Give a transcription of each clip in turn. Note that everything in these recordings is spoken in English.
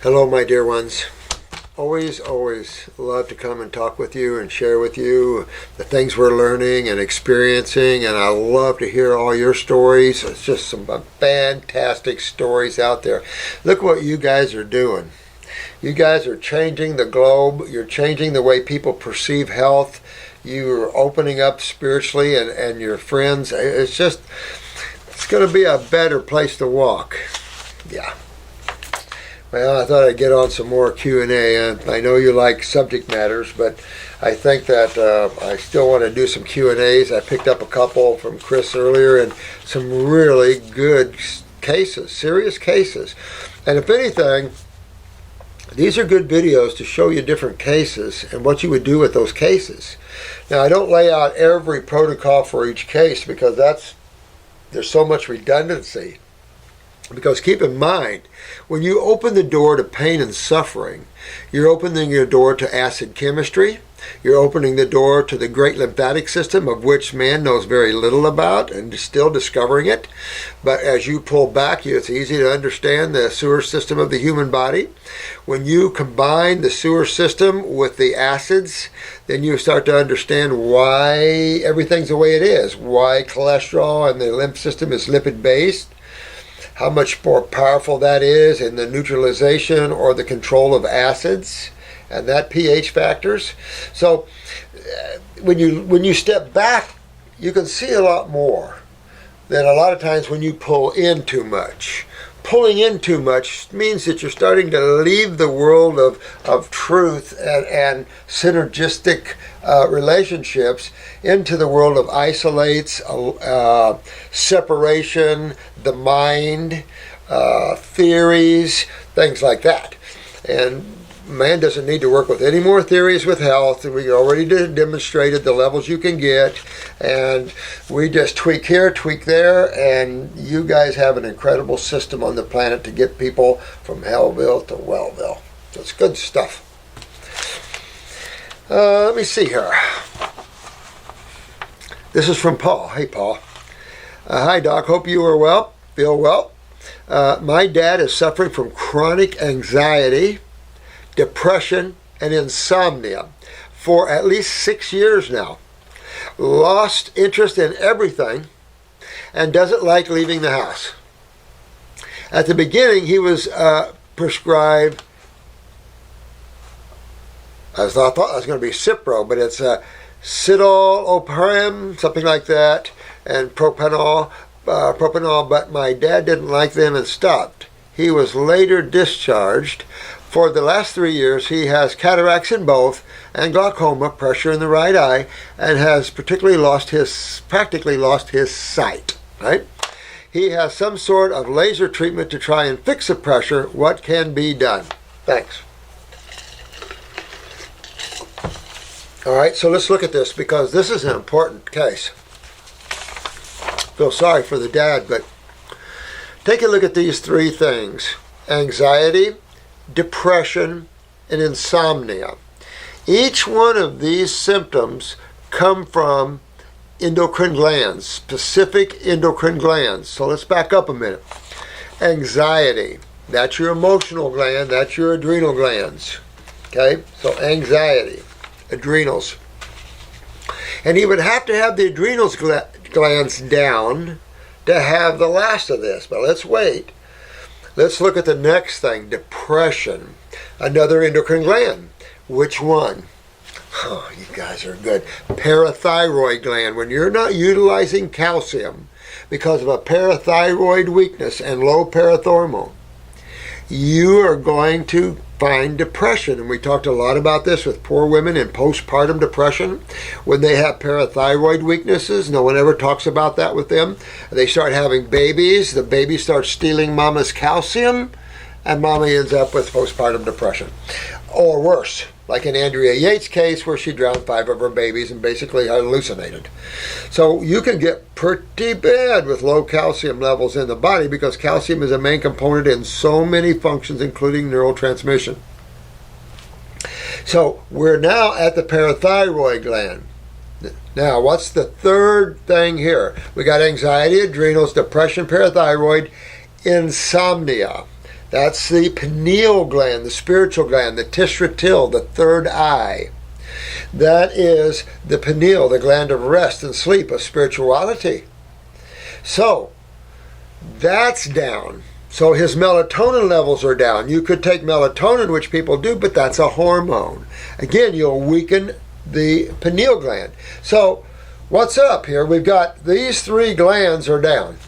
Hello, my dear ones. Always love to come and talk with you and share with you the things we're learning and experiencing, and I love to hear all your stories. It's just some fantastic stories out there. Look what you guys are doing. You guys are changing the globe. You're changing the way people perceive health. You're opening up spiritually and your friends. It's going to be a better place to walk. Yeah. Well, I thought I'd get on some more Q&A. I know you like subject matters, but I think that I still want to do some Q&As. I picked up a couple from Chris earlier and some really good cases, serious cases. And if anything, these are good videos to show you different cases and what you would do with those cases. Now, I don't lay out every protocol for each case because there's so much redundancy. Because keep in mind, when you open the door to pain and suffering, you're opening your door to acid chemistry. You're opening the door to the great lymphatic system, of which man knows very little about and is still discovering it. But as you pull back, it's easy to understand the sewer system of the human body. When you combine the sewer system with the acids, then you start to understand why everything's the way it is, why cholesterol and the lymph system is lipid-based, how much more powerful that is in the neutralization or the control of acids and that pH factors. So when you step back, you can see a lot more than a lot of times when you pull in too much. Pulling in too much means that you're starting to leave the world of truth and synergistic relationships into the world of isolates, separation, the mind, theories, things like that. And man doesn't need to work with any more theories with health. We already demonstrated the levels you can get, and we just tweak here, tweak there, and you guys have an incredible system on the planet to get people from Hellville to Wellville. So it's good stuff. Let me see here. This is from Paul. Hey, Paul. Hi, Doc. Hope you are well. Feel well. My dad is suffering from chronic anxiety, depression, and insomnia for at least 6 years now. Lost interest in everything and doesn't like leaving the house. At the beginning, he was prescribed, I thought it was going to be Cipro, but it's citalopram, something like that, and propanol, but my dad didn't like them and stopped. He was later discharged. For the last 3 years, he has cataracts in both and glaucoma, pressure in the right eye, and has practically lost his sight. Right? He has some sort of laser treatment to try and fix the pressure. What can be done? Thanks. All right, so let's look at this because this is an important case. Feel sorry for the dad, but take a look at these three things: anxiety, depression, and insomnia. Each one of these symptoms come from endocrine glands, specific endocrine glands. So let's back up a minute. Anxiety, that's your emotional gland, that's your adrenal glands. Okay, so anxiety, adrenals. And he would have to have the adrenals glands down to have the last of this, but let's wait. Let's look at the next thing, depression, another endocrine gland. Which one? Oh, you guys are good. Parathyroid gland. When you're not utilizing calcium because of a parathyroid weakness and low parathormone, you are going to find depression. And we talked a lot about this with poor women in postpartum depression. When they have parathyroid weaknesses, no one ever talks about that with them. They start having babies. The baby starts stealing mama's calcium, and mama ends up with postpartum depression. Or worse, like in Andrea Yates' case where she drowned 5 of her babies and basically hallucinated. So you can get pretty bad with low calcium levels in the body because calcium is a main component in so many functions, including neurotransmission. So we're now at the parathyroid gland. Now, what's the third thing here? We got anxiety, adrenals, depression, parathyroid, insomnia. That's the pineal gland, the spiritual gland, the tisratil, the third eye. That is the pineal, the gland of rest and sleep, of spirituality. So, that's down. So his melatonin levels are down. You could take melatonin, which people do, but that's a hormone. Again, you'll weaken the pineal gland. So, what's up here? We've got these three glands are down.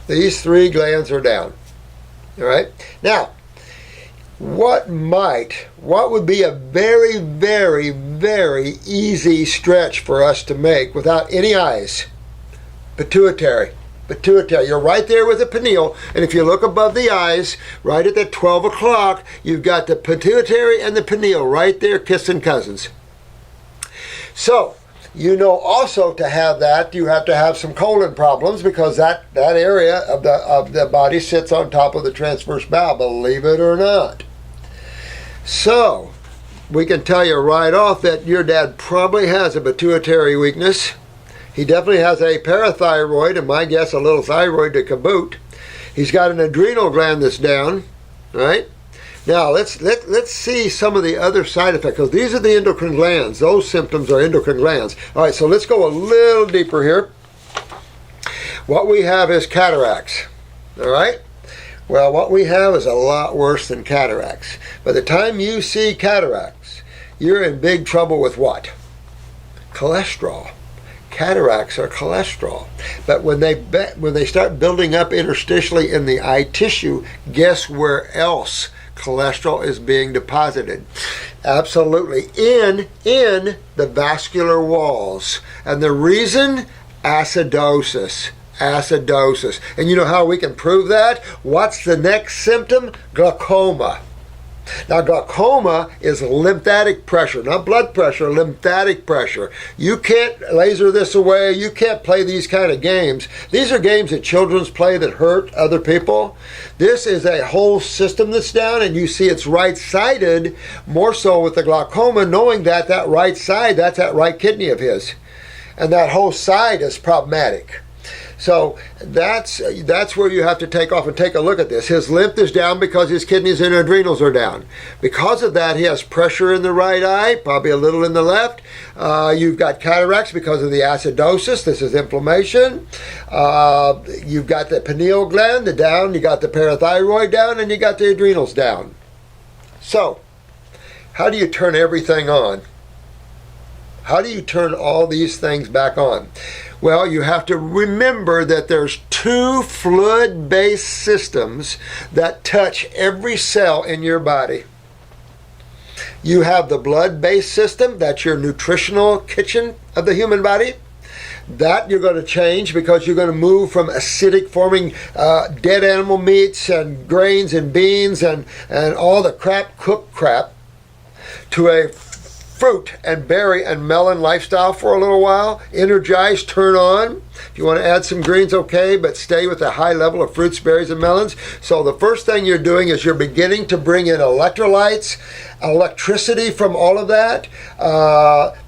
These three glands are down. All right? Now, what would be a very, very, very easy stretch for us to make without any eyes? Pituitary. Pituitary. You're right there with the pineal, and if you look above the eyes, right at that 12 o'clock, you've got the pituitary and the pineal right there kissing cousins. So, you know also to have that, you have to have some colon problems because that area of the body sits on top of the transverse bowel, believe it or not. So, we can tell you right off that your dad probably has a pituitary weakness. He definitely has a parathyroid, and my guess a little thyroid to caboot. He's got an adrenal gland that's down, right? Now, let's see some of the other side effects, because these are the endocrine glands. Those symptoms are endocrine glands. All right, so let's go a little deeper here. What we have is cataracts, all right? Well, what we have is a lot worse than cataracts. By the time you see cataracts, you're in big trouble with what? Cholesterol. Cataracts are cholesterol. But when they start building up interstitially in the eye tissue, guess where else cholesterol is being deposited? Absolutely in the vascular walls. And the reason? Acidosis. Acidosis. And you know how we can prove that? What's the next symptom? Glaucoma. Now, glaucoma is lymphatic pressure, not blood pressure, lymphatic pressure. You can't laser this away. You can't play these kind of games. These are games that children play that hurt other people. This is a whole system that's down, and you see it's right-sided, more so with the glaucoma, knowing that that right side, that's that right kidney of his. And that whole side is problematic. So that's where you have to take off and take a look at this. His lymph is down because his kidneys and adrenals are down. Because of that, he has pressure in the right eye, probably a little in the left. You've got cataracts because of the acidosis. This is inflammation. You've got the pineal gland down, you got the parathyroid down, and you got the adrenals down. So, how do you turn everything on? How do you turn all these things back on? Well, you have to remember that there's two fluid-based systems that touch every cell in your body. You have the blood-based system, that's your nutritional kitchen of the human body. That you're going to change because you're going to move from acidic forming dead animal meats and grains and beans and all the cooked crap, to a fruit and berry and melon lifestyle for a little while. Energize, turn on. If you want to add some greens, okay, but stay with a high level of fruits, berries, and melons. So the first thing you're doing is you're beginning to bring in electrolytes, electricity from all of that,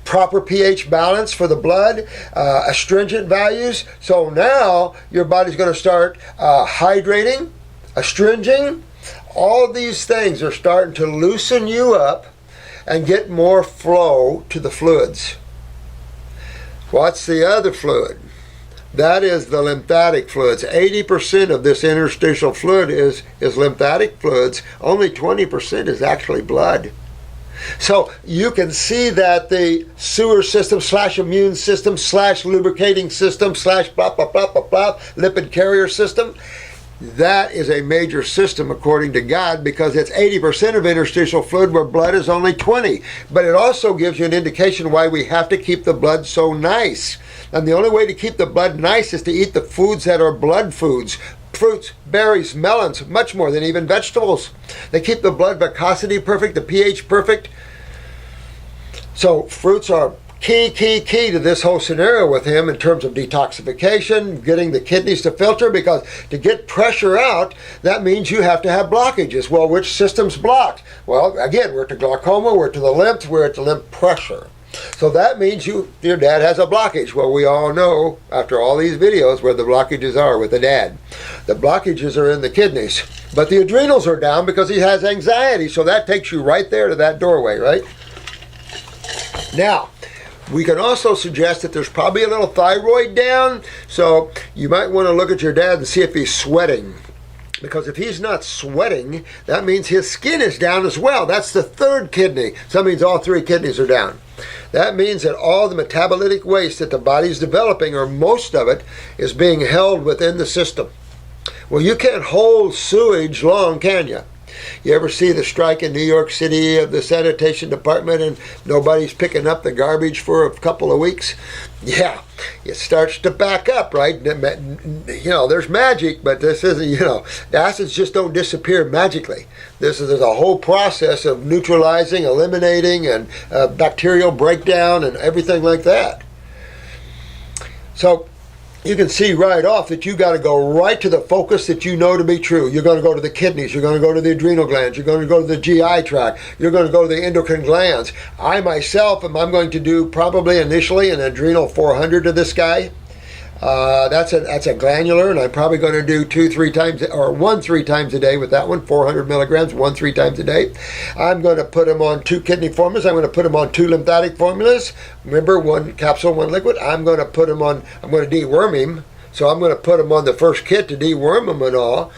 proper pH balance for the blood, astringent values. So now your body's going to start hydrating, astringing. All of these things are starting to loosen you up and get more flow to the fluids. What's the other fluid? That is the lymphatic fluids. 80% of this interstitial fluid is lymphatic fluids. Only 20% is actually blood. So you can see that the sewer system / immune system / lubricating system / blah, blah, blah, blah, blah, lipid carrier system, that is a major system according to God, because it's 80% of interstitial fluid where blood is only 20. But it also gives you an indication why we have to keep the blood so nice. And the only way to keep the blood nice is to eat the foods that are blood foods. Fruits, berries, melons, much more than even vegetables. They keep the blood viscosity perfect, the pH perfect. So fruits are key to this whole scenario with him in terms of detoxification, getting the kidneys to filter, because to get pressure out, that means you have to have blockages. Well, which system's blocked? Well, again, we're to glaucoma, we're to the lymph, we're to lymph pressure. So that means your dad has a blockage. Well, we all know, after all these videos, where the blockages are with the dad. The blockages are in the kidneys. But the adrenals are down because he has anxiety. So that takes you right there to that doorway, right? Now, we can also suggest that there's probably a little thyroid down. So you might want to look at your dad and see if he's sweating. Because if he's not sweating, that means his skin is down as well. That's the third kidney. So that means all three kidneys are down. That means that all the metabolitic waste that the body's developing, or most of it, is being held within the system. Well, you can't hold sewage long, can you? You ever see the strike in New York City of the sanitation department and nobody's picking up the garbage for a couple of weeks? Yeah, it starts to back up, right? You know, there's magic, but this isn't, you know, the acids just don't disappear magically. There's a whole process of neutralizing, eliminating, and bacterial breakdown and everything like that. So you can see right off that you got to go right to the focus that you know to be true. You're going to go to the kidneys. You're going to go to the adrenal glands. You're going to go to the GI tract. You're going to go to the endocrine glands. I myself I'm going to do probably initially an adrenal 400 to this guy. That's a glandular, and I'm probably going to do 2-3 times, or 1-3 times a day with that one, 400 milligrams, 1-3 times a day. I'm going to put him on 2 kidney formulas. I'm going to put him on 2 lymphatic formulas. Remember, 1 capsule, 1 liquid. I'm going to deworm him. So I'm going to put him on the first kit to deworm him and all.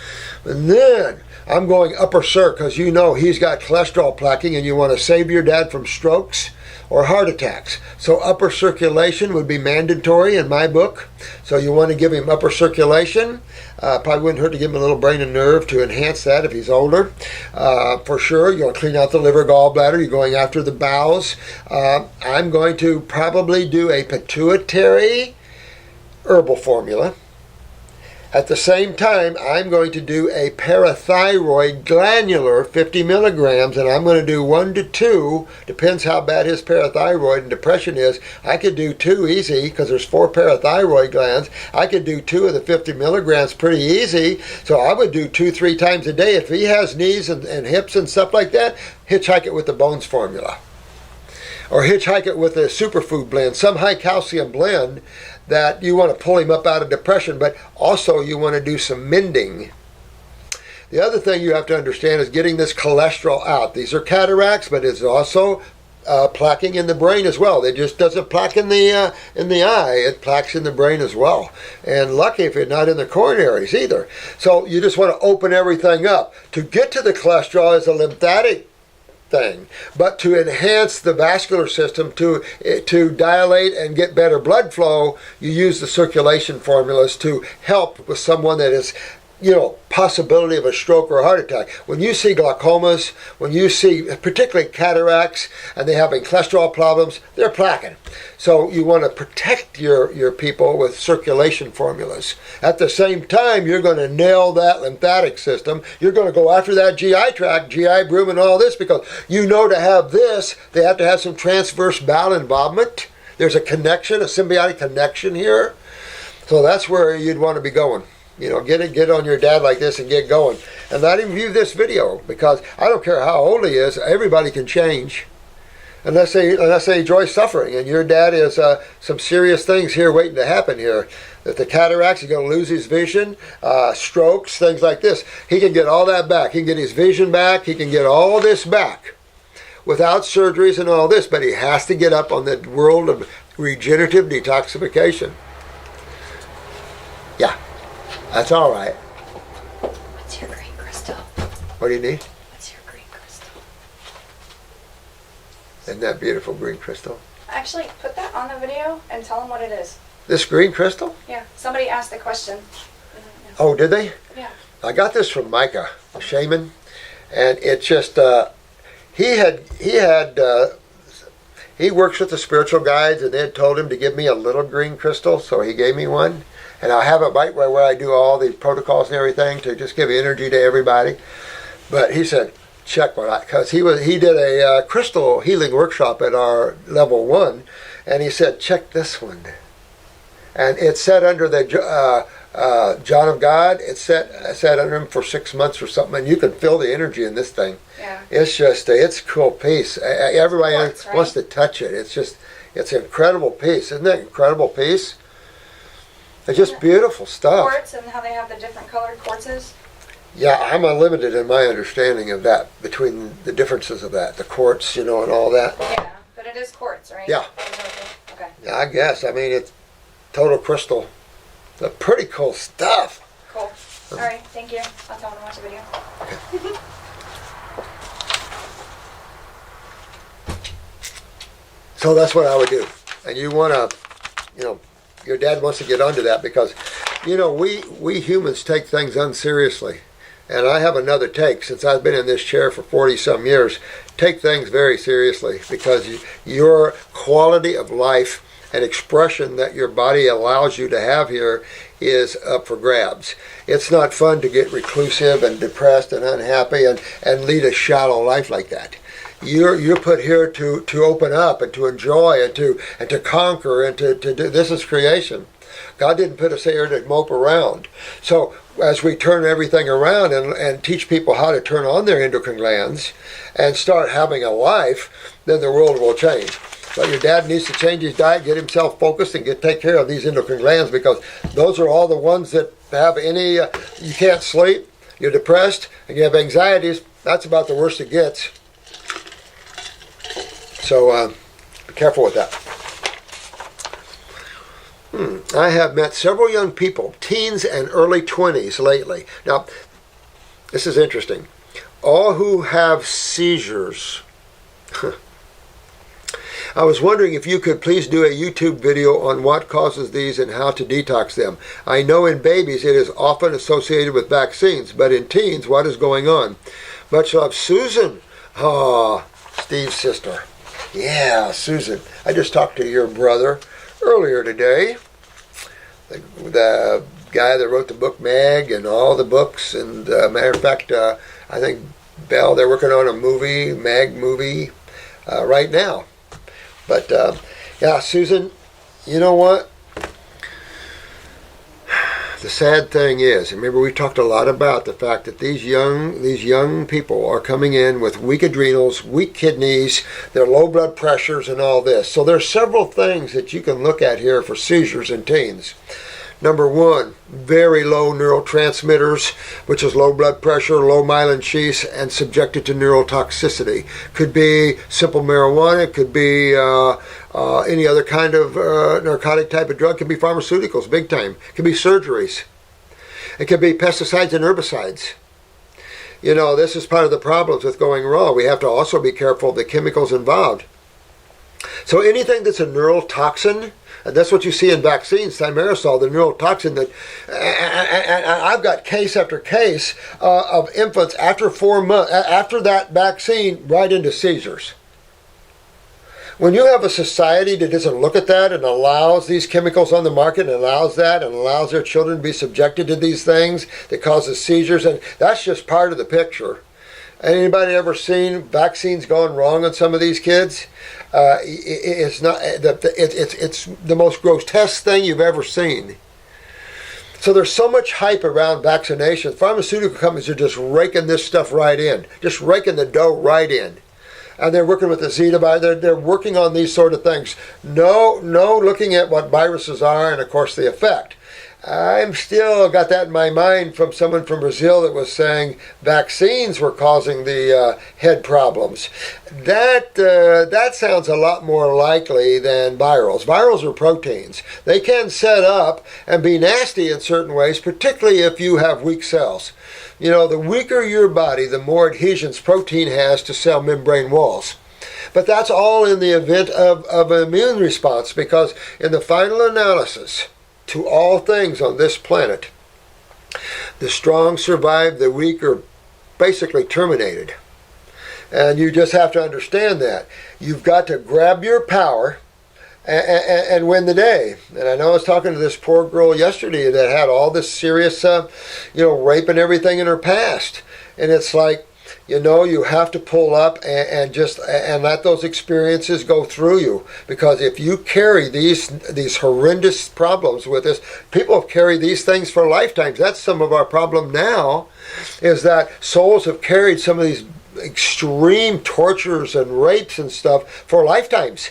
And then I'm going upper circ, because you know he's got cholesterol plaquing, and you want to save your dad from strokes or heart attacks. So upper circulation would be mandatory in my book. So you want to give him upper circulation. Probably wouldn't hurt to give him a little brain and nerve to enhance that if he's older. For sure, you'll clean out the liver, gallbladder. You're going after the bowels. I'm going to probably do a pituitary herbal formula. At the same time, I'm going to do a parathyroid glandular 50 milligrams, and I'm going to do 1 to 2, depends how bad his parathyroid and depression is. I could do 2 easy, because there's 4 parathyroid glands. I could do 2 of the 50 milligrams pretty easy, so I would do 2-3 times a day. If he has knees and hips and stuff like that, hitchhike it with the bones formula. Or hitchhike it with a superfood blend, some high calcium blend that you want to pull him up out of depression, but also you want to do some mending. The other thing you have to understand is getting this cholesterol out. These are cataracts, but it's also plaquing in the brain as well. It just doesn't plaque in the eye, it plaques in the brain as well. And lucky if it's not in the coronaries either. So you just want to open everything up. To get to the cholesterol is a lymphatic thing, but to enhance the vascular system, to dilate and get better blood flow, you use the circulation formulas to help with someone that is, you know, possibility of a stroke or a heart attack. When you see glaucomas, when you see particularly cataracts, and they're having cholesterol problems, they're plaquing. So you want to protect your people with circulation formulas. At the same time, you're going to nail that lymphatic system. You're going to go after that GI tract, GI broom and all this, because you know to have this, they have to have some transverse bowel involvement. There's a connection, a symbiotic connection here. So that's where you'd want to be going. You know, get on your dad like this and get going. And not even view this video, because I don't care how old he is, everybody can change. Unless they enjoy suffering. And your dad is some serious things here waiting to happen here. That the cataracts, he's going to lose his vision, strokes, things like this. He can get all that back. He can get his vision back. He can get all this back without surgeries and all this. But he has to get up on the world of regenerative detoxification. Yeah. That's all right. What's your green crystal? What do you need? What's your green crystal? Isn't that beautiful green crystal? Actually, put that on the video and tell them what it is. This green crystal? Yeah, somebody asked the question. Oh, did they? Yeah. I got this from Micah, a shaman, and it just he works with the spiritual guides, and they had told him to give me a little green crystal, so he gave me one. And I have it right where I do all these protocols and everything to just give energy to everybody. But he said, check what because he did a crystal healing workshop at our level 1, And he said, check this one. And it sat under the John of God. It sat under him for 6 months or something, and you can feel the energy in this thing. Yeah. It's just, it's a cool piece. Everybody Quartz, right? wants to touch it. It's an incredible piece. Isn't that an incredible piece? It's just beautiful stuff. Quartz and how they have the different colored quartzes. Yeah, I'm unlimited in my understanding of that, between the differences of that, the quartz, and all that. Yeah, but it is quartz, right? Yeah. Okay. Yeah, I guess. I mean, it's total crystal. But pretty cool stuff. Cool. All right, thank you. I'll tell them to watch the video. Okay. So that's what I would do. And you want to, your dad wants to get onto that because, we humans take things unseriously. And I have another take, since I've been in this chair for 40-some years, take things very seriously because your quality of life and expression that your body allows you to have here is up for grabs. It's not fun to get reclusive and depressed and unhappy and lead a shallow life like that. You're put here to open up and to enjoy and to conquer and to do. This is creation. God didn't put us here to mope around. So as we turn everything around and teach people how to turn on their endocrine glands and start having a life, then the world will change. But your dad needs to change his diet, get himself focused, and take care of these endocrine glands, because those are all the ones that have any, you can't sleep, you're depressed, and you have anxieties. That's about the worst it gets. So be careful with that. I have met several young people, teens and early 20s lately. Now, this is interesting. All who have seizures. I was wondering if you could please do a YouTube video on what causes these and how to detox them. I know in babies it is often associated with vaccines, but in teens, what is going on? Much love, Susan. Steve's sister. Yeah, Susan. I just talked to your brother earlier today. The guy that wrote the book Mag and all the books. And matter of fact, I think Bell, they're working on a movie, Mag movie, right now. But yeah, Susan, you know what? The sad thing is, remember we talked a lot about the fact that these young people are coming in with weak adrenals, weak kidneys, their low blood pressures and all this. So there's several things that you can look at here for seizures in teens. Number one, very low neurotransmitters, which is low blood pressure, low myelin sheaths, and subjected to neurotoxicity. Could be simple marijuana, it could be any other kind of narcotic type of drug, it could be pharmaceuticals, big time. It could be surgeries. It could be pesticides and herbicides. This is part of the problems with going raw. We have to also be careful of the chemicals involved. So anything that's a neurotoxin, and that's what you see in vaccines, thimerosal, the neurotoxin that, and I've got case after case of infants after 4 months, after that vaccine, right into seizures. When you have a society that doesn't look at that and allows these chemicals on the market and allows that and allows their children to be subjected to these things that causes seizures, and that's just part of the picture. Anybody ever seen vaccines going wrong on some of these kids? It's not. It's the most grotesque thing you've ever seen. So there's so much hype around vaccinations. Pharmaceutical companies are just raking this stuff right in, just raking the dough right in, and they're working with the Zeta. They're working on these sort of things. No looking at what viruses are and of course the effect. I'm still got that in my mind from someone from Brazil that was saying vaccines were causing the head problems. That sounds a lot more likely than virals. Virals are proteins. They can set up and be nasty in certain ways, particularly if you have weak cells. The weaker your body, the more adhesions protein has to cell membrane walls. But that's all in the event of an immune response, because in the final analysis, to all things on this planet, the strong survive, the weak are basically terminated. And you just have to understand that. You've got to grab your power and win the day. And I know I was talking to this poor girl yesterday that had all this serious, rape and everything in her past. And it's like, you have to pull up and just and let those experiences go through you. Because if you carry these horrendous problems with us, people have carried these things for lifetimes. That's some of our problem now, is that souls have carried some of these extreme tortures and rapes and stuff for lifetimes.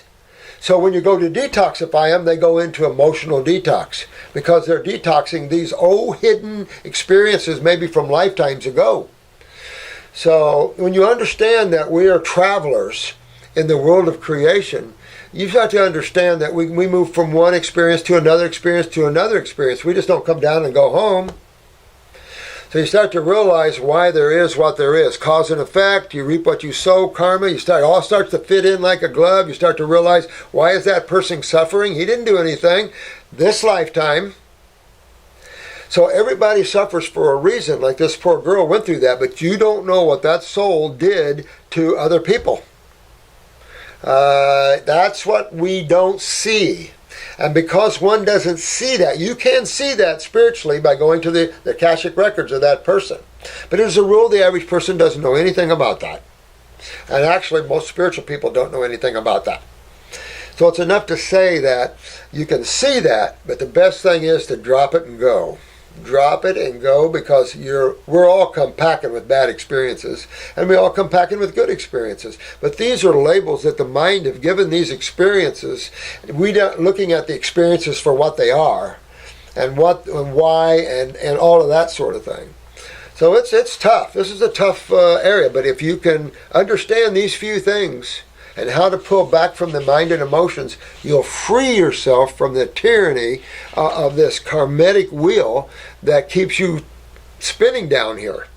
So when you go to detoxify them, they go into emotional detox because they're detoxing these hidden experiences maybe from lifetimes ago. So when you understand that we are travelers in the world of creation, you've got to understand that we move from one experience to another experience to another experience. We just don't come down and go home. So you start to realize why there is what there is. Cause and effect, you reap what you sow, karma. All starts to fit in like a glove. You start to realize, why is that person suffering? He didn't do anything this lifetime. So everybody suffers for a reason. Like this poor girl went through that, but you don't know what that soul did to other people. That's what we don't see. And because one doesn't see that, you can see that spiritually by going to the Akashic records of that person. But as a rule, the average person doesn't know anything about that. And actually, most spiritual people don't know anything about that. So it's enough to say that you can see that, but the best thing is to drop it and go. Drop it and go, because we're all come packing with bad experiences, and we all come packing with good experiences. But these are labels that the mind have given these experiences. We don't looking at the experiences for what they are, and what and why, and all of that sort of thing. So it's tough. This is a tough area. But if you can understand these few things and how to pull back from the mind and emotions, you'll free yourself from the tyranny of this karmic wheel that keeps you spinning down here.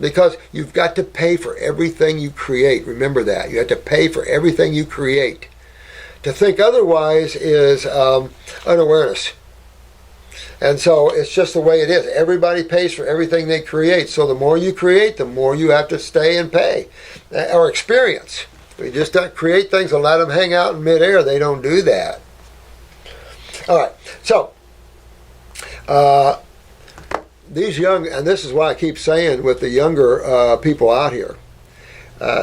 Because you've got to pay for everything you create. Remember that. You have to pay for everything you create. To think otherwise is unawareness. And so it's just the way it is. Everybody pays for everything they create. So the more you create, the more you have to stay and pay or experience. We just don't create things and let them hang out in midair. They don't do that. All right. So, these young, and this is why I keep saying with the younger people out here,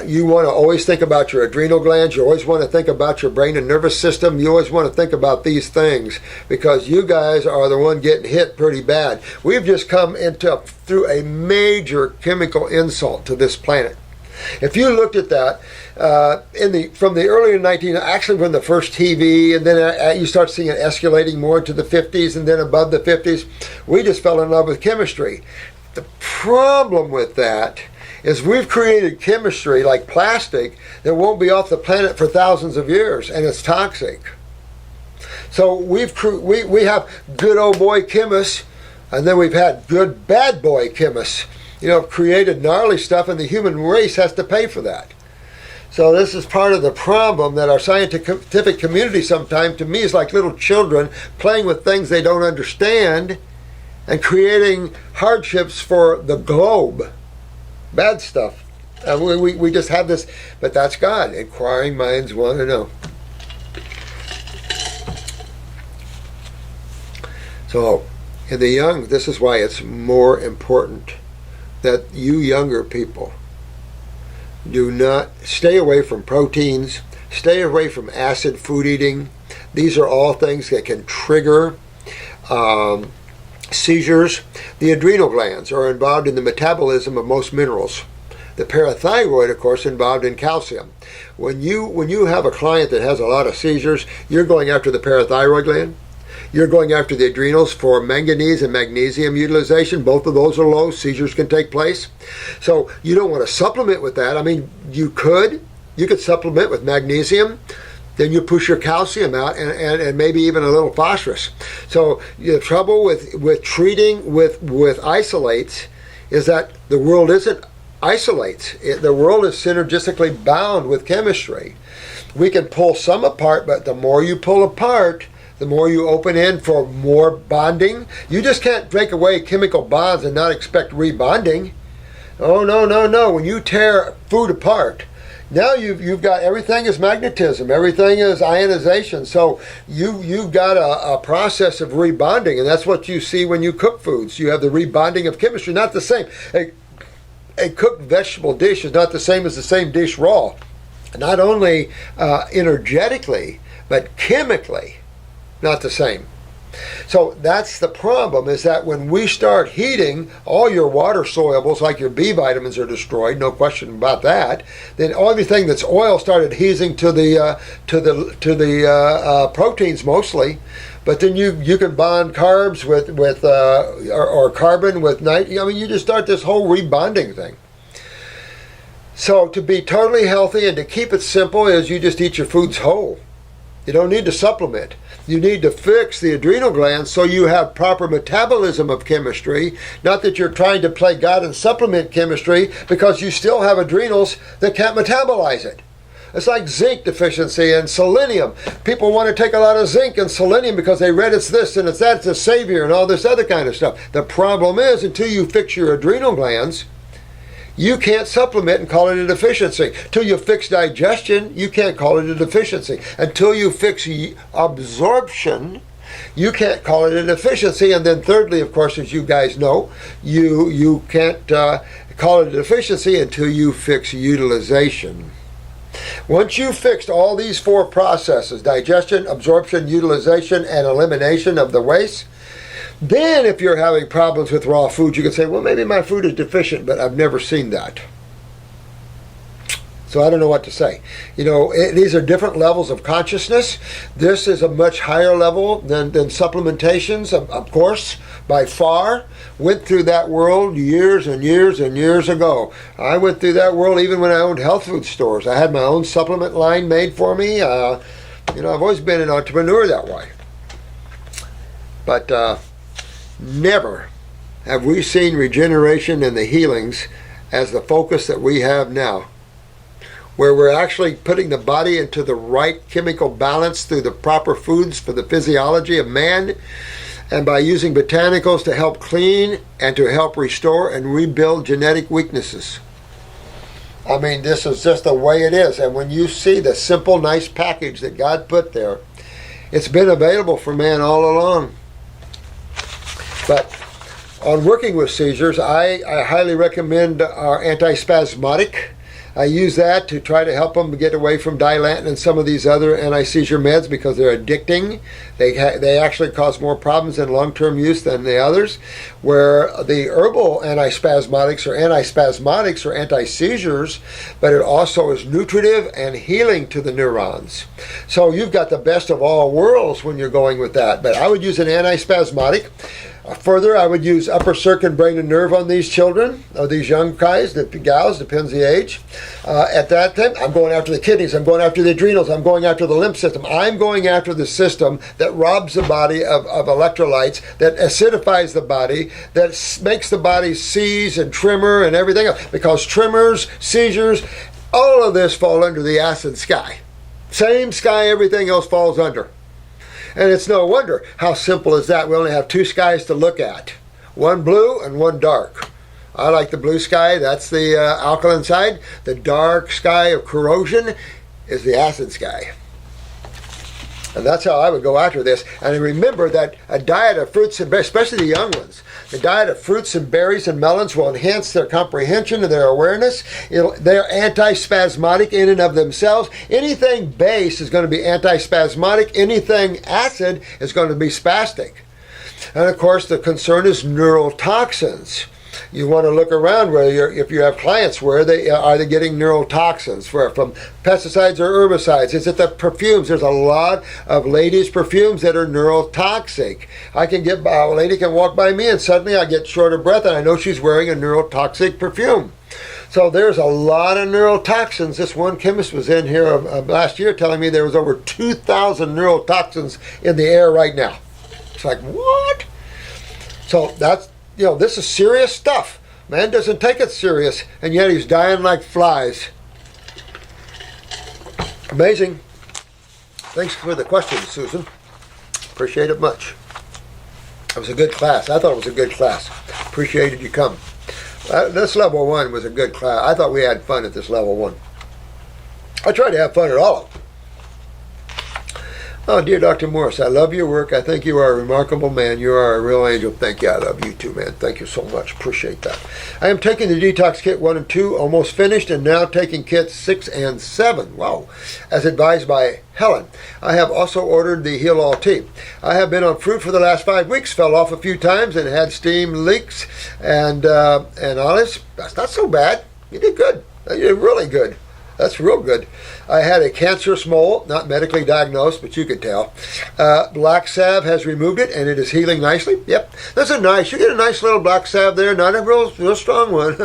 you want to always think about your adrenal glands. You always want to think about your brain and nervous system. You always want to think about these things, because you guys are the one getting hit pretty bad. We've just come through a major chemical insult to this planet. If you looked at that from the early 19, actually from the first TV, and then you start seeing it escalating more into the 50s, and then above the 50s, we just fell in love with chemistry. The problem with that is we've created chemistry like plastic that won't be off the planet for thousands of years, and it's toxic. So we have good old boy chemists, and then we've had good bad boy chemists. Created gnarly stuff, and the human race has to pay for that. So this is part of the problem, that our scientific community sometimes, to me, is like little children playing with things they don't understand and creating hardships for the globe. Bad stuff. And we just have this, but that's God. Inquiring minds want to know. So, in the young, this is why it's more important that you younger people do not stay away from proteins, stay away from acid food eating. These are all things that can trigger seizures. The adrenal glands are involved in the metabolism of most minerals. The parathyroid, of course, involved in calcium. When you have a client that has a lot of seizures, you're going after the parathyroid gland. You're going after the adrenals for manganese and magnesium utilization. Both of those are low. Seizures can take place. So you don't want to supplement with that. I mean, you could supplement with magnesium. Then you push your calcium out, and maybe even a little phosphorus. So the trouble with treating with isolates is that the world isn't isolates. The world is synergistically bound with chemistry. We can pull some apart, but the more you pull apart, the more you open in for more bonding. You just can't break away chemical bonds and not expect rebonding. Oh, no. When you tear food apart, now you've got everything is magnetism, everything is ionization. So you've got a process of rebonding, and that's what you see when you cook foods. You have the rebonding of chemistry, not the same. a cooked vegetable dish is not the same as the same dish raw. Not only energetically, but chemically, not the same. So that's the problem, is that when we start heating, all your water solubles, like your B vitamins, are destroyed, no question about that. Then everything that's oil started adhering to the proteins mostly. But then you can bond carbs or carbon with night. I mean, you just start this whole rebonding thing. So to be totally healthy and to keep it simple is you just eat your foods whole. You don't need to supplement. You need to fix the adrenal glands so you have proper metabolism of chemistry. Not that you're trying to play God and supplement chemistry, because you still have adrenals that can't metabolize it. It's like zinc deficiency and selenium. People want to take a lot of zinc and selenium because they read it's this and it's that, it's a savior and all this other kind of stuff. The problem is, until you fix your adrenal glands, you can't supplement and call it a deficiency. Until you fix digestion, you can't call it a deficiency. Until you fix absorption, you can't call it a deficiency. And then thirdly, of course, as you guys know, you can't call it a deficiency until you fix utilization. Once you've fixed all these four processes, digestion, absorption, utilization, and elimination of the waste, then if you're having problems with raw food, you can say, well, maybe my food is deficient, but I've never seen that. So I don't know what to say. These are different levels of consciousness. This is a much higher level than supplementations, of course, by far. Went through that world years and years and years ago. I went through that world even when I owned health food stores. I had my own supplement line made for me. I've always been an entrepreneur that way. But never have we seen regeneration and the healings as the focus that we have now, where we're actually putting the body into the right chemical balance through the proper foods for the physiology of man, and by using botanicals to help clean and to help restore and rebuild genetic weaknesses. I mean, this is just the way it is. And when you see the simple, nice package that God put there, it's been available for man all along. But on working with seizures, I highly recommend our antispasmodic. I use that to try to help them get away from Dilantin and some of these other anti-seizure meds because they're addicting. They actually cause more problems in long-term use than the others. Where the herbal antispasmodics are anti-seizures, but it also is nutritive and healing to the neurons. So you've got the best of all worlds when you're going with that. But I would use an antispasmodic. Further, I would use upper circuit brain and nerve on these children, or these young guys, the gals, depends the age. At that time, I'm going after the kidneys, I'm going after the adrenals, I'm going after the lymph system. I'm going after the system that robs the body of electrolytes, that acidifies the body, that makes the body seize and tremor and everything else. Because tremors, seizures, all of this fall under the acid sky. Same sky everything else falls under. And it's no wonder. How simple is that? We only have two skies to look at. One blue and one dark. I like the blue sky. That's the alkaline side. The dark sky of corrosion is the acid sky. And that's how I would go after this. And remember that a diet of fruits and berries, especially the young ones, the diet of fruits and berries and melons will enhance their comprehension and their awareness. They're antispasmodic in and of themselves. Anything base is going to be antispasmodic. Anything acid is going to be spastic. And of course, the concern is neurotoxins. You want to look around if you have clients, where are they getting neurotoxins from pesticides or herbicides? Is it the perfumes? There's a lot of ladies' perfumes that are neurotoxic. A lady can walk by me and suddenly I get short of breath and I know she's wearing a neurotoxic perfume. So there's a lot of neurotoxins. This one chemist was in here last year telling me there was over 2,000 neurotoxins in the air right now. It's like, what? So this is serious stuff. Man doesn't take it serious, and yet he's dying like flies. Amazing. Thanks for the question, Susan. Appreciate it much. It was a good class. I thought it was a good class. Appreciated you come. This level 1 was a good class. I thought we had fun at this level 1. I tried to have fun at all of them. Oh, dear Dr. Morse, I love your work. I think you are a remarkable man. You are a real angel. Thank you. I love you too, man. Thank you so much. Appreciate that. I am taking the detox kit 1 and 2, almost finished, and now taking kits 6 and 7. Wow. As advised by Helen. I have also ordered the Heal All tea. I have been on fruit for the last 5 weeks, fell off a few times, and had steam leaks and honest. That's not so bad. You did good. You did really good. That's real good. I had a cancerous mole, not medically diagnosed, but you could tell. Black salve has removed it, and it is healing nicely. Yep, that's a nice. You get a nice little black salve there, not a real strong one,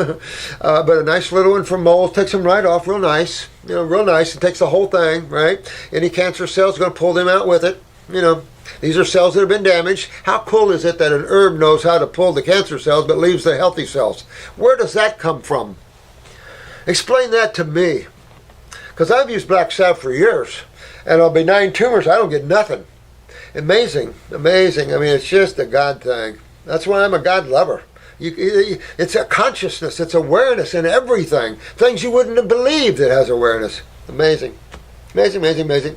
but a nice little one for moles. Takes them right off, real nice. You know, real nice. It takes the whole thing, right? Any cancer cells going to pull them out with it. You know, these are cells that have been damaged. How cool is it that an herb knows how to pull the cancer cells but leaves the healthy cells? Where does that come from? Explain that to me. Because I've used black salve for years, and on benign tumors, I don't get nothing. Amazing, amazing. I mean, it's just a God thing. That's why I'm a God lover. It's a consciousness, it's awareness in everything. Things you wouldn't have believed it has awareness. Amazing, amazing, amazing, amazing.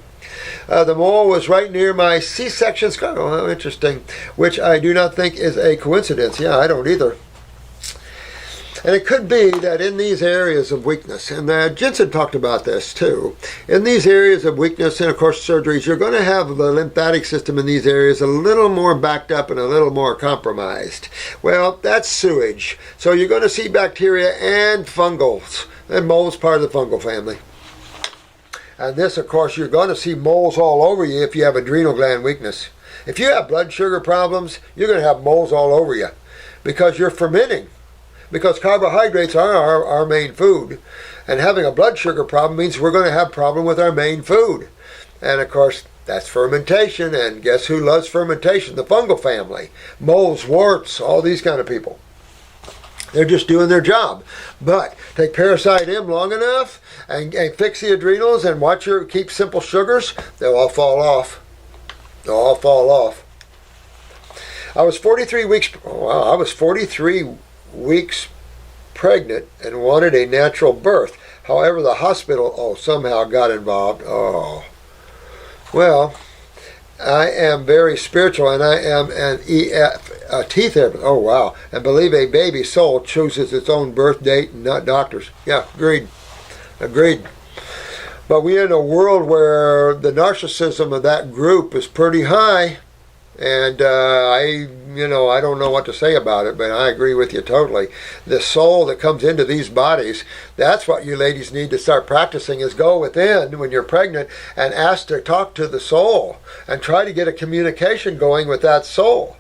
The mole was right near my C-section scar. Oh, how interesting. Which I do not think is a coincidence. Yeah, I don't either. And it could be that in these areas of weakness, and Jensen talked about this too, in these areas of weakness and of course surgeries, you're going to have the lymphatic system in these areas a little more backed up and a little more compromised. Well, that's sewage. So you're going to see bacteria and fungals, and mold is part of the fungal family. And this, of course, you're going to see moles all over you if you have adrenal gland weakness. If you have blood sugar problems, you're going to have moles all over you because you're fermenting. Because carbohydrates are our main food. And having a blood sugar problem means we're going to have a problem with our main food. And of course, that's fermentation. And guess who loves fermentation? The fungal family. Moles, warts, all these kind of people. They're just doing their job. But take Parasite M long enough and fix the adrenals and keep simple sugars, they'll all fall off. They'll all fall off. I was 43 weeks pregnant and wanted a natural birth. However, the hospital somehow got involved. Well, I am very spiritual and I am a teeth therapist. Oh wow. And believe a baby soul chooses its own birth date and not doctors. Yeah, agreed. But we're in a world where the narcissism of that group is pretty high. And I don't know what to say about it, but I agree with you totally. The soul that comes into these bodies, that's what you ladies need to start practicing, is go within when you're pregnant and ask to talk to the soul and try to get a communication going with that soul.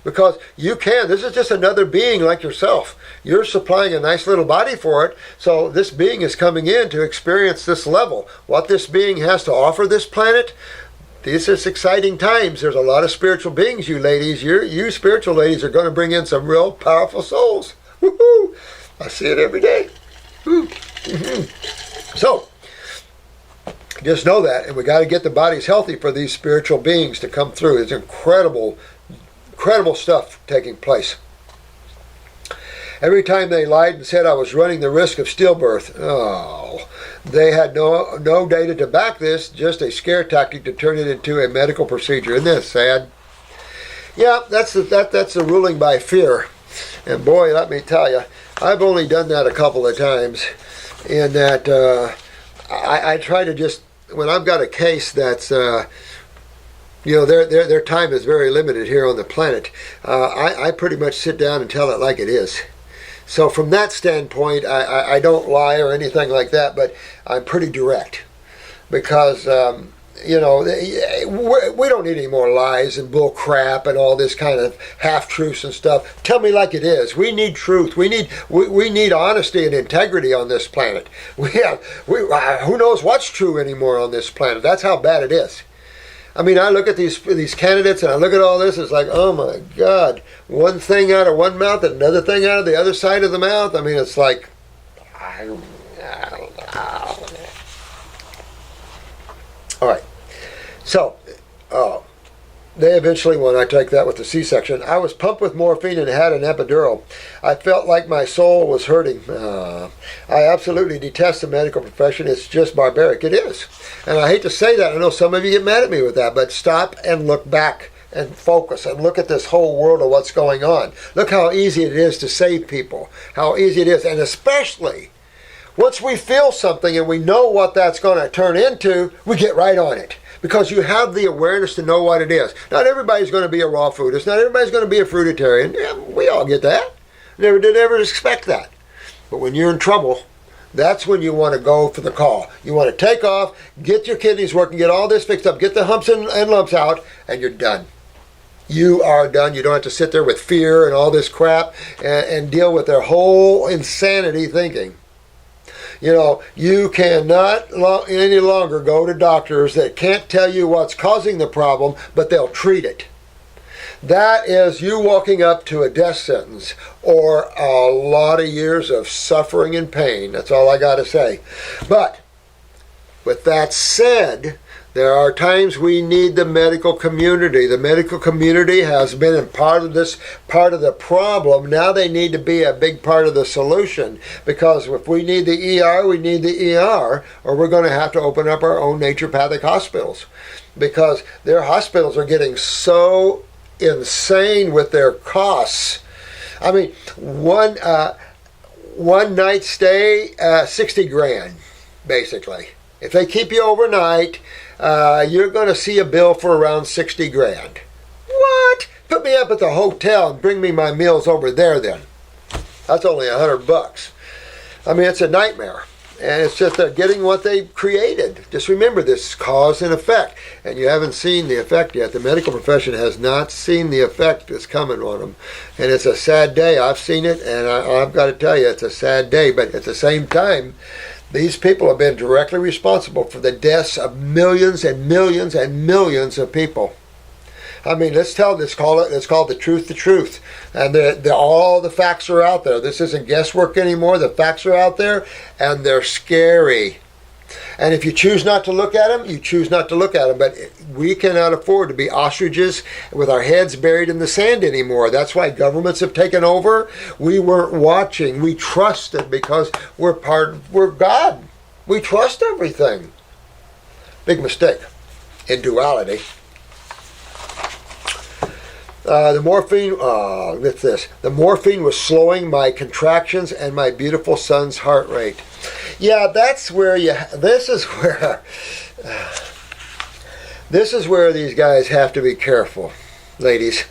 Because you can. This is just another being like yourself. You're supplying a nice little body for it, so this being is coming in to experience this level. What this being has to offer this planet, these are exciting times. There's a lot of spiritual beings, you ladies. You spiritual ladies are going to bring in some real powerful souls. Woohoo! I see it every day. Mm-hmm. So, just know that, and we got to get the bodies healthy for these spiritual beings to come through. It's incredible stuff taking place. Every time they lied and said I was running the risk of stillbirth, they had no data to back this, just a scare tactic to turn it into a medical procedure. Isn't that sad? Yeah, that's the ruling by fear. And boy, let me tell you, I've only done that a couple of times. In that I try to just, when I've got a case that's their time is very limited here on the planet, I pretty much sit down and tell it like it is. So from that standpoint, I don't lie or anything like that, but I'm pretty direct. Because, we don't need any more lies and bull crap and all this kind of half-truths and stuff. Tell me like it is. We need truth. We need honesty and integrity on this planet. Who knows what's true anymore on this planet? That's how bad it is. I mean, I look at these candidates and I look at all this, it's like, oh my God, one thing out of one mouth and another thing out of the other side of the mouth. I mean, it's like, I don't know. All right. So, they eventually won. I take that with the C-section. I was pumped with morphine and had an epidural. I felt like my soul was hurting. I absolutely detest the medical profession. It's just barbaric. It is. And I hate to say that. I know some of you get mad at me with that, but stop and look back and focus and look at this whole world of what's going on. Look how easy it is to save people. How easy it is. And especially once we feel something and we know what that's going to turn into, we get right on it. Because you have the awareness to know what it is. Not everybody's going to be a raw foodist. Not everybody's going to be a fruitarian. Yeah, we all get that. Never did ever expect that. But when you're in trouble, that's when you want to go for the call. You want to take off, get your kidneys working, get all this fixed up, get the humps and lumps out, and you're done. You are done. You don't have to sit there with fear and all this crap and deal with their whole insanity thinking. You know, you cannot any longer go to doctors that can't tell you what's causing the problem, but they'll treat it. That is you walking up to a death sentence or a lot of years of suffering and pain. That's all I got to say. But with that said, there are times we need the medical community. The medical community has been a part of the problem. Now they need to be a big part of the solution. Because if we need the ER, we need the ER, or we're going to have to open up our own naturopathic hospitals. Because their hospitals are getting so insane with their costs. I mean, one night stay, 60 grand, basically. If they keep you overnight, you're going to see a bill for around 60 grand. What? Put me up at the hotel and bring me my meals over there then. That's only $100. I mean, it's a nightmare. And it's just they're getting what they created. Just remember this cause and effect. And you haven't seen the effect yet. The medical profession has not seen the effect that's coming on them. And it's a sad day. I've seen it, and I've got to tell you, it's a sad day. But at the same time, these people have been directly responsible for the deaths of millions and millions and millions of people. I mean, let's call the truth. And all the facts are out there. This isn't guesswork anymore. The facts are out there, and they're scary. And if you choose not to look at them, you choose not to look at them. But we cannot afford to be ostriches with our heads buried in the sand anymore. That's why governments have taken over. We weren't watching. We trusted because we're God. We trust everything. Big mistake in duality. The morphine was slowing my contractions and my beautiful son's heart rate. Yeah, this is where these guys have to be careful, ladies,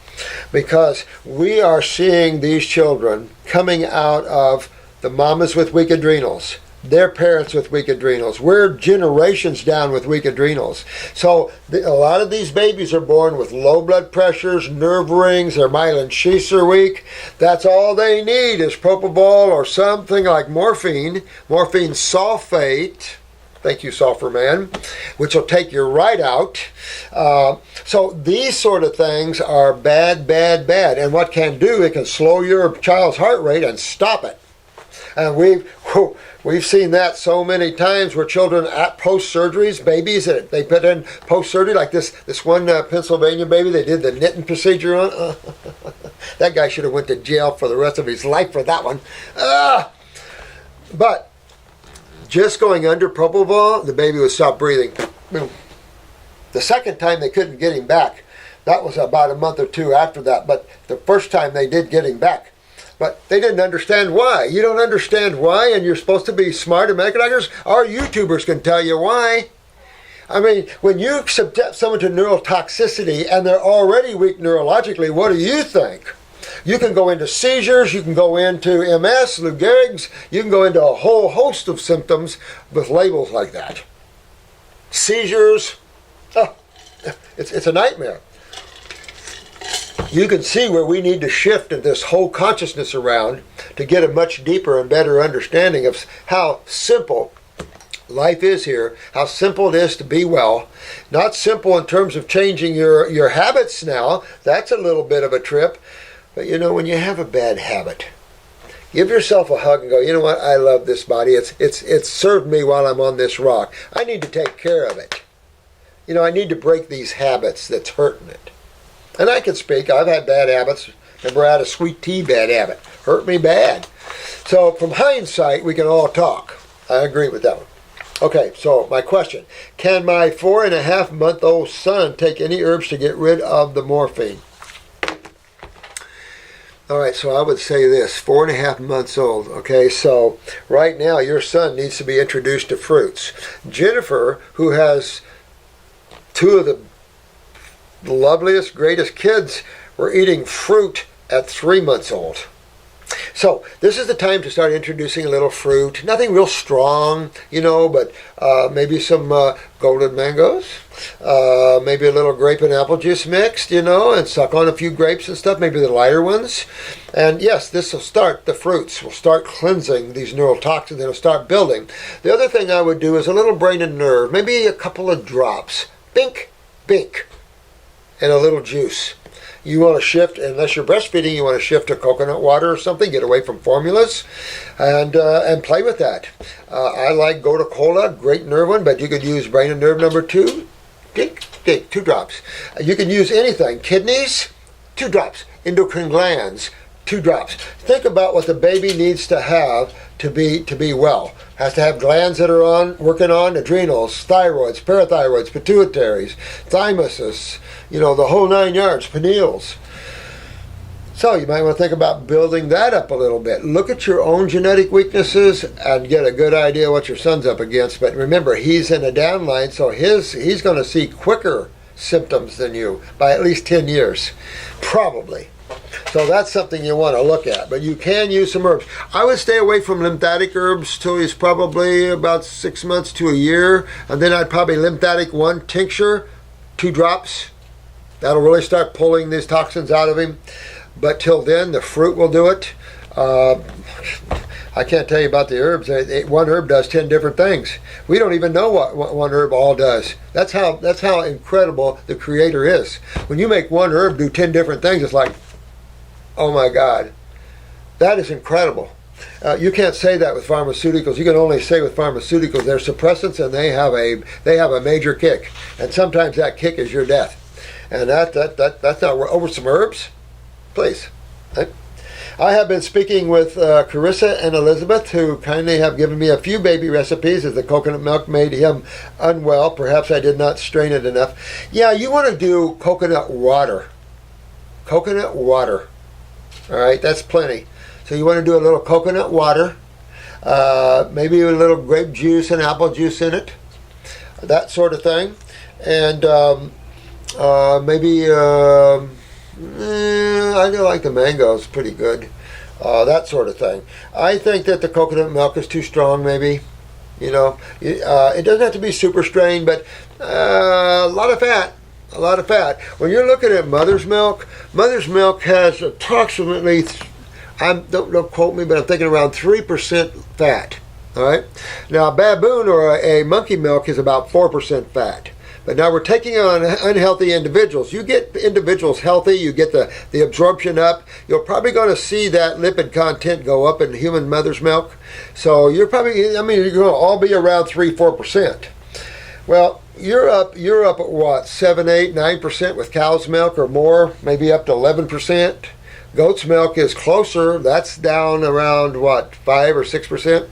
because we are seeing these children coming out of the mamas with weak adrenals, their parents with weak adrenals. We're generations down with weak adrenals. So a lot of these babies are born with low blood pressures, nerve rings, their myelin sheaths are weak. That's all they need is propofol or something like morphine sulfate. Thank you, Sulfur Man, which will take you right out. So these sort of things are bad. And what can do, it can slow your child's heart rate and stop it. And we've seen that so many times where children at post-surgeries, babies that they put in post-surgery, like this one Pennsylvania baby, they did the knitting procedure on. That guy should have went to jail for the rest of his life for that one. But just going under propofol, the baby would stop breathing. Boom. The second time they couldn't get him back. That was about a month or two after that. But the first time they did get him back. But they didn't understand why. You don't understand why, and you're supposed to be smart and medical doctors. Our YouTubers can tell you why. I mean, when you subject someone to neurotoxicity and they're already weak neurologically, what do you think? You can go into seizures, you can go into MS, Lou Gehrig's, you can go into a whole host of symptoms with labels like that. Seizures, it's a nightmare. You can see where we need to shift this whole consciousness around to get a much deeper and better understanding of how simple life is here, how simple it is to be well. Not simple in terms of changing your habits now. That's a little bit of a trip. But you know, when you have a bad habit, give yourself a hug and go, you know what, I love this body. It's served me while I'm on this rock. I need to take care of it. You know, I need to break these habits that's hurting it. And I can speak. I've had bad habits. Remember, I had a sweet tea bad habit. Hurt me bad. So from hindsight, we can all talk. I agree with that one. Okay, so my question. Can my 4.5-month-old son take any herbs to get rid of the morphine? All right, so I would say this, 4.5 months old. Okay, so right now your son needs to be introduced to fruits. Jennifer, who has two of the loveliest, greatest kids, were eating fruit at 3 months old. So this is the time to start introducing a little fruit. Nothing real strong, but maybe some golden mangoes, maybe a little grape and apple juice mixed, and suck on a few grapes and stuff, maybe the lighter ones. And yes, this will start the fruits. Will start cleansing these neurotoxins. It'll start building. The other thing I would do is a little brain and nerve, maybe a couple of drops. Bink, bink, and a little juice. You want to shift, unless you're breastfeeding, you want to shift to coconut water or something, get away from formulas, and play with that. I like Gotu Kola, great nerve one, but you could use brain and nerve number 2, dink, dink, 2 drops. You can use anything, kidneys, 2 drops, endocrine glands, 2 drops. Think about what the baby needs to have to be well. Has to have glands that are working on adrenals, thyroids, parathyroids, pituitaries, thymuses, the whole 9 yards, pineals. So you might want to think about building that up a little bit. Look at your own genetic weaknesses and get a good idea what your son's up against. But remember, he's in a downline, so he's going to see quicker symptoms than you by at least 10 years, probably. So that's something you want to look at. But you can use some herbs. I would stay away from lymphatic herbs till he's probably about 6 months to a year. And then I'd probably lymphatic 1 tincture, 2 drops. That'll really start pulling these toxins out of him. But till then, the fruit will do it. I can't tell you about the herbs. One herb does 10 different things. We don't even know what one herb all does. That's how incredible the Creator is. When you make one herb do 10 different things, it's like, oh my God, that is incredible. You can't say that with pharmaceuticals. You can only say with pharmaceuticals they're suppressants and they have a major kick, and sometimes that kick is your death. And that's not over some herbs, please. I have been speaking with Carissa and Elizabeth, who kindly have given me a few baby recipes as the coconut milk made him unwell. Perhaps I did not strain it enough. Yeah, you want to do coconut water. Coconut water. All right, that's plenty. So you want to do a little coconut water, maybe a little grape juice and apple juice in it, that sort of thing. And maybe, I do like the mangoes, pretty good. That sort of thing. I think that the coconut milk is too strong, maybe. It doesn't have to be super strained, but a lot of fat. A lot of fat. When you're looking at mother's milk has approximately, don't quote me, but I'm thinking around 3% fat. All right. Now, a baboon or a monkey milk is about 4% fat. But now we're taking on unhealthy individuals. You get individuals healthy, you get the absorption up. You're probably going to see that lipid content go up in human mother's milk. So you're probably, you're going to all be around 3-4%. Well, you're up at what, 7, 8, 9% with cow's milk or more, maybe up to 11%. Goat's milk is closer. That's down around what, 5 or 6%.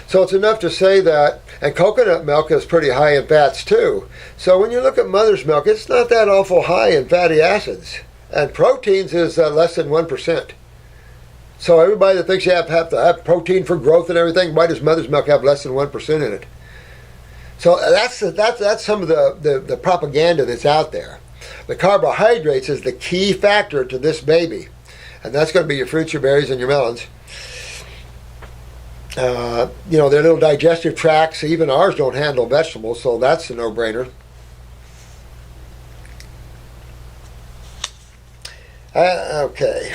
So it's enough to say that, and coconut milk is pretty high in fats too. So when you look at mother's milk, it's not that awful high in fatty acids. And proteins is less than 1%. So everybody that thinks you have to have protein for growth and everything, why does mother's milk have less than 1% in it? So that's some of the propaganda that's out there. The carbohydrates is the key factor to this baby. And that's going to be your fruits, your berries, and your melons. Their little digestive tracts, even ours don't handle vegetables, so that's a no-brainer. Okay.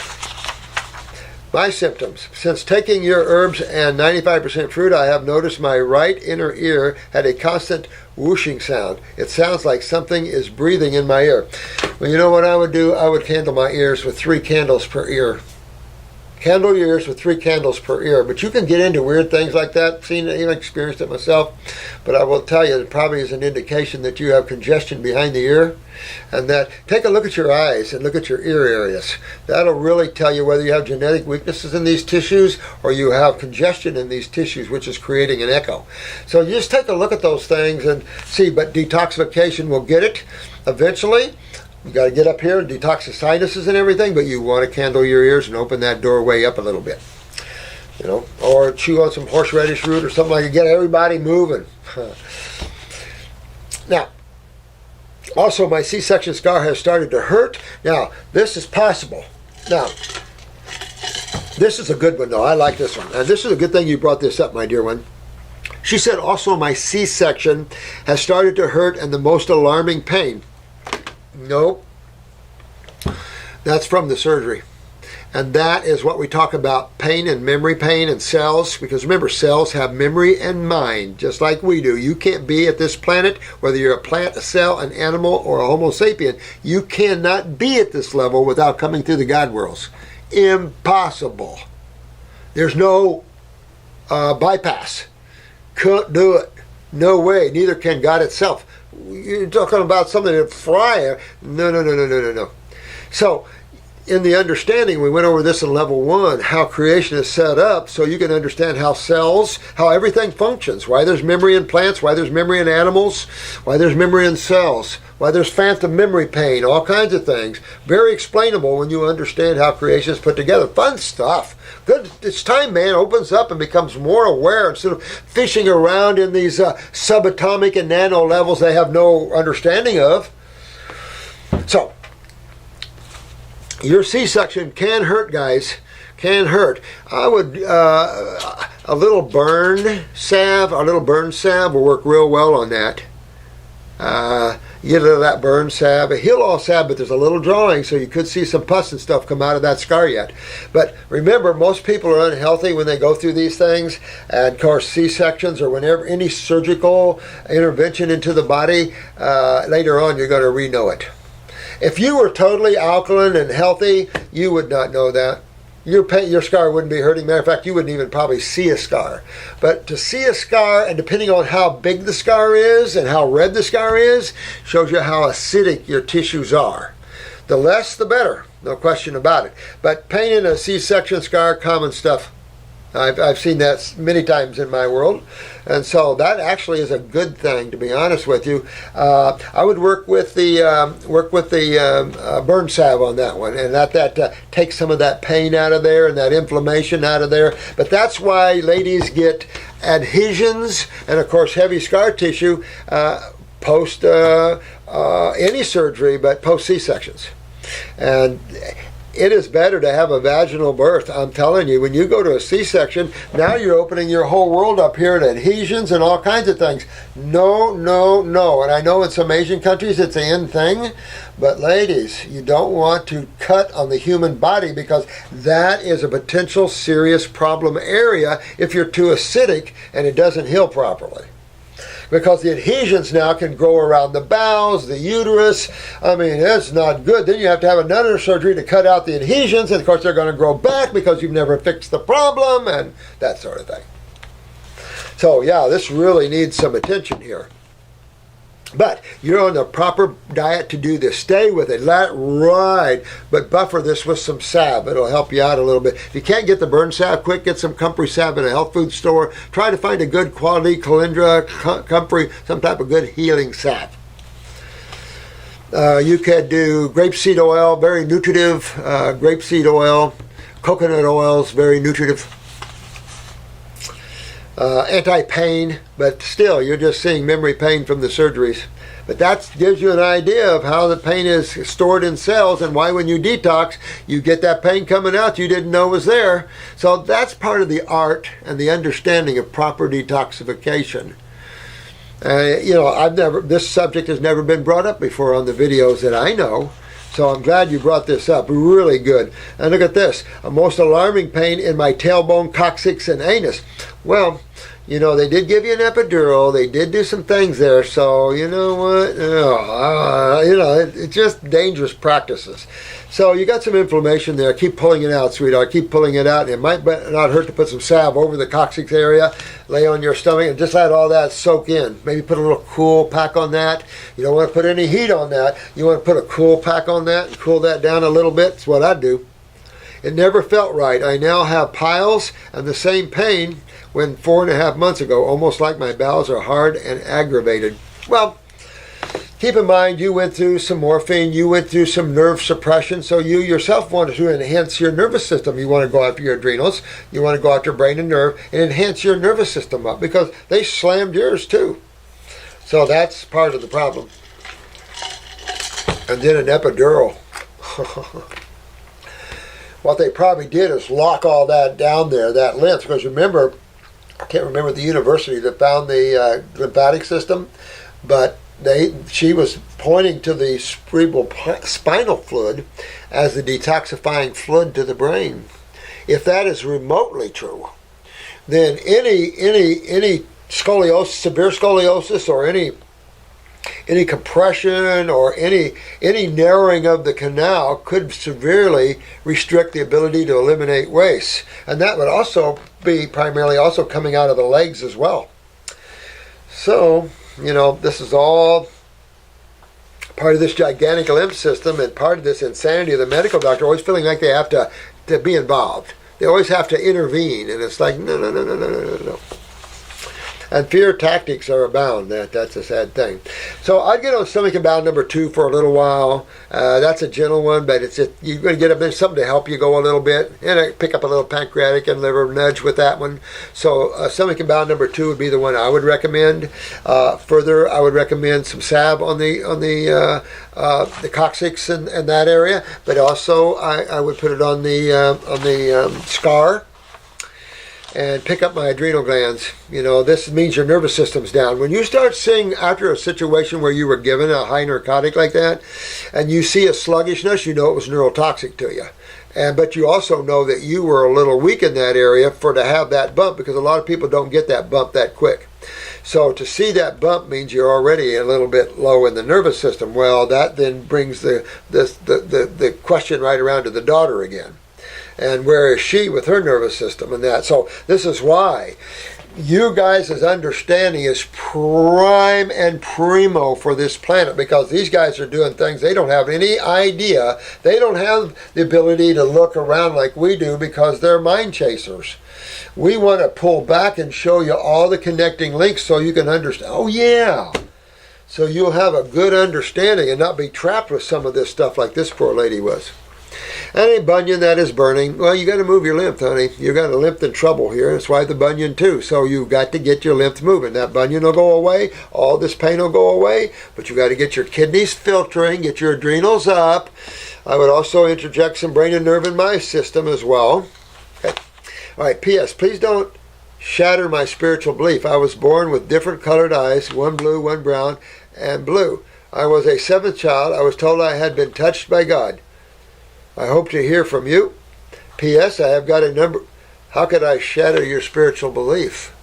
My symptoms. Since taking your herbs and 95% fruit, I have noticed my right inner ear had a constant whooshing sound. It sounds like something is breathing in my ear. Well, you know what I would do? I would candle my ears with 3 candles per ear. Candle your ears with 3 candles per ear. But you can get into weird things like that. Seen it, even experienced it myself. But I will tell you, it probably is an indication that you have congestion behind the ear. And that, take a look at your eyes and look at your ear areas. That'll really tell you whether you have genetic weaknesses in these tissues or you have congestion in these tissues, which is creating an echo. So you just take a look at those things and see. But detoxification will get it eventually. You got to get up here and detox the sinuses and everything, but you want to candle your ears and open that doorway up a little bit. You know, or chew on some horseradish root or something like that. Get everybody moving. Now, also my C-section scar has started to hurt. Now, this is possible. Now, this is a good one though. I like this one. And this is a good thing you brought this up, my dear one. She said also my C-section has started to hurt and the most alarming pain. Nope. That's from the surgery. And that is what we talk about, pain and memory pain and cells. Because remember, cells have memory and mind, just like we do. You can't be at this planet, whether you're a plant, a cell, an animal, or a Homo sapien. You cannot be at this level without coming through the God worlds. Impossible. There's no bypass. Couldn't do it. No way. Neither can God itself. You're talking about something that fry. No. So, in the understanding, we went over this in level 1, how creation is set up, so you can understand how cells, how everything functions, why there's memory in plants, why there's memory in animals, why there's memory in cells, why there's phantom memory pain, all kinds of things. Very explainable when you understand how creation is put together. Fun stuff. Good. It's time man opens up and becomes more aware instead of fishing around in these subatomic and nano levels they have no understanding of. So, your C-section can hurt, guys. Can hurt. I would, a little burn salve will work real well on that. Get rid of that burn salve, a heal-all salve, but there's a little drawing, so you could see some pus and stuff come out of that scar yet. But remember, most people are unhealthy when they go through these things, and of course C-sections or whenever any surgical intervention into the body, later on you're going to re-know it. If you were totally alkaline and healthy, you would not know that. Your scar wouldn't be hurting. Matter of fact, you wouldn't even probably see a scar. But to see a scar, and depending on how big the scar is and how red the scar is, shows you how acidic your tissues are. The less, the better. No question about it. But pain in a C-section scar, common stuff. I've seen that many times in my world, and so that actually is a good thing, to be honest with you. I would work with the burn salve on that one, and that takes some of that pain out of there and that inflammation out of there. But that's why ladies get adhesions and of course heavy scar tissue post any surgery, but post C-sections. And it is better to have a vaginal birth. I'm telling you, when you go to a C-section, now you're opening your whole world up here to adhesions and all kinds of things. No. And I know in some Asian countries it's an in thing, but ladies, you don't want to cut on the human body because that is a potential serious problem area if you're too acidic and it doesn't heal properly. Because the adhesions now can grow around the bowels, the uterus. I mean, it's not good. Then you have to have another surgery to cut out the adhesions, and of course they're going to grow back because you've never fixed the problem, and that sort of thing. So yeah, this really needs some attention here. But you're on the proper diet to do this. Stay with it. Let it ride. But buffer this with some salve. It'll help you out a little bit. If you can't get the burn salve, quick, get some comfrey salve at a health food store. Try to find a good quality calendula, comfrey, some type of good healing salve. You could do grapeseed oil, very nutritive. Grapeseed oil, coconut oils, very nutritive. Anti-pain, but still you're just seeing memory pain from the surgeries. But that gives you an idea of how the pain is stored in cells and why when you detox you get that pain coming out you didn't know was there. So that's part of the art and the understanding of proper detoxification. This subject has never been brought up before on the videos that I know. So I'm glad you brought this up. Really good. And look at this. A most alarming pain in my tailbone, coccyx, and anus. Well, They did give you an epidural. They did do some things there. So, you know what? It's just dangerous practices. So you got some inflammation there. Keep pulling it out, sweetheart. Keep pulling it out. It might not hurt to put some salve over the coccyx area, lay on your stomach, and just let all that soak in. Maybe put a little cool pack on that. You don't want to put any heat on that. You want to put a cool pack on that and cool that down a little bit. That's what I do. It never felt right. I now have piles and the same pain when 4.5 months ago, almost like my bowels are hard and aggravated. Well, keep in mind, you went through some morphine, you went through some nerve suppression, so you yourself wanted to enhance your nervous system. You want to go after your adrenals, you want to go after brain and nerve, and enhance your nervous system up, because they slammed yours too. So that's part of the problem. And then an epidural. What they probably did is lock all that down there, that lymph, because remember, I can't remember the university that found the lymphatic system, but she was pointing to the cerebral spinal fluid as the detoxifying fluid to the brain. If that is remotely true, then any scoliosis, severe scoliosis, or any compression or any narrowing of the canal could severely restrict the ability to eliminate waste. And that would also be primarily also coming out of the legs as well. So, this is all part of this gigantic lymph system and part of this insanity of the medical doctor always feeling like they have to be involved. They always have to intervene, and it's like, no. And fear tactics are abound. That's a sad thing. So I'd get on stomach and bowel number 2 for a little while. That's a gentle one, but you're going to get a bit something to help you go a little bit. And I pick up a little pancreatic and liver nudge with that one. So stomach and bowel number 2 would be the one I would recommend. Further, I would recommend some salve on the coccyx and that area, but also I would put it on the scar. And pick up my adrenal glands. This means your nervous system's down. When you start seeing, after a situation where you were given a high narcotic like that, and you see a sluggishness, you know it was neurotoxic to you. But you also know that you were a little weak in that area to have that bump, because a lot of people don't get that bump that quick. So to see that bump means you're already a little bit low in the nervous system. Well, that then brings the question right around to the daughter again. And where is she with her nervous system and that? So this is why you guys' understanding is prime and primo for this planet, because these guys are doing things they don't have any idea. They don't have the ability to look around like we do, because they're mind chasers. We want to pull back and show you all the connecting links so you can understand. Oh yeah. So you'll have a good understanding and not be trapped with some of this stuff like this poor lady was. Any bunion that is burning, well, you got to move your lymph, honey. You got a lymph in trouble here. That's why the bunion too. So you got to get your lymph moving. That bunion will go away. All this pain will go away. But you got to get your kidneys filtering, get your adrenals up. I would also interject some brain and nerve in my system as well. Okay. All right. P.S. Please don't shatter my spiritual belief. I was born with different colored eyes, one blue, one brown, and blue. I was a 7th child. I was told I had been touched by God. I hope to hear from you. P.S. I have got a number. How could I shatter your spiritual belief?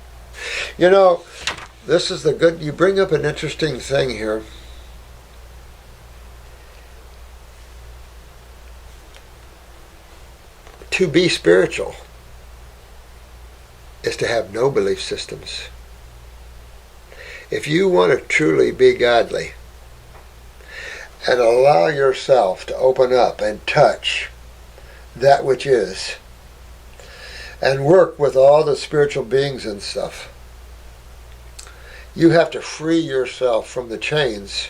This is you bring up an interesting thing here. To be spiritual is to have no belief systems. If you want to truly be godly, and allow yourself to open up and touch that which is, and work with all the spiritual beings and stuff, you have to free yourself from the chains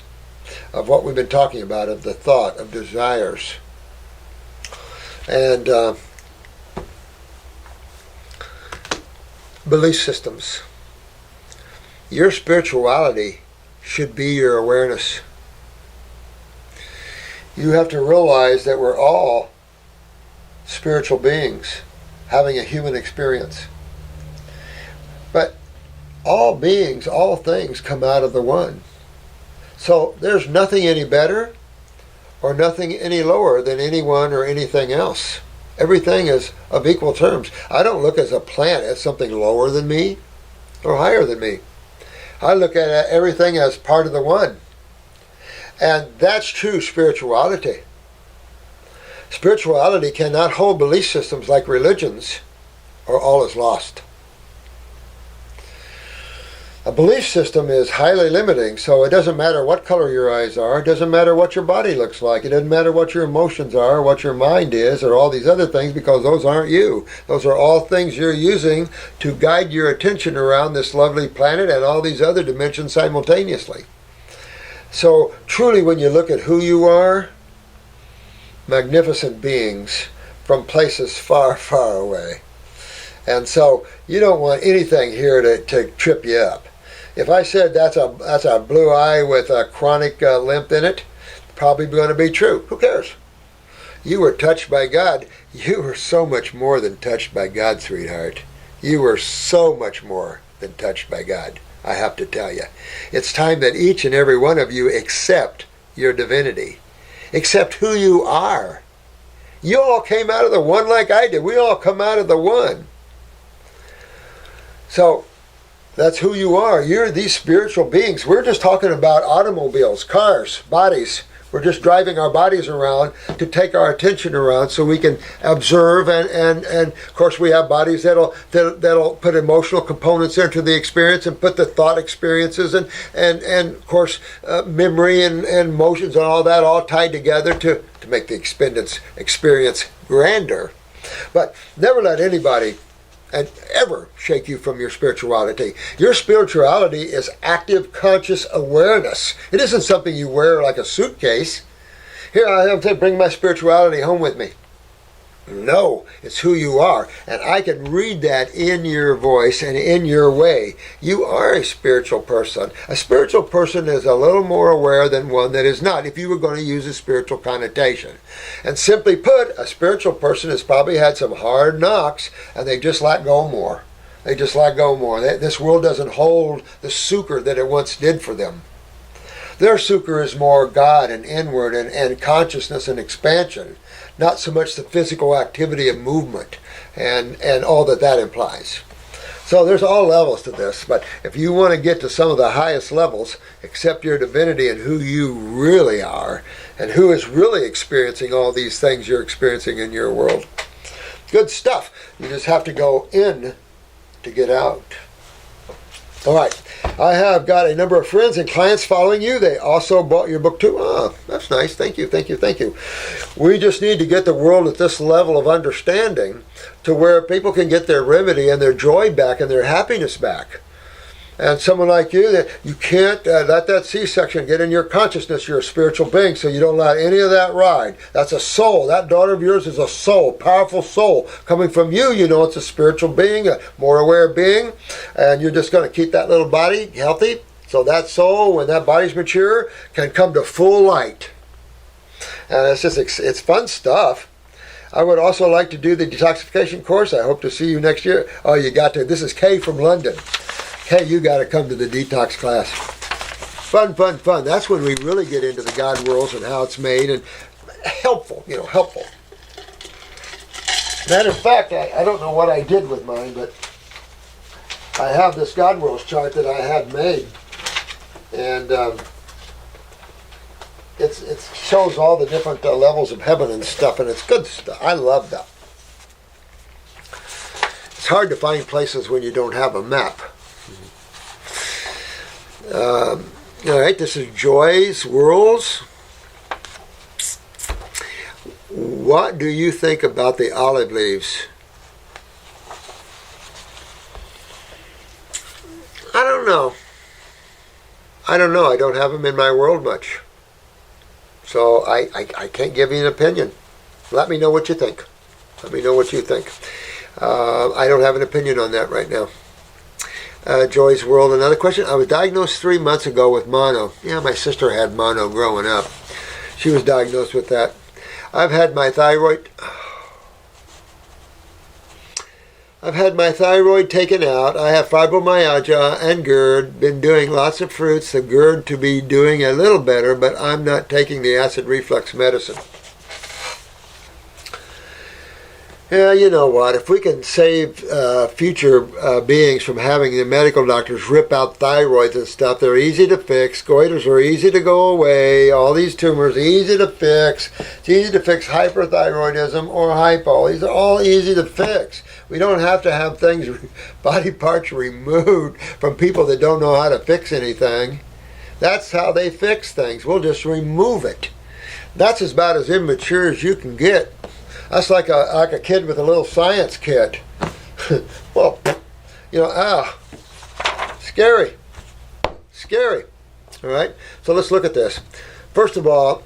of what we've been talking about, of the thought, of desires. And belief systems. Your spirituality should be your awareness. You have to realize that we're all spiritual beings having a human experience. But all beings, all things come out of the one. So there's nothing any better or nothing any lower than anyone or anything else. Everything is of equal terms. I don't look as a plant as something lower than me. or higher than me. I look at everything as part of the one. And that's true spirituality. Spirituality cannot hold belief systems like religions, or all is lost. A belief system is highly limiting, so it doesn't matter what color your eyes are, it doesn't matter what your body looks like, it doesn't matter what your emotions are, what your mind is, or all these other things, because those aren't you. Those are all things you're using to guide your attention around this lovely planet and all these other dimensions simultaneously. So truly, when you look at who you are, magnificent beings from places far, far away. And so you don't want anything here to trip you up. If I said that's a blue eye with a chronic limp in it, probably going to be true. Who cares? You were touched by God. You were so much more than touched by God, sweetheart. You were so much more than touched by God, I have to tell you. It's time that each and every one of you accept your divinity. Accept who you are. You all came out of the one like I did. We all come out of the one. So that's who you are. You're these spiritual beings. We're just talking about automobiles, cars, bodies. We're just driving our bodies around to take our attention around so we can observe, and of course we have bodies that'll put emotional components into the experience and put the thought experiences and of course memory and emotions and all that all tied together to make the experience grander. But never let anybody and ever shake you from your spirituality. Your spirituality is active, conscious awareness. It isn't something you wear like a suitcase. Here, I have to bring my spirituality home with me. No, it's who you are. And I can read that in your voice and in your way. You are a spiritual person. A spiritual person is a little more aware than one that is not, if you were going to use a spiritual connotation. And simply put, a spiritual person has probably had some hard knocks and they just let go more. They just let go more. This world doesn't hold the succour that it once did for them. Their succour is more God and inward and consciousness and expansion. Not so much the physical activity of movement and all that implies. So there's all levels to this, but if you want to get to some of the highest levels, accept your divinity and who you really are, and who is really experiencing all these things you're experiencing in your world. Good stuff. You just have to go in to get out. All right. I have got a number of friends and clients following you. They also bought your book too. Oh, that's nice. Thank you, thank you, thank you. We just need to get the world at this level of understanding to where people can get their remedy and their joy back and their happiness back. And someone like you, that you can't let that C-section get in your consciousness. You're a spiritual being, so you don't let any of that ride. That's a soul. That daughter of yours is a soul, powerful soul. Coming from you, you know it's a spiritual being, a more aware being, and you're just going to keep that little body healthy. So that soul, when that body's mature, can come to full light. And it's fun stuff. I would also like to do the detoxification course. I hope to see you next year. Oh, you got to. This is Kay from London. Hey, you got to come to the detox class. Fun, fun, fun. That's when we really get into the God worlds and how it's made, and helpful, helpful. Matter of fact, I don't know what I did with mine, but I have this God worlds chart that I had made, and it shows all the different levels of heaven and stuff, and it's good stuff. I love that. It's hard to find places when you don't have a map. All right, this is Joy's Worlds. What do you think about the olive leaves? I don't know. I don't have them in my world much. So I can't give you an opinion. Let me know what you think. I don't have an opinion on that right now. Joy's World, another question. I was diagnosed 3 months ago with mono. Yeah, my sister had mono growing up. She was diagnosed with that. I've had my thyroid taken out. I have fibromyalgia and GERD. Been doing lots of fruits. The GERD to be doing a little better, but I'm not taking the acid reflux medicine. Yeah, you know what? If we can save future beings from having the medical doctors rip out thyroids and stuff, they're easy to fix. Goiters are easy to go away. All these tumors easy to fix. It's easy to fix hyperthyroidism or hypo. These are all easy to fix. We don't have to have things, body parts removed from people that don't know how to fix anything. That's how they fix things. We'll just remove it. That's about as immature as you can get. That's like a kid with a little science kit. Well, you know, scary. Scary. All right? So let's look at this. First of all,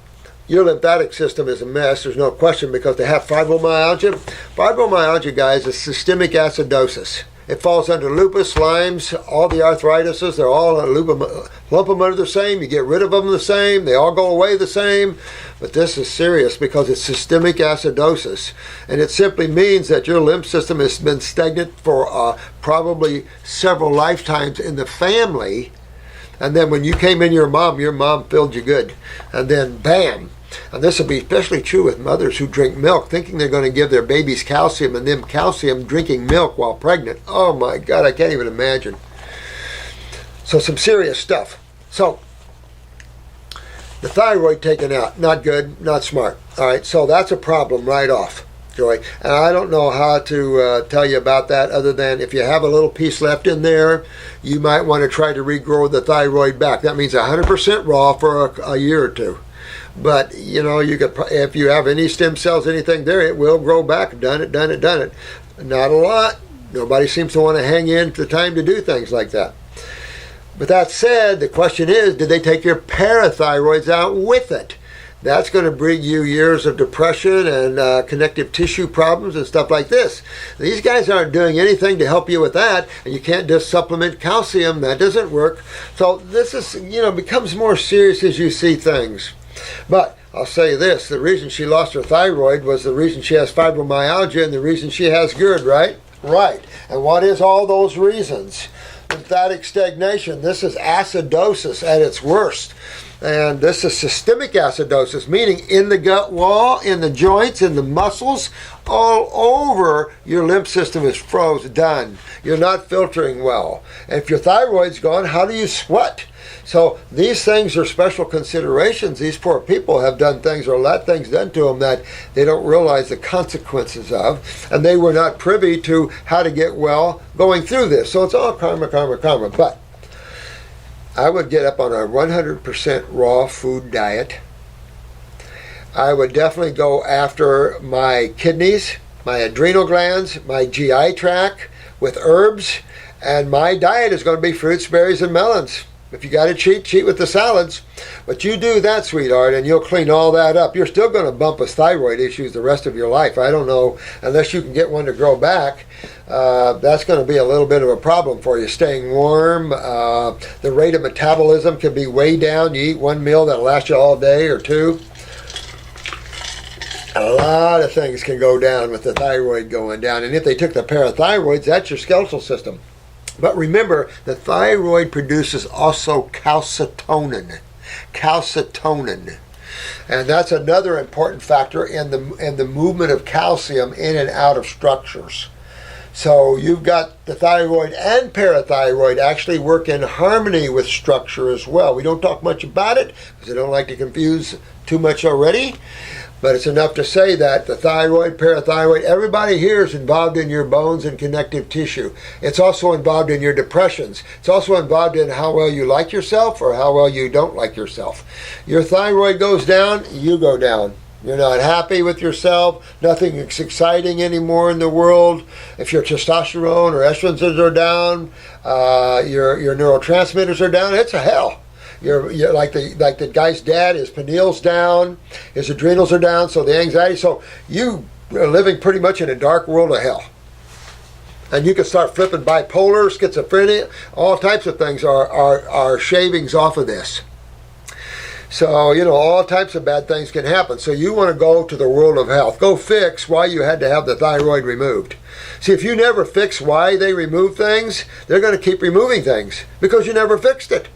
your lymphatic system is a mess. There's no question because they have fibromyalgia. Fibromyalgia, guys, is systemic acidosis. It falls under lupus, Lyme's, all the arthritises. They're all lump them under the same. You get rid of them the same. They all go away the same. But this is serious because it's systemic acidosis. And it simply means that your lymph system has been stagnant for probably several lifetimes in the family. And then when you came in your mom filled you good. And then bam. And this will be especially true with mothers who drink milk, thinking they're going to give their babies calcium, and them calcium drinking milk while pregnant. Oh my God, I can't even imagine. So some serious stuff. So the thyroid taken out, not good, not smart. All right, so that's a problem right off, Joy. And I don't know how to tell you about that other than if you have a little piece left in there, you might want to try to regrow the thyroid back. That means 100% raw for a year or two. But, you know, you could, if you have any stem cells, anything there, it will grow back. Done it. Not a lot. Nobody seems to want to hang in the time to do things like that. But that said, the question is, did they take your parathyroids out with it? That's going to bring you years of depression and connective tissue problems and stuff like this. These guys aren't doing anything to help you with that, and you can't just supplement calcium. That doesn't work. So this is, you know, becomes more serious as you see things. But I'll say this, the reason she lost her thyroid was the reason she has fibromyalgia and the reason she has GERD, right? Right. And what is all those reasons? Lymphatic stagnation. This is acidosis at its worst. And this is systemic acidosis, meaning in the gut wall, in the joints, in the muscles, all over your lymph system is froze, done. You're not filtering well. And if your thyroid's gone, how do you sweat? So these things are special considerations. These poor people have done things or let things done to them that they don't realize the consequences of, and they were not privy to how to get well going through this. So it's all karma. But I would get up on a 100% raw food diet. I would definitely go after my kidneys, my adrenal glands, my GI tract with herbs, and my diet is going to be fruits, berries, and melons. If you got to cheat with the salads. But you do that, sweetheart, and you'll clean all that up. You're still going to bump with thyroid issues the rest of your life. I don't know, unless you can get one to grow back. That's going to be a little bit of a problem for you. Staying warm, the rate of metabolism can be way down. You eat one meal that'll last you all day or two. A lot of things can go down with the thyroid going down. And if they took the parathyroids, that's your skeletal system. But remember, the thyroid produces also calcitonin. And that's another important factor in the movement of calcium in and out of structures. So you've got the thyroid and parathyroid actually work in harmony with structure as well. We don't talk much about it because I don't like to confuse too much already. But it's enough to say that the thyroid, parathyroid, everybody here is involved in your bones and connective tissue. It's also involved in your depressions. It's also involved in how well you like yourself or how well you don't like yourself. Your thyroid goes down, you go down. You're not happy with yourself. Nothing is exciting anymore in the world. If your testosterone or estrogens are down, your neurotransmitters are down, it's a hell. You're like the guy's dad, his pineal's down, his adrenals are down, so the anxiety. So you are living pretty much in a dark world of hell. And you can start flipping bipolar, schizophrenia, all types of things are shavings off of this. So, you know, all types of bad things can happen. So you want to go to the world of health. Go fix why you had to have the thyroid removed. See, if you never fix why they remove things, they're going to keep removing things because you never fixed it.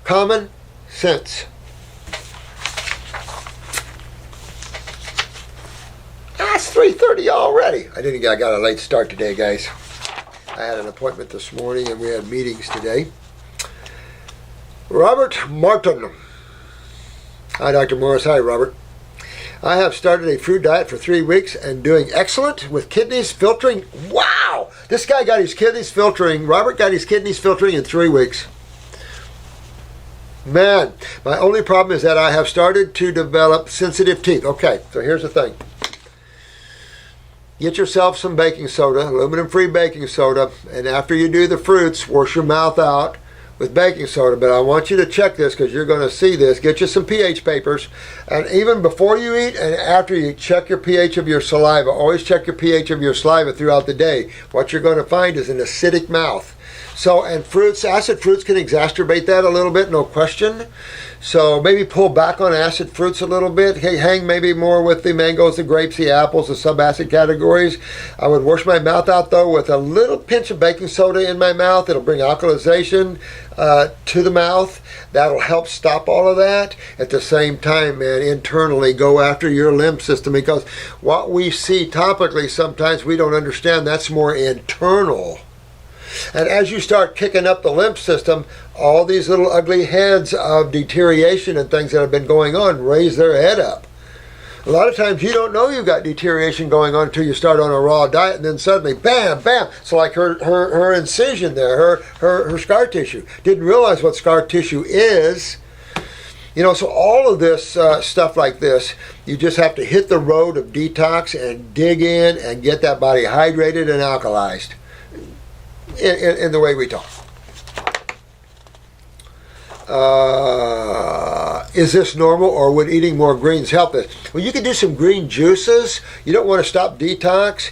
Common sense. That's 3:30 already. I got a late start today, guys. I had an appointment this morning and we had meetings today. Robert Martin. Hi, Dr. Morse. Hi, Robert. I have started a fruit diet for 3 weeks and doing excellent with kidneys filtering. Wow! This guy got his kidneys filtering. Robert got his kidneys filtering in 3 weeks. Man, my only problem is that I have started to develop sensitive teeth. Okay, so here's the thing. Get yourself some baking soda, aluminum-free baking soda, and after you do the fruits, wash your mouth out with baking soda. But I want you to check this because you're going to see this. Get you some pH papers, and even before you eat and after you, check your pH of your saliva. Always check your pH of your saliva throughout the day. What you're going to find is an acidic mouth. So, and fruits, acid fruits can exacerbate that a little bit, no question. So maybe pull back on acid fruits a little bit. Hang maybe more with the mangoes, the grapes, the apples, the subacid categories. I would wash my mouth out though with a little pinch of baking soda in my mouth. It'll bring alkalization to the mouth. That'll help stop all of that. At the same time, man, internally go after your lymph system, because what we see topically sometimes we don't understand. That's more internal. And as you start kicking up the lymph system, all these little ugly heads of deterioration and things that have been going on raise their head up. A lot of times you don't know you've got deterioration going on until you start on a raw diet, and then suddenly, bam, bam. So like her incision there, her scar tissue. Didn't realize what scar tissue is. You know, so all of this stuff like this, you just have to hit the road of detox and dig in and get that body hydrated and alkalized. In the way we talk. Is this normal, or would eating more greens help this? Well, you can do some green juices. You don't want to stop detox,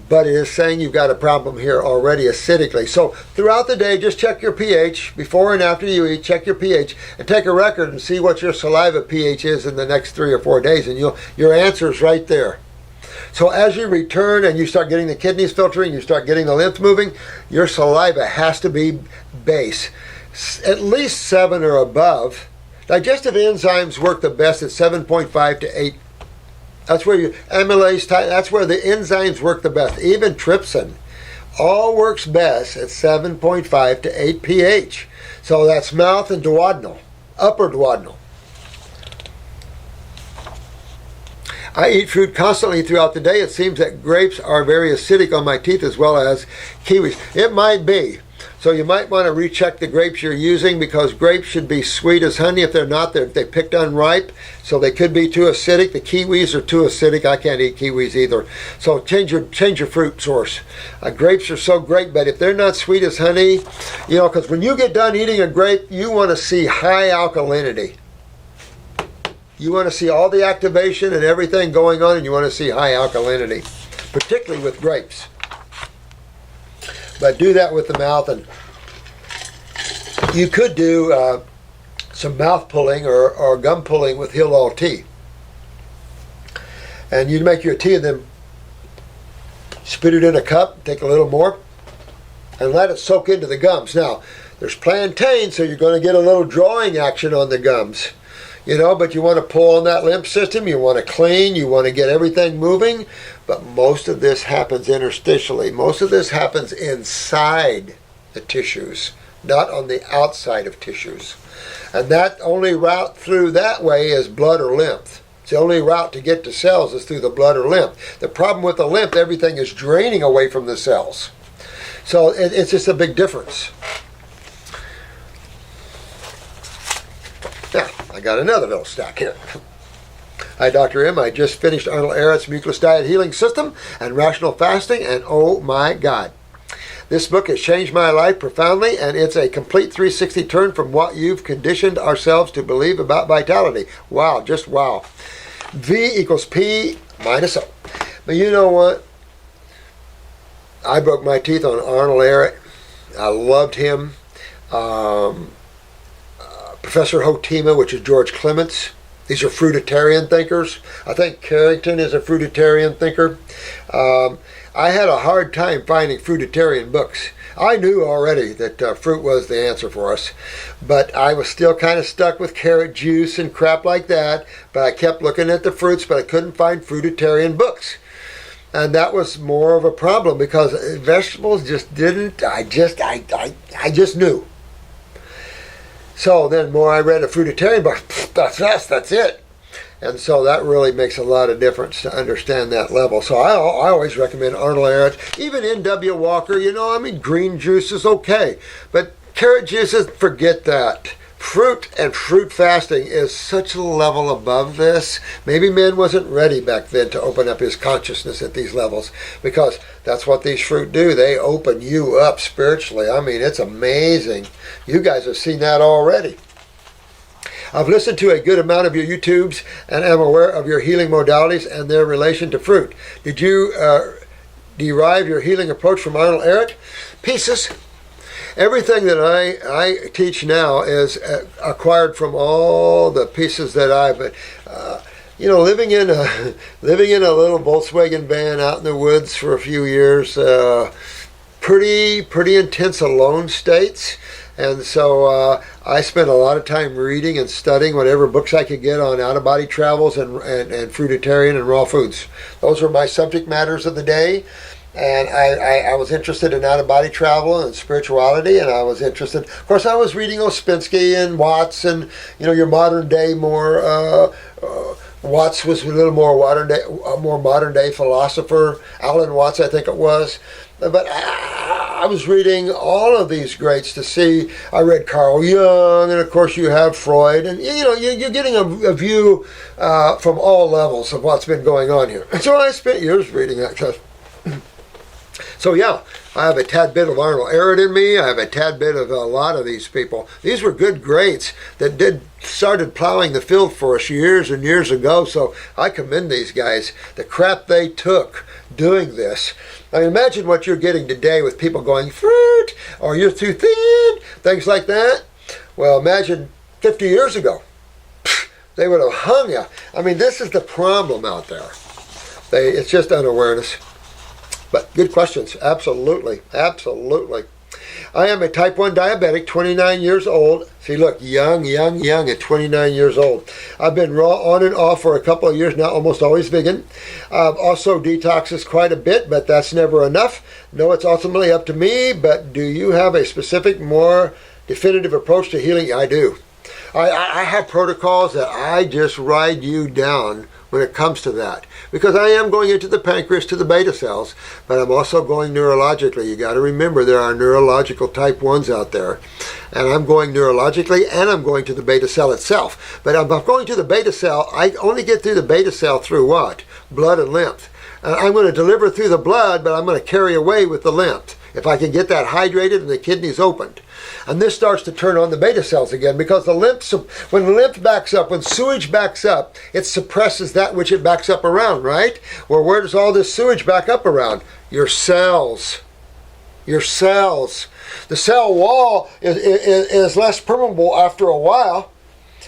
but it is saying you've got a problem here already acidically. So throughout the day, just check your pH. Before and after you eat, check your pH and take a record and see what your saliva pH is in the next 3 or 4 days, and your answer's right there. So as you return and you start getting the kidneys filtering, you start getting the lymph moving, your saliva has to be base, at least 7 or above. Digestive enzymes work the best at 7.5 to 8. That's where amylase, that's where the enzymes work the best. Even trypsin all works best at 7.5 to 8 pH. So that's mouth and duodenal, upper duodenal. I eat fruit constantly throughout the day. It seems that grapes are very acidic on my teeth, as well as kiwis. It might be. So you might want to recheck the grapes you're using, because grapes should be sweet as honey. If they're not, they picked unripe, so they could be too acidic. The kiwis are too acidic. I can't eat kiwis either. So change your fruit source. Grapes are so great, but if they're not sweet as honey, you know, because when you get done eating a grape, you want to see high alkalinity. You want to see all the activation and everything going on, and you want to see high alkalinity, particularly with grapes. But do that with the mouth, and you could do some mouth pulling or gum pulling with Hillall tea. And you'd make your tea and then spit it in a cup, take a little more, and let it soak into the gums. Now, there's plantain, so you're going to get a little drawing action on the gums. You know, but you want to pull on that lymph system, you want to clean, you want to get everything moving, but most of this happens interstitially. Most of this happens inside the tissues, not on the outside of tissues. And that only route through that way is blood or lymph. It's the only route to get to cells is through the blood or lymph. The problem with the lymph, everything is draining away from the cells. So it's just a big difference. Now, I got another little stack here. Hi, Dr. M. I just finished Arnold Ehret's Mucus Diet Healing System and Rational Fasting, and oh my God. This book has changed my life profoundly, and it's a complete 360 turn from what you've conditioned ourselves to believe about vitality. Wow, just wow. V equals P minus O. But you know what? I broke my teeth on Arnold Ehret. I loved him. Professor Hotima, which is George Clements. These are fruitarian thinkers. I think Carrington is a fruitarian thinker. I had a hard time finding fruitarian books. I knew already that fruit was the answer for us, but I was still kind of stuck with carrot juice and crap like that. But I kept looking at the fruits, but I couldn't find fruitarian books. And that was more of a problem because vegetables just didn't, I just knew. So then the more I read a fruitarian book, that's it. And so that really makes a lot of difference to understand that level. So I always recommend Arnold Arrett, even N.W. Walker, green juice is okay. But carrot juices, forget that. Fruit and fruit fasting is such a level above this. Maybe man wasn't ready back then to open up his consciousness at these levels, because that's what these fruit do. They open you up spiritually. I mean, it's amazing. You guys have seen that already. I've listened to a good amount of your YouTubes and am aware of your healing modalities and their relation to fruit. Did you derive your healing approach from Arnold Arrett? Pieces. Everything that I teach now is acquired from all the pieces that I've, living in a little Volkswagen van out in the woods for a few years, pretty intense alone states. And so I spent a lot of time reading and studying whatever books I could get on out-of-body travels and fruitarian and raw foods. Those were my subject matters of the day. And I was interested in out-of-body travel and spirituality, and I was interested. Of course, I was reading Ouspensky and Watts, and your modern day more. Watts was a little more modern day philosopher. Alan Watts, I think it was. But I was reading all of these greats to see. I read Carl Jung, and of course you have Freud, and you're getting a view from all levels of what's been going on here. And so I spent years reading that stuff. So yeah, I have a tad bit of Arnold Arrett in me. I have a tad bit of a lot of these people. These were good greats that started plowing the field for us years and years ago. So I commend these guys. The crap they took doing this. I mean, imagine what you're getting today with people going, fruit, or you're too thin, things like that. Well, imagine 50 years ago. They would have hung you. I mean, this is the problem out there. It's just unawareness. But good questions. Absolutely. Absolutely. I am a type 1 diabetic, 29 years old. See, look, young at 29 years old. I've been raw on and off for a couple of years now, almost always vegan. Also detoxes quite a bit, but that's never enough. No, it's ultimately up to me, but do you have a specific, more definitive approach to healing? I do. I have protocols that I just ride you down when it comes to that. Because I am going into the pancreas to the beta cells, but I'm also going neurologically. You got to remember there are neurological type 1s out there. And I'm going neurologically, and I'm going to the beta cell itself. But I'm going to the beta cell. I only get through the beta cell through what? Blood and lymph. I'm going to deliver through the blood, but I'm going to carry away with the lymph. If I can get that hydrated and the kidneys opened. And this starts to turn on the beta cells again, because the lymph, when the lymph backs up, when sewage backs up, it suppresses that which it backs up around, right? Well, where does all this sewage back up around? Your cells. Your cells. The cell wall is less permeable after a while.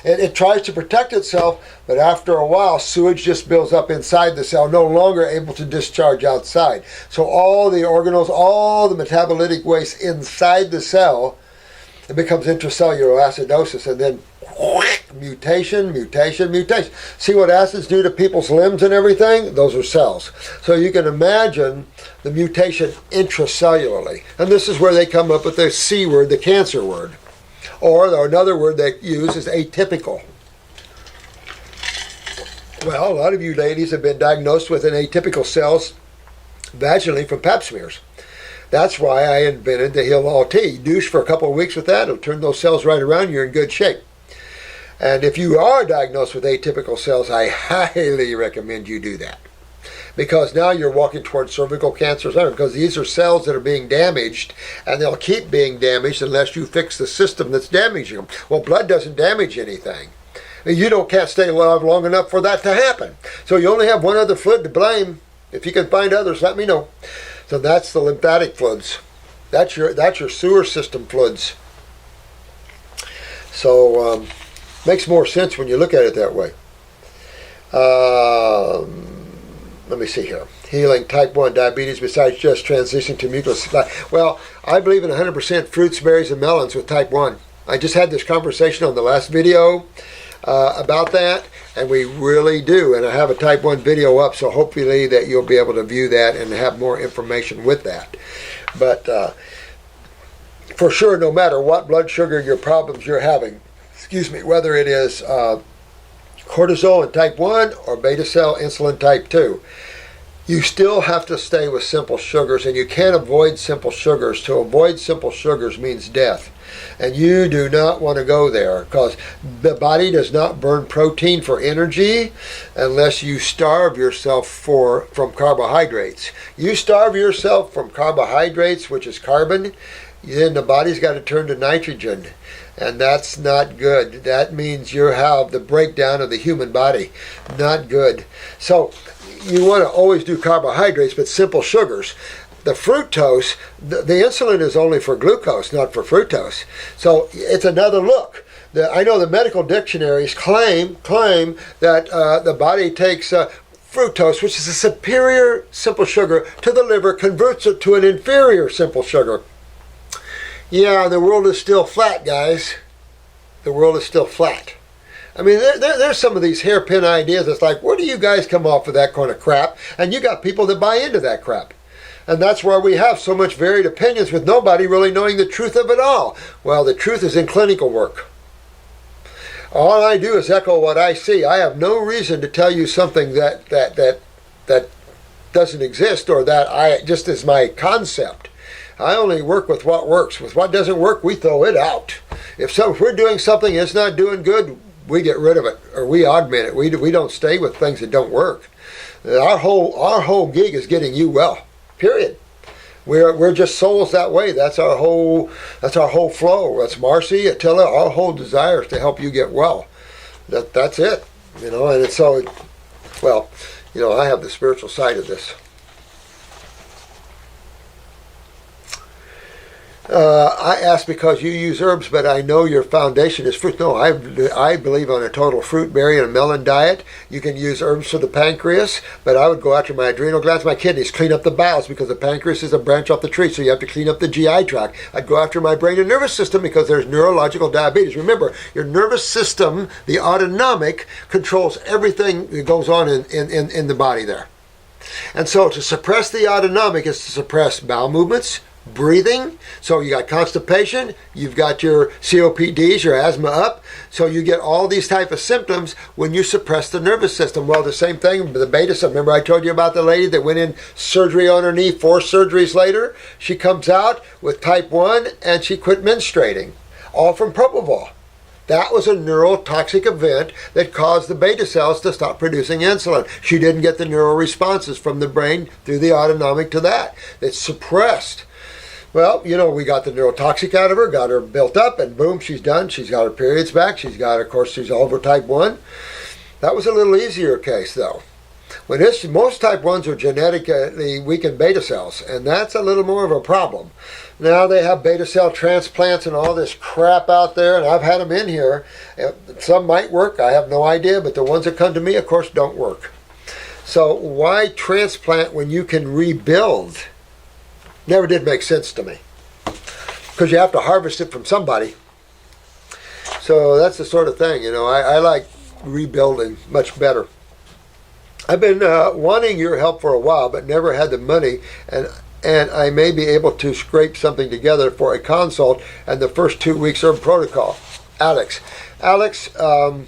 It tries to protect itself, but after a while, sewage just builds up inside the cell, no longer able to discharge outside. So all the organelles, all the metabolitic waste inside the cell, it becomes intracellular acidosis, and then mutation. See what acids do to people's limbs and everything? Those are cells. So you can imagine the mutation intracellularly. And this is where they come up with the C word, the cancer word. Or another word they use is atypical. Well, a lot of you ladies have been diagnosed with an atypical cells vaginally from pap smears. That's why I invented the Heal All Tea. Douche for a couple of weeks with that, it'll turn those cells right around, you're in good shape. And if you are diagnosed with atypical cells, I highly recommend you do that. Because now you're walking towards cervical cancer, because these are cells that are being damaged, and they'll keep being damaged unless you fix the system that's damaging them. Well, blood doesn't damage anything. Can't stay alive long enough for that to happen. So you only have one other fluid to blame. If you can find others, let me know. So that's the lymphatic fluids. That's your sewer system fluids. So makes more sense when you look at it that way. Let me see here. Healing type 1 diabetes besides just transitioning to mucus. Well, I believe in 100% fruits, berries, and melons with type 1. I just had this conversation on the last video. about that, and we really do. And I have a type 1 video up, so hopefully that you'll be able to view that and have more information with that. But for sure, no matter what blood sugar your problems you're having, whether it is cortisol in type 1 or beta cell insulin type 2, you still have to stay with simple sugars, and you can't avoid simple sugars. To avoid simple sugars means death. And you do not want to go there, because the body does not burn protein for energy unless you starve yourself from carbohydrates. You starve yourself from carbohydrates, which is carbon, then the body's got to turn to nitrogen. And that's not good. That means you have the breakdown of the human body. Not good. So you want to always do carbohydrates, but simple sugars. The fructose, the insulin is only for glucose, not for fructose. So it's another look. I know the medical dictionaries claim that the body takes fructose, which is a superior simple sugar, to the liver, converts it to an inferior simple sugar. Yeah, the world is still flat, guys. The world is still flat. I mean, there's some of these hairpin ideas. It's like, where do you guys come off with that kind of crap? And you got people that buy into that crap. And that's why we have so much varied opinions with nobody really knowing the truth of it all. Well, the truth is in clinical work. All I do is echo what I see. I have no reason to tell you something that doesn't exist, or that just is my concept. I only work with what works. With what doesn't work, we throw it out. If we're doing something that's not doing good, we get rid of it, or we augment it. We don't stay with things that don't work. Our whole gig is getting you well. Period. We're just souls that way. That's our whole flow. That's Marcy, Attila. Our whole desire is to help you get well. That's it. And it's so. Well, I have the spiritual side of this. I ask because you use herbs, but I know your foundation is fruit. No, I believe on a total fruit, berry, and melon diet. You can use herbs for the pancreas, but I would go after my adrenal glands, my kidneys, clean up the bowels, because the pancreas is a branch off the tree, so you have to clean up the GI tract. I'd go after my brain and nervous system, because there's neurological diabetes. Remember, your nervous system, the autonomic, controls everything that goes on in the body there. And so to suppress the autonomic is to suppress bowel movements, breathing. So you got constipation, you've got your COPDs, your asthma up, so you get all these type of symptoms when you suppress the nervous system. Well, the same thing with the beta cell. Remember I told you about the lady that went in surgery on her knee, 4 surgeries later? She comes out with type 1 and she quit menstruating, all from propofol. That was a neurotoxic event that caused the beta cells to stop producing insulin. She didn't get the neural responses from the brain through the autonomic to that. It's suppressed. Well, we got the neurotoxic out of her, got her built up, and boom, she's done. She's got her periods back. She's over type 1. That was a little easier case, though. Most type 1s are genetically weakened beta cells, and that's a little more of a problem. Now they have beta cell transplants and all this crap out there, and I've had them in here. Some might work, I have no idea, but the ones that come to me, of course, don't work. So why transplant when you can rebuild? Never did make sense to me, because you have to harvest it from somebody. So that's the sort of thing, I like rebuilding much better. I've been wanting your help for a while, but never had the money, and I may be able to scrape something together for a consult and the first 2 weeks herb protocol. Alex, call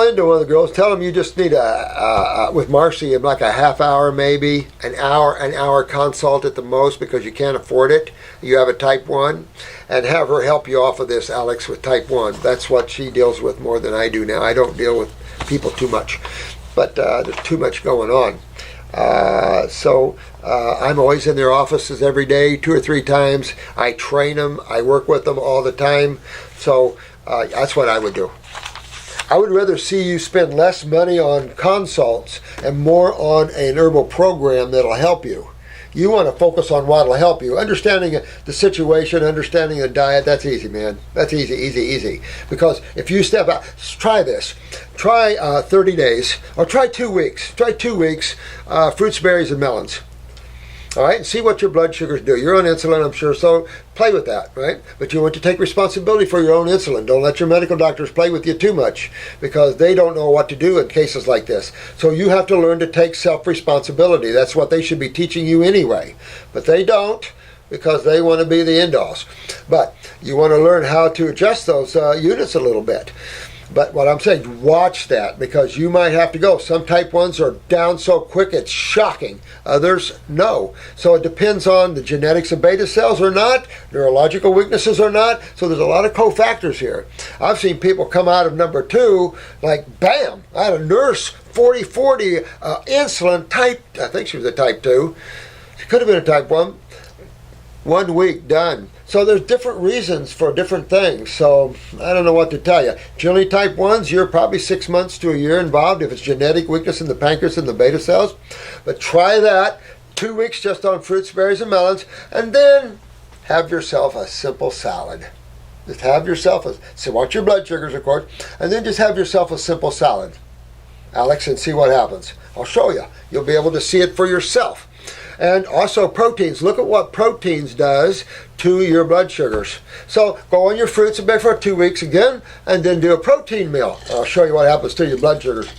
into one of the girls. Tell them you just need with Marcy, like a half hour, maybe an hour consult at the most, because you can't afford it. You have a type 1, and have her help you off of this, Alex, with type 1. That's what she deals with more than I do now. I don't deal with people too much, but there's too much going on. So I'm always in their offices every day, 2 or 3 times. I train them. I work with them all the time. So that's what I would do. I would rather see you spend less money on consults and more on an herbal program that'll help you. You want to focus on what will help you. Understanding the situation, understanding the diet, that's easy, man. That's easy. Because if you step out, try this. Try 30 days, or try 2 weeks. Try 2 weeks, fruits, berries, and melons. All right, and see what your blood sugars do. You're on insulin, I'm sure, so play with that, right? But you want to take responsibility for your own insulin. Don't let your medical doctors play with you too much because they don't know what to do in cases like this. So you have to learn to take self-responsibility. That's what they should be teaching you anyway. But they don't because they want to be the end-alls. But you want to learn how to adjust those units a little bit. But what I'm saying, watch that because you might have to go. Some type 1s are down so quick it's shocking. Others, no. So it depends on the genetics of beta cells or not, neurological weaknesses or not. So there's a lot of cofactors here. I've seen people come out of number 2 like bam. I had a nurse 40/40 insulin type. I think she was a type 2. She could have been a type 1. 1 week done. So there's different reasons for different things. So I don't know what to tell you. Generally type 1s, you're probably 6 months to a year involved if it's genetic weakness in the pancreas and the beta cells. But try that. 2 weeks just on fruits, berries, and melons. And then have yourself a simple salad. Just have yourself so watch your blood sugars, of course. And then just have yourself a simple salad, Alex, and see what happens. I'll show you. You'll be able to see it for yourself. And also proteins. Look at what proteins does to your blood sugars. So go on your fruits and berries for 2 weeks again, and then do a protein meal. I'll show you what happens to your blood sugars.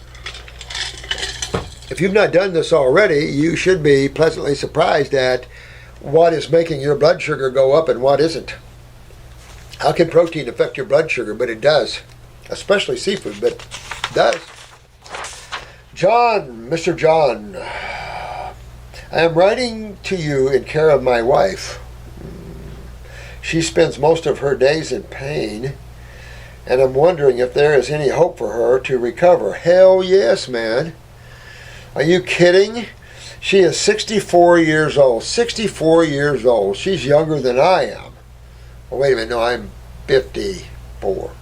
If you've not done this already, you should be pleasantly surprised at what is making your blood sugar go up and what isn't. How can protein affect your blood sugar? But it does, especially seafood, but it does. John, Mr. John, I am writing to you in care of my wife. She spends most of her days in pain, and I'm wondering if there is any hope for her to recover. Hell yes, man. Are you kidding? She is 64 years old. 64 years old. She's younger than I am. Oh, wait a minute. No, I'm 54.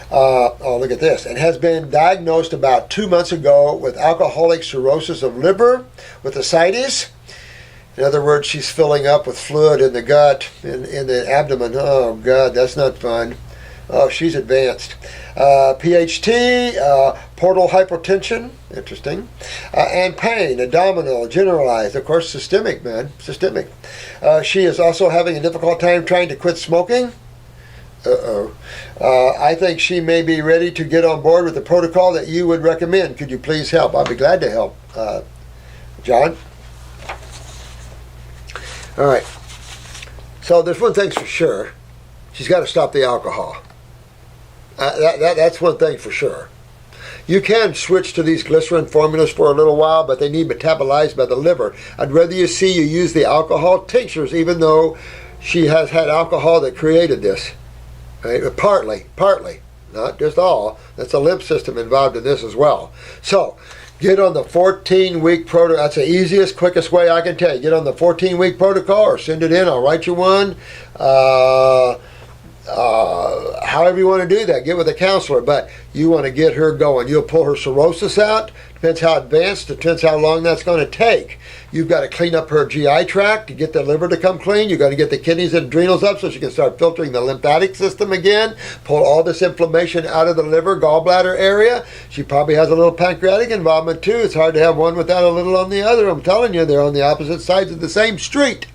Oh, look at this. And has been diagnosed about 2 months ago with alcoholic cirrhosis of liver with ascites. In other words, she's filling up with fluid in the gut, in the abdomen. Oh, God, that's not fun. Oh, she's advanced. PHT, portal hypertension, interesting, and pain, abdominal, generalized, of course, systemic, man, systemic. She is also having a difficult time trying to quit smoking. I think she may be ready to get on board with the protocol that you would recommend. Could you please help? I'll be glad to help. John? All right. So there's one thing for sure. She's got to stop the alcohol. That's one thing for sure. You can switch to these glycerin formulas for a little while, but they need metabolized by the liver. I'd rather you use the alcohol tinctures, even though she has had alcohol that created this. Right? Partly, not just all. That's a lymph system involved in this as well. So, get on the 14-week protocol. That's the easiest, quickest way I can tell you. Get on the 14-week protocol or send it in. I'll write you one. However you want to do that, get with a counselor, but you want to get her going. You'll pull her cirrhosis out. Depends how advanced, depends how long that's going to take. You've got to clean up her GI tract to get the liver to come clean. You've got to get the kidneys and adrenals up so she can start filtering the lymphatic system again. Pull all this inflammation out of the liver, gallbladder area. She probably has a little pancreatic involvement too. It's hard to have one without a little on the other. I'm telling you, they're on the opposite sides of the same street.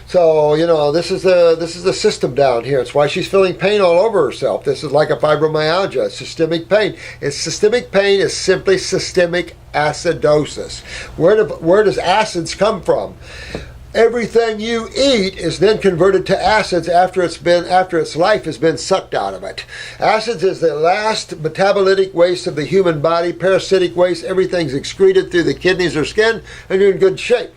So, this is the system down here. It's why she's feeling pain all over herself. This is like a fibromyalgia, systemic pain. Systemic pain is simply systemic acidosis. Where does acids come from? Everything you eat is then converted to acids after its life has been sucked out of it. Acids is the last metabolitic waste of the human body, parasitic waste. Everything's excreted through the kidneys or skin, and you're in good shape,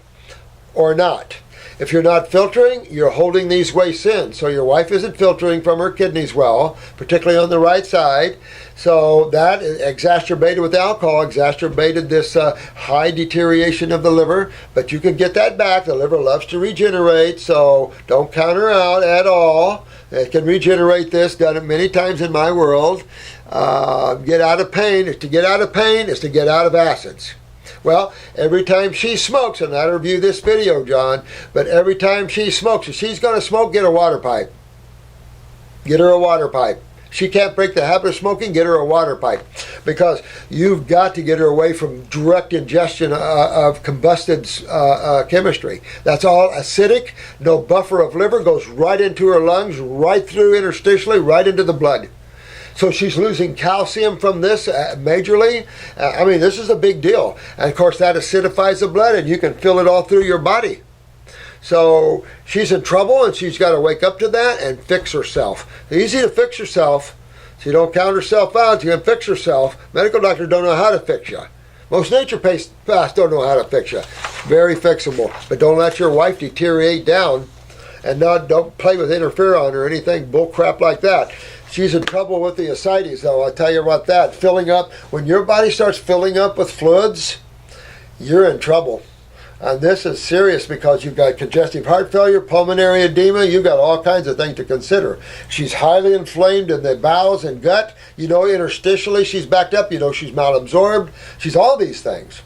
or not. If you're not filtering, you're holding these wastes in. So your wife isn't filtering from her kidneys well, particularly on the right side. So that exacerbated with alcohol, exacerbated this high deterioration of the liver. But you can get that back. The liver loves to regenerate, so don't count her out at all. It can regenerate this, done it many times in my world. Get out of pain. To get out of pain is to get out of acids. Well, every time she smokes, and I review this video, John, but every time she smokes, if she's going to smoke, get a water pipe. Get her a water pipe. She can't break the habit of smoking, get her a water pipe. Because you've got to get her away from direct ingestion of combusted chemistry. That's all acidic, no buffer of liver, goes right into her lungs, right through interstitially, right into the blood. So she's losing calcium from this majorly. I mean, this is a big deal. And of course, that acidifies the blood, and you can feel it all through your body. So she's in trouble, and she's got to wake up to that and fix herself. It's easy to fix yourself. So you don't count herself out. You can fix herself. Medical doctors don't know how to fix you. Most naturopaths don't know how to fix you. Very fixable. But don't let your wife deteriorate down, and don't play with interferon or anything bull crap like that. She's in trouble with the ascites, though. I'll tell you about that. Filling up. When your body starts filling up with fluids, you're in trouble. And this is serious because you've got congestive heart failure, pulmonary edema, you've got all kinds of things to consider. She's highly inflamed in the bowels and gut. You know, interstitially she's backed up. You know, she's malabsorbed. She's all these things.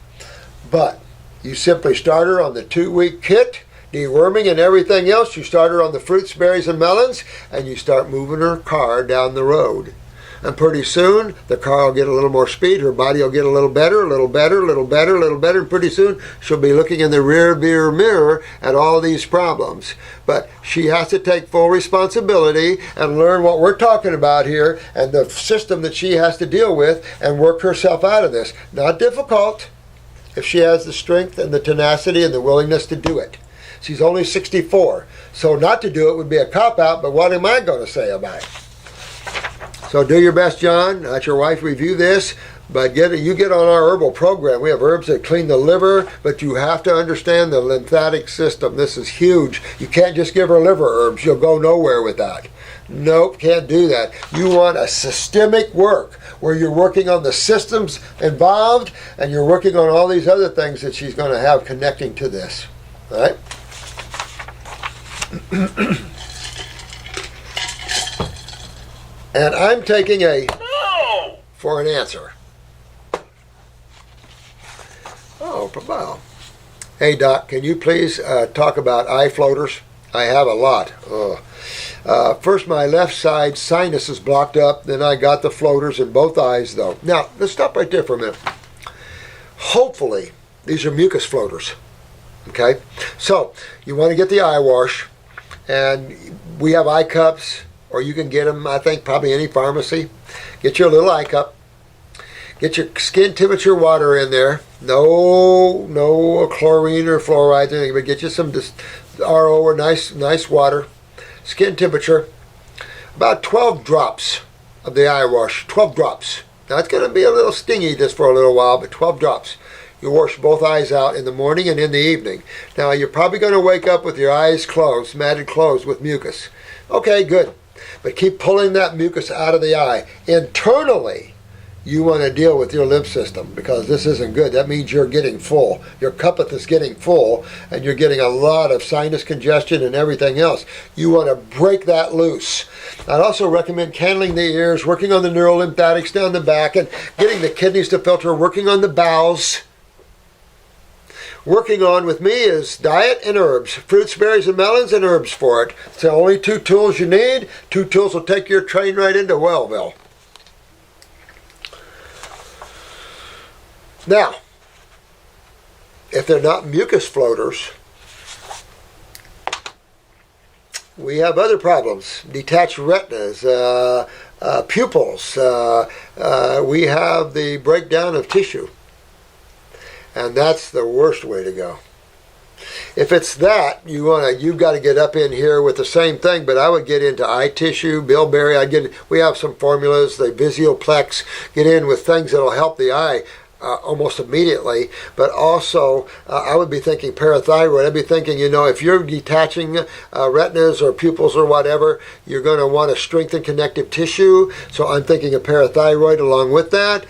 But you simply start her on the 2-week kit, deworming and everything else. You start her on the fruits, berries, and melons, and you start moving her car down the road. And pretty soon, the car will get a little more speed, her body will get a little better, a little better, a little better, a little better, and pretty soon she'll be looking in the rear view mirror at all these problems. But she has to take full responsibility and learn what we're talking about here and the system that she has to deal with and work herself out of this. Not difficult if she has the strength and the tenacity and the willingness to do it. She's only 64, so not to do it would be a cop-out, but what am I going to say about it? So do your best, John. Let your wife review this, but you get on our herbal program. We have herbs that clean the liver, but you have to understand the lymphatic system. This is huge. You can't just give her liver herbs. You'll go nowhere with that. Nope, can't do that. You want a systemic work where you're working on the systems involved and you're working on all these other things that she's going to have connecting to this. All right? And I'm taking no for an answer. Oh, wow. Hey, Doc, can you please talk about eye floaters? I have a lot. First, my left side sinus is blocked up. Then I got the floaters in both eyes, though. Now, let's stop right there for a minute. Hopefully, these are mucus floaters. Okay? So, you want to get the eye wash. And we have eye cups. Or you can get them, I think, probably any pharmacy. Get your little eye cup. Get your skin temperature water in there. No chlorine or fluoride or anything, but get you some RO or nice water. Skin temperature. About 12 drops of the eye wash. 12 drops. Now, it's going to be a little stingy just for a little while, but 12 drops. You wash both eyes out in the morning and in the evening. Now, you're probably going to wake up with your eyes closed, matted closed with mucus. Okay, good. But keep pulling that mucus out of the eye. Internally, you want to deal with your lymph system because this isn't good. That means you're getting full. Your cuppeth is getting full, and you're getting a lot of sinus congestion and everything else. You want to break that loose. I'd also recommend candling the ears, working on the neurolymphatics down the back, and getting the kidneys to filter, working on the bowels. Working on with me is diet and herbs. Fruits, berries, and melons, and herbs for it. It's the only 2 tools you need. 2 tools will take your train right into Wellville. Now, if they're not mucus floaters, we have other problems. Detached retinas, pupils. We have the breakdown of tissue. And that's the worst way to go. If it's that, you've got to get up in here with the same thing, but I would get into eye tissue, bilberry. We have some formulas, the Visioplex, get in with things that'll help the eye almost immediately, but also I would be thinking parathyroid. I'd be thinking, if you're detaching retinas or pupils or whatever, you're going to want to strengthen connective tissue. So I'm thinking of parathyroid along with that.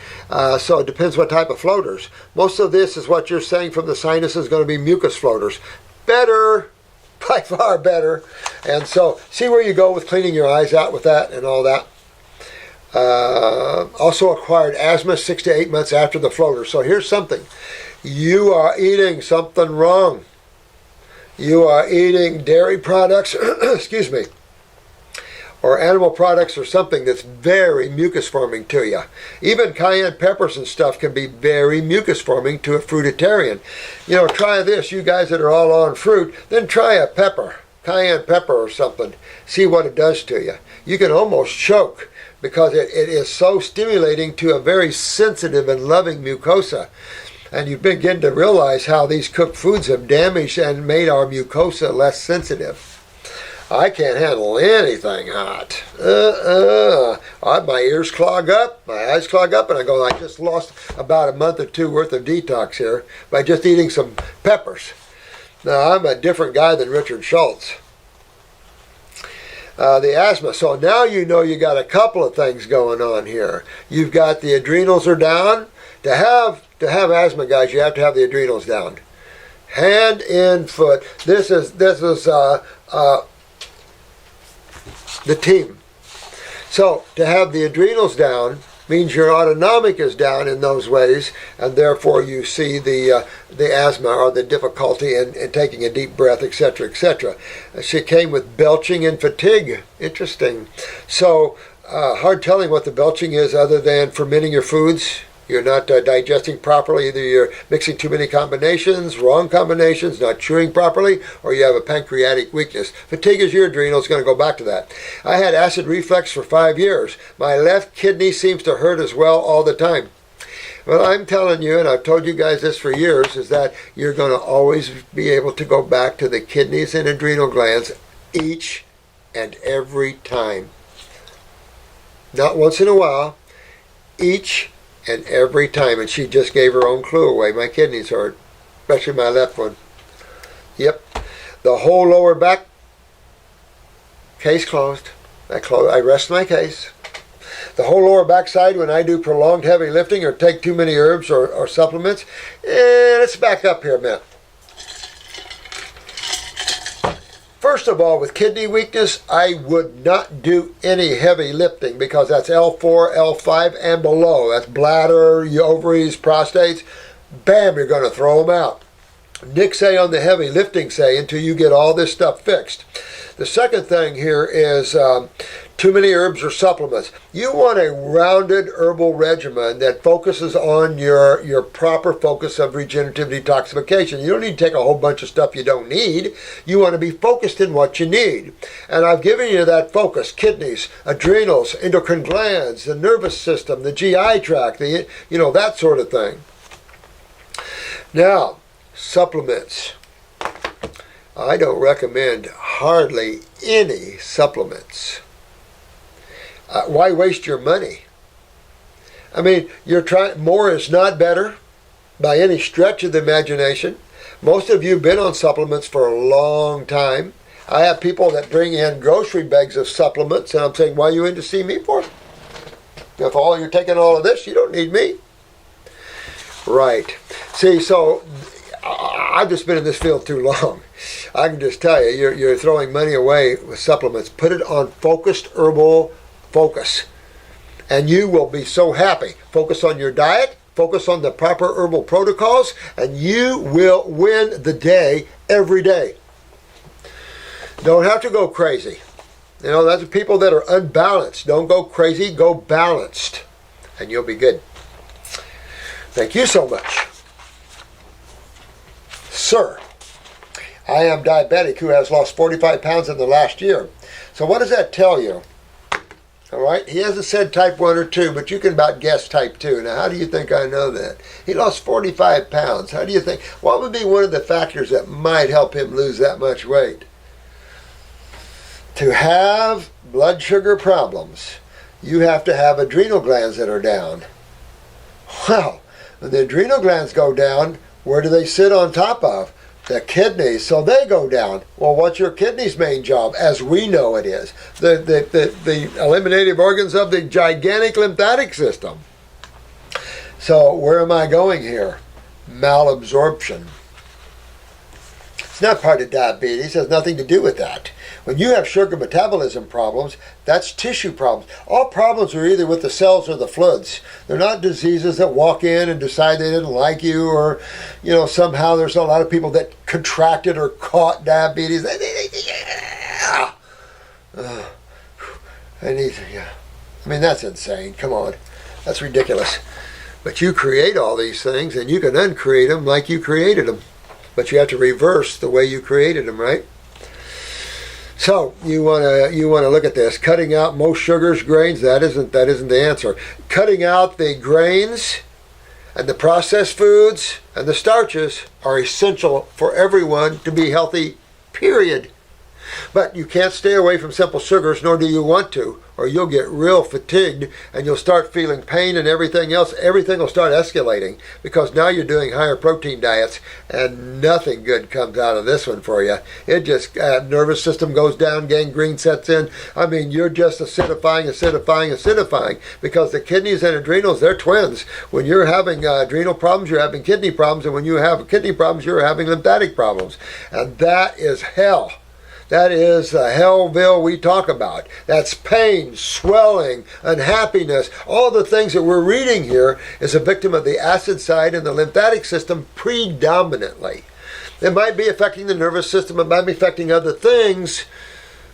So it depends what type of floaters. Most of this is what you're saying from the sinus is going to be mucus floaters. Better, by far better. And so see where you go with cleaning your eyes out with that and all that. Also acquired asthma 6 to 8 months after the floater. So here's something. You are eating something wrong. You are eating dairy products, excuse me, or animal products or something that's very mucus forming to you. Even cayenne peppers and stuff can be very mucus forming to a fruitarian. You know, try this, you guys that are all on fruit, then try a pepper, cayenne pepper or something. See what it does to you. You can almost choke because it is so stimulating to a very sensitive and loving mucosa. And you begin to realize how these cooked foods have damaged and made our mucosa less sensitive. I can't handle anything hot. My ears clog up, my eyes clog up, and I just lost about a month or two worth of detox here by just eating some peppers. Now, I'm a different guy than Richard Schultz. The asthma. So now you know you got a couple of things going on here. You've got the adrenals are down. To have asthma, guys, you have to have the adrenals down. Hand in foot. This is the team. So to have the adrenals down means your autonomic is down in those ways, and therefore you see the asthma or the difficulty in taking a deep breath, etc., etc. She came with belching and fatigue. Interesting. So hard telling what the belching is other than fermenting your foods. You're not digesting properly. Either you're mixing too many combinations, wrong combinations, not chewing properly, or you have a pancreatic weakness. Fatigue is your adrenals. Going to go back to that. I had acid reflux for 5 years. My left kidney seems to hurt as well all the time. Well, I'm telling you, and I've told you guys this for years, is that you're going to always be able to go back to the kidneys and adrenal glands each and every time. Not once in a while, each and every time. And she just gave her own clue away. My kidneys hurt, especially my left one. Yep. The whole lower back, case closed. I rest my case. The whole lower back side, when I do prolonged heavy lifting or take too many herbs or supplements, let's back up here a minute. First of all, with kidney weakness, I would not do any heavy lifting because that's L4, L5, and below. That's bladder, your ovaries, prostates. Bam, you're going to throw them out. Nick say on the heavy lifting say until you get all this stuff fixed. The second thing here is too many herbs or supplements. You want a rounded herbal regimen that focuses on your proper focus of regenerative detoxification. You don't need to take a whole bunch of stuff you don't need. You want to be focused in what you need. And I've given you that focus. Kidneys, adrenals, endocrine glands, the nervous system, the GI tract, that sort of thing. Now, supplements. I don't recommend hardly any supplements. Why waste your money? I mean, more is not better by any stretch of the imagination. Most of you have been on supplements for a long time. I have people that bring in grocery bags of supplements, and I'm saying, why are you in to see me for? If you're taking all of this, you don't need me. Right. See, so I've just been in this field too long. I can just tell you, you're throwing money away with supplements. Put it on focused herbal focus, and you will be so happy. Focus on your diet, focus on the proper herbal protocols, and you will win the day every day. Don't have to go crazy. That's the people that are unbalanced. Don't go crazy, go balanced, and you'll be good. Thank you so much. Sir, I am diabetic who has lost 45 pounds in the last year. So what does that tell you? All right, he hasn't said type 1 or 2, but you can about guess type 2. Now, how do you think I know that? He lost 45 pounds. How do you think? What would be one of the factors that might help him lose that much weight? To have blood sugar problems, you have to have adrenal glands that are down. Well, when the adrenal glands go down, where do they sit on top of? The kidneys, so they go down. Well, what's your kidney's main job? As we know it is. The eliminative organs of the gigantic lymphatic system. So where am I going here? Malabsorption. It's not part of diabetes. It has nothing to do with that. When you have sugar metabolism problems, that's tissue problems. All problems are either with the cells or the fluids. They're not diseases that walk in and decide they didn't like you, or, somehow there's a lot of people that contracted or caught diabetes. And yeah. I mean, that's insane. Come on. That's ridiculous. But you create all these things, and you can uncreate them like you created them. But you have to reverse the way you created them, right? So you want to look at this. Cutting out most sugars, grains. That isn't the answer. Cutting out the grains and the processed foods and the starches are essential for everyone to be healthy. Period. But you can't stay away from simple sugars, nor do you want to, or you'll get real fatigued and you'll start feeling pain and everything else. Everything will start escalating because now you're doing higher protein diets and nothing good comes out of this one for you. It just, nervous system goes down, gangrene sets in. I mean, you're just acidifying because the kidneys and adrenals, they're twins. When you're having adrenal problems, you're having kidney problems, and when you have kidney problems, you're having lymphatic problems. And that is hell. That is the hellville we talk about. That's pain, swelling, unhappiness. All the things that we're reading here is a victim of the acid side and the lymphatic system predominantly. It might be affecting the nervous system. It might be affecting other things.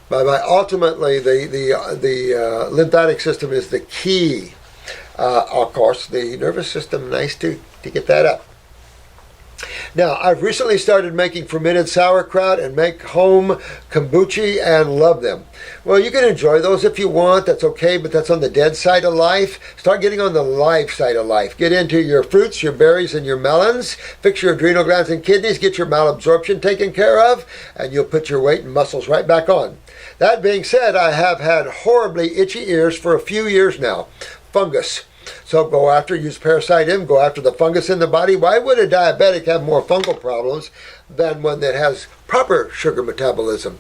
But ultimately, the lymphatic system is the key. Of course, the nervous system, nice to get that up. Now, I've recently started making fermented sauerkraut and make home kombucha and love them. Well, you can enjoy those if you want. That's okay, but that's on the dead side of life. Start getting on the live side of life. Get into your fruits, your berries, and your melons. Fix your adrenal glands and kidneys. Get your malabsorption taken care of, and you'll put your weight and muscles right back on. That being said, I have had horribly itchy ears for a few years now. Fungus. So use Parasite M, go after the fungus in the body. Why would a diabetic have more fungal problems than one that has proper sugar metabolism?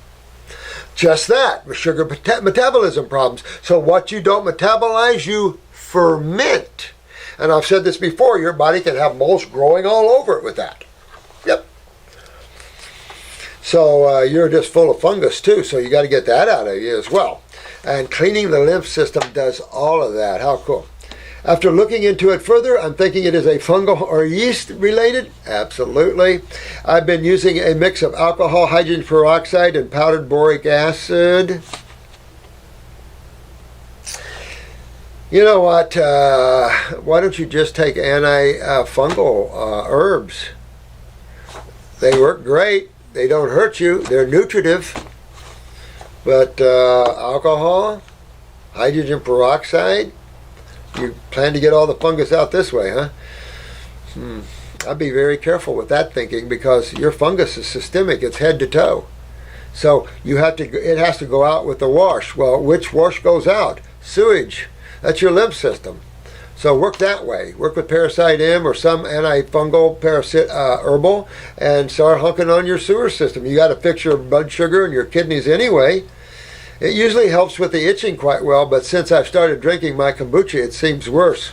Just that, with sugar metabolism problems. So what you don't metabolize, you ferment. And I've said this before, your body can have moles growing all over it with that. Yep. So you're just full of fungus too, so you got to get that out of you as well. And cleaning the lymph system does all of that. How cool. After looking into it further, I'm thinking it is a fungal or yeast related. Absolutely. I've been using a mix of alcohol, hydrogen peroxide, and powdered boric acid. You know what? Why don't you just take antifungal herbs? They work great. They don't hurt you. They're nutritive. But alcohol, hydrogen peroxide, you plan to get all the fungus out this way, huh? I'd be very careful with that thinking because your fungus is systemic. It's head to toe. So it has to go out with the wash. Well, which wash goes out? Sewage. That's your lymph system. So work that way. Work with Parasite M or some antifungal herbal and start hunking on your sewer system. You got to fix your blood sugar and your kidneys anyway. It usually helps with the itching quite well, but since I've started drinking my kombucha, it seems worse.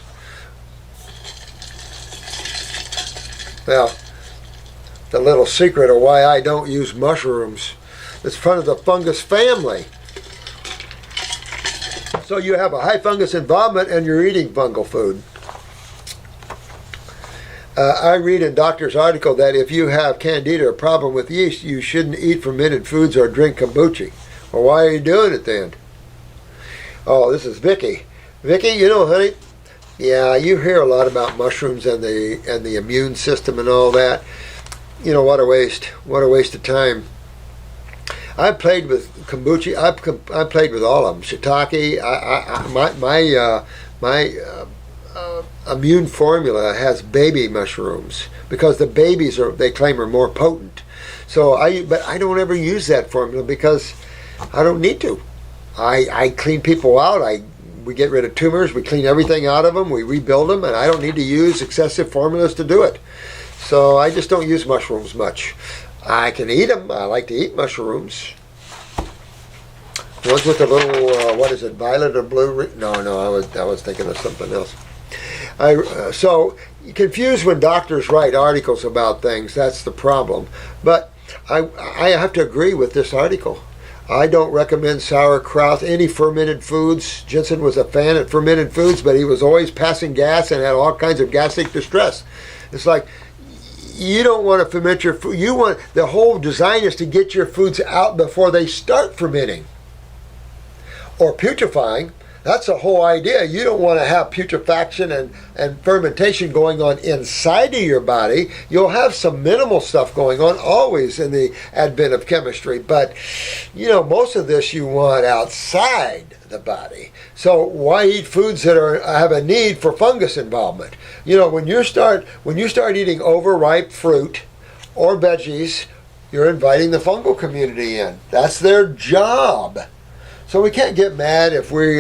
Now, the little secret of why I don't use mushrooms. It's part of the fungus family. So you have a high fungus involvement and you're eating fungal food. I read in Doctor's article that if you have candida or problem with yeast, you shouldn't eat fermented foods or drink kombucha. Well, why are you doing it then? Oh, this is Vicky. Vicky, you know, honey, yeah, you hear a lot about mushrooms and the immune system and all that. You know, what a waste. What a waste of time. I've played with kombucha. I've played with all of them. Shiitake. My immune formula has baby mushrooms because the babies they claim are more potent. But I don't ever use that formula because I don't need to. I clean people out. We get rid of tumors. We clean everything out of them. We rebuild them, and I don't need to use excessive formulas to do it. So I just don't use mushrooms much. I can eat them. I like to eat mushrooms. Ones with a little, what is it, violet or blue? No, I was thinking of something else. So confused when doctors write articles about things. That's the problem. But I have to agree with this article. I don't recommend sauerkraut, any fermented foods. Jensen was a fan of fermented foods, but he was always passing gas and had all kinds of gastric distress. It's like, you don't want to ferment your food. The whole design is to get your foods out before they start fermenting. or putrefying. That's the whole idea. You don't want to have putrefaction and fermentation going on inside of your body. You'll have some minimal stuff going on always in the advent of chemistry. But, most of this you want outside the body. So why eat foods that have a need for fungus involvement? When you start eating overripe fruit or veggies, you're inviting the fungal community in. That's their job. So we can't get mad if we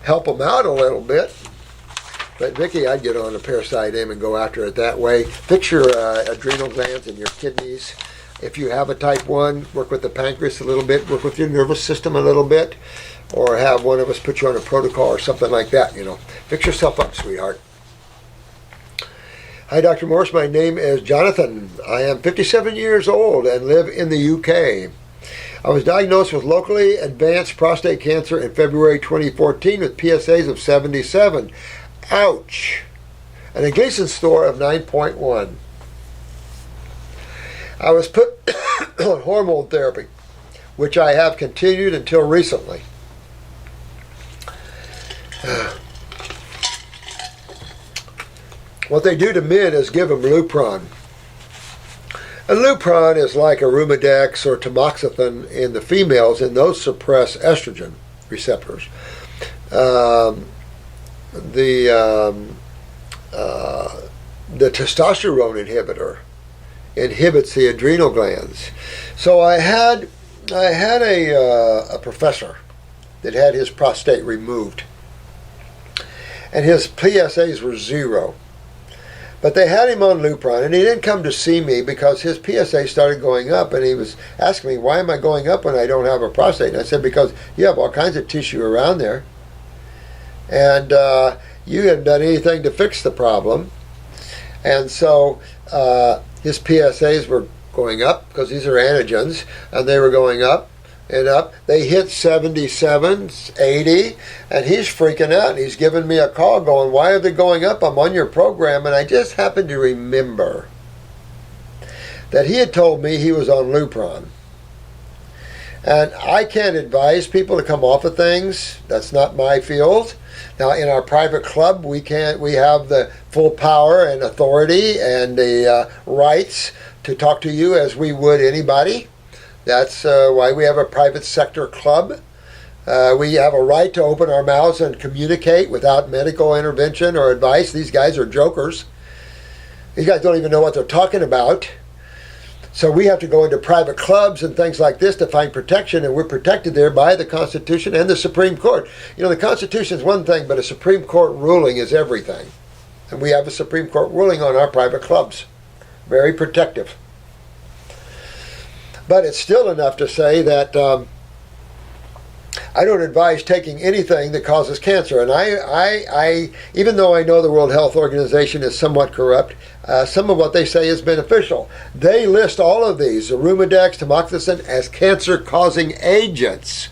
help them out a little bit. But Vicki, I'd get on a parasite aim and go after it that way. Fix your adrenal glands and your kidneys. If you have a type 1, work with the pancreas a little bit, work with your nervous system a little bit, or have one of us put you on a protocol or something like that, Fix yourself up, sweetheart. Hi, Dr. Morse. My name is Jonathan. I am 57 years old and live in the UK. I was diagnosed with locally advanced prostate cancer in February 2014 with PSAs of 77. Ouch! And a Gleason score of 9.1. I was put on hormone therapy, which I have continued until recently. What they do to men is give them Lupron. And Lupron is like Arumadex or tamoxifen in the females, and those suppress estrogen receptors. The testosterone inhibitor inhibits the adrenal glands. So I had a professor that had his prostate removed, and his PSAs were 0. But they had him on Lupron, and he didn't come to see me because his PSA started going up, and he was asking me, why am I going up when I don't have a prostate? And I said, because you have all kinds of tissue around there, and you haven't done anything to fix the problem. And so his PSAs were going up because these are antigens, and they were going up and up. They hit 77, 80, and he's freaking out. He's giving me a call going, why are they going up? I'm on your program. And I just happened to remember that he had told me he was on Lupron. And I can't advise people to come off of things. That's not my field. Now, in our private club, we have the full power and authority and the rights to talk to you as we would anybody. That's why we have a private sector club. We have a right to open our mouths and communicate without medical intervention or advice. These guys are jokers. These guys don't even know what they're talking about. So we have to go into private clubs and things like this to find protection, and we're protected there by the Constitution and the Supreme Court. The Constitution is one thing, but a Supreme Court ruling is everything. And we have a Supreme Court ruling on our private clubs. Very protective. But it's still enough to say that I don't advise taking anything that causes cancer. And I even though I know the World Health Organization is somewhat corrupt, some of what they say is beneficial. They list all of these, Arumadex, tamoxifen, as cancer-causing agents.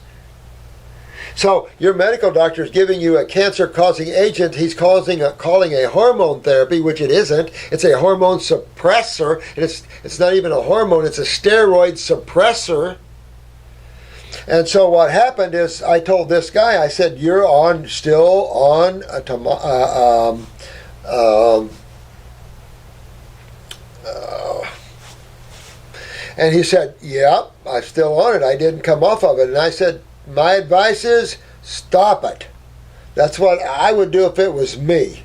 So your medical doctor is giving you a cancer-causing agent. He's calling a hormone therapy, which it isn't. It's a hormone suppressor, and it's not even a hormone. It's a steroid suppressor. And so what happened is, I told this guy, I said, "You're still on and he said, "Yep, I'm still on it. I didn't come off of it." And I said, my advice is stop it. That's what I would do if it was me.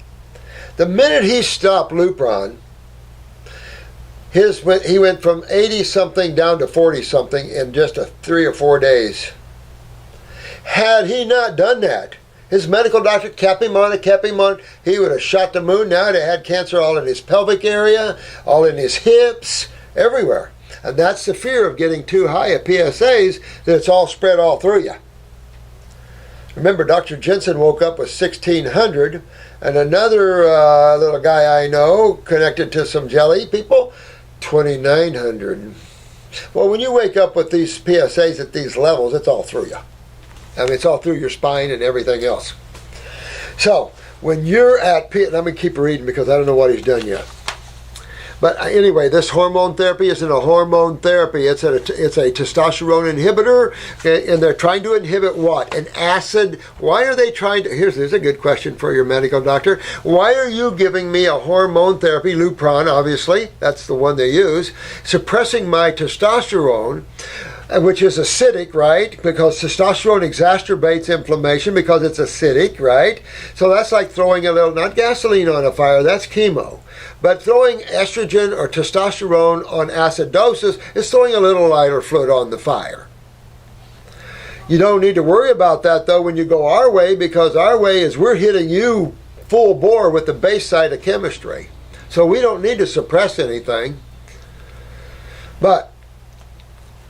The minute he stopped Lupron, he went from 80-something down to 40-something in just 3 or 4 days. Had he not done that, his medical doctor kept him on it, he would have shot the moon. Now he had cancer all in his pelvic area, all in his hips, everywhere. And that's the fear of getting too high at PSAs, that it's all spread all through you. Remember, Dr. Jensen woke up with 1,600, and another little guy I know, connected to some jelly people, 2,900. Well, when you wake up with these PSAs at these levels, it's all through you. I mean, it's all through your spine and everything else. So, when you're at let me keep reading because I don't know what he's done yet. But anyway, this hormone therapy isn't a hormone therapy. It's a testosterone inhibitor, and they're trying to inhibit what? An acid. Why are they trying to? Here's a good question for your medical doctor. Why are you giving me a hormone therapy, Lupron, obviously, that's the one they use, suppressing my testosterone, which is acidic, right? Because testosterone exacerbates inflammation because it's acidic, right? So that's like throwing a little, not gasoline on a fire, that's chemo. But throwing estrogen or testosterone on acidosis is throwing a little lighter fluid on the fire. You don't need to worry about that, though, when you go our way, because our way is we're hitting you full bore with the base side of chemistry. So we don't need to suppress anything. But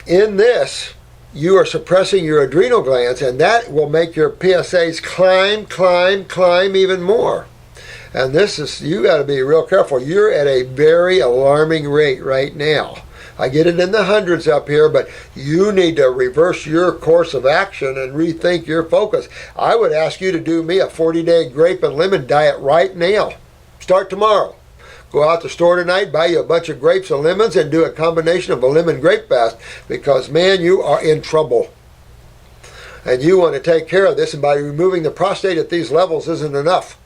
in this, you are suppressing your adrenal glands, and that will make your PSAs climb even more. And this is, you got to be real careful. You're at a very alarming rate right now. I get it in the hundreds up here, but you need to reverse your course of action and rethink your focus. I would ask you to do me a 40-day grape and lemon diet right now. Start tomorrow. Go out to the store tonight, buy you a bunch of grapes and lemons, and do a combination of a lemon grape fast, because, man, you are in trouble. And you want to take care of this, and by removing the prostate at these levels isn't enough,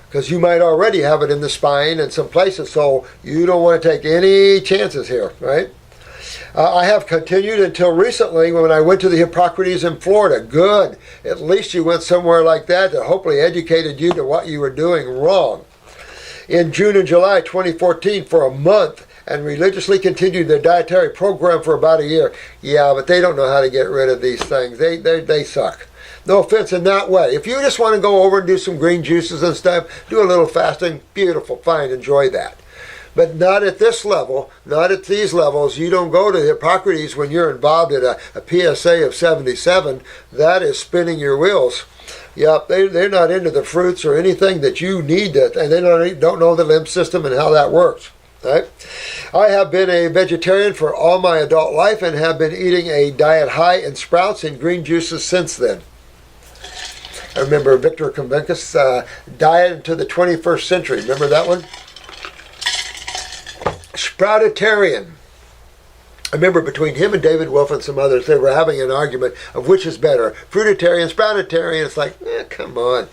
because you might already have it in the spine and some places, so you don't want to take any chances here, right? I have continued until recently when I went to the Hippocrates in Florida. Good. At least you went somewhere like that that hopefully educated you to what you were doing wrong. In June and July 2014 for a month, and religiously continued their dietary program for about a year. Yeah, but they don't know how to get rid of these things. They suck. No offense in that way. If you just want to go over and do some green juices and stuff, do a little fasting, beautiful, fine, enjoy that. But not at this level, not at these levels. You don't go to Hippocrates when you're involved at a PSA of 77. That is spinning your wheels. Yep, they're not into the fruits or anything that you need, and they don't know the lymph system and how that works. Right? I have been a vegetarian for all my adult life and have been eating a diet high in sprouts and green juices since then. I remember Victor Convencus' diet into the 21st century. Remember that one? Sproutitarian. I remember between him and David Wolf and some others, they were having an argument of which is better. Fruitarian, sproutitarian. It's like, come on.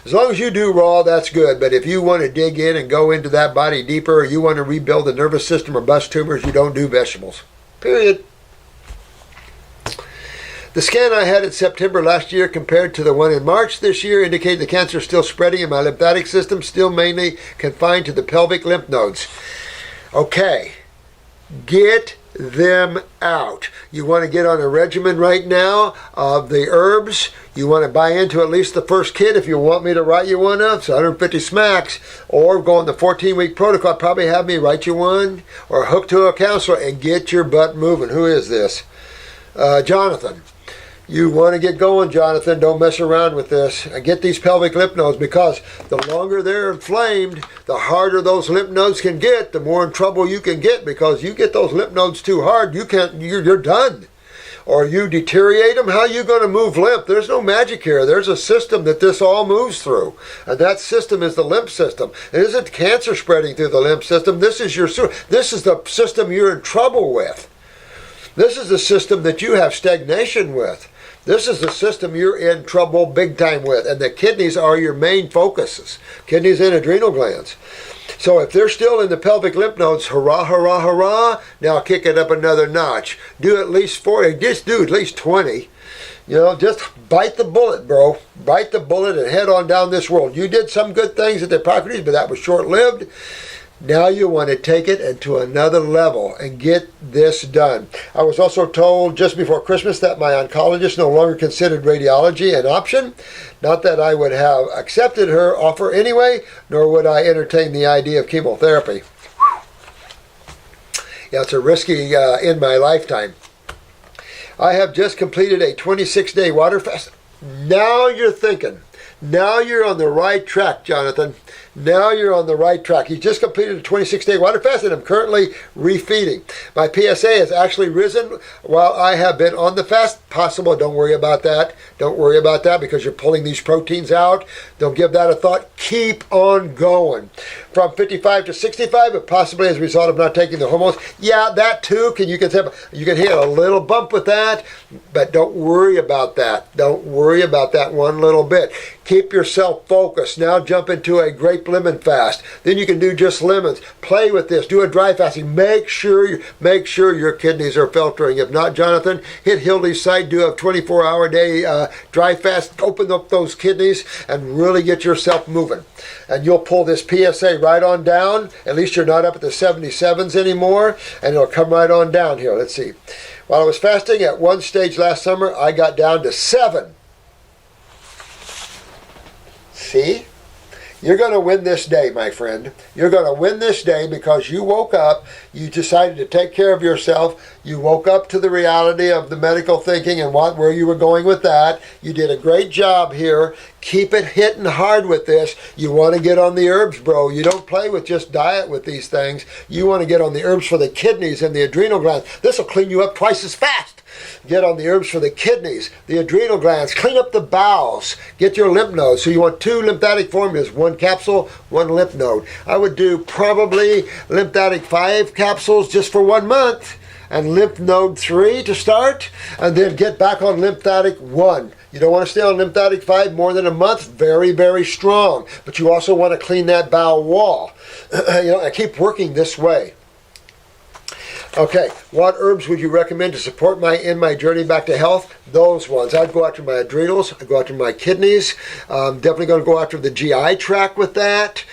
As long as you do raw, that's good. But if you want to dig in and go into that body deeper, or you want to rebuild the nervous system or bust tumors, you don't do vegetables. Period. The scan I had in September last year compared to the one in March this year indicated the cancer is still spreading in my lymphatic system, still mainly confined to the pelvic lymph nodes. Okay. Get them out. You want to get on a regimen right now of the herbs. You want to buy into at least the first kit if you want me to write you one up. It's 150 smacks. Or go on the 14-week protocol. Probably have me write you one. Or hook to a counselor and get your butt moving. Who is this? Jonathan. You want to get going, Jonathan. Don't mess around with this. And get these pelvic lymph nodes, because the longer they're inflamed, the harder those lymph nodes can get, the more in trouble you can get, because you get those lymph nodes too hard, you're done. Or you deteriorate them, how are you going to move lymph? There's no magic here. There's a system that this all moves through. And that system is the lymph system. It isn't cancer spreading through the lymph system. This is the system you're in trouble with. This is the system that you have stagnation with. This is the system you're in trouble big time with, and the kidneys are your main focuses. Kidneys and adrenal glands. So if they're still in the pelvic lymph nodes, hurrah, hurrah, hurrah, now kick it up another notch. Do at least 40, just do at least 20. You know, just bite the bullet, bro. Bite the bullet and head on down this world. You did some good things at the Hippocrates, but that was short-lived. Now you want to take it into another level and get this done. I was also told just before Christmas that my oncologist no longer considered radiology an option. Not that I would have accepted her offer anyway, nor would I entertain the idea of chemotherapy. Yeah, it's a risky in my lifetime. I have just completed a 26-day water fast. Now you're thinking. Now you're on the right track, Jonathan. Now you're on the right track. You just completed a 26-day water fast, and I'm currently refeeding. My PSA has actually risen while I have been on the fast. Possible, don't worry about that. Don't worry about that because you're pulling these proteins out. Don't give that a thought. Keep on going. From 55 to 65, but possibly as a result of not taking the hormones. Yeah, that too. You can hit a little bump with that, but don't worry about that. Don't worry about that one little bit. Keep yourself focused. Now jump into a grape lemon fast. Then you can do just lemons. Play with this. Do a dry fasting. Make sure your kidneys are filtering. If not, Jonathan, hit Hildy's site. Do a 24-hour day dry fast. Open up those kidneys and really get yourself moving. And you'll pull this PSA right on down. At least you're not up at the 77s anymore. And it'll come right on down here. Let's see. While I was fasting at one stage last summer, I got down to 7. See? You're going to win this day, my friend. You're going to win this day because you woke up, you decided to take care of yourself, you woke up to the reality of the medical thinking and where you were going with that. You did a great job here. Keep it hitting hard with this. You want to get on the herbs, bro. You don't play with just diet with these things. You want to get on the herbs for the kidneys and the adrenal glands. This will clean you up twice as fast. Get on the herbs for the kidneys, the adrenal glands, clean up the bowels, get your lymph nodes. So you want 2 lymphatic formulas, 1 capsule, 1 lymph node. I would do probably lymphatic 5 capsules just for 1 month and lymph node 3 to start, and then get back on lymphatic 1. You don't want to stay on lymphatic 5 more than a month. Very, very strong. But you also want to clean that bowel wall. I keep working this way. Okay, what herbs would you recommend to support my journey back to health? Those ones. I'd go after my adrenals. I'd go after my kidneys. Definitely going to go after the GI tract with that.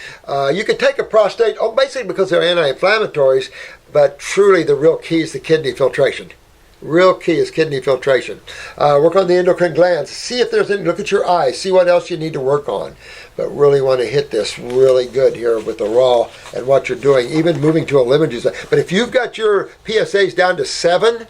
You can take a prostate, basically because they're anti-inflammatories, but truly the real key is the kidney filtration. Real key is kidney filtration. Work on the endocrine glands. See if there's any, look at your eyes. See what else you need to work on. But really want to hit this really good here with the raw and what you're doing, even moving to a lemon juice. But if you've got your PSAs down to 7,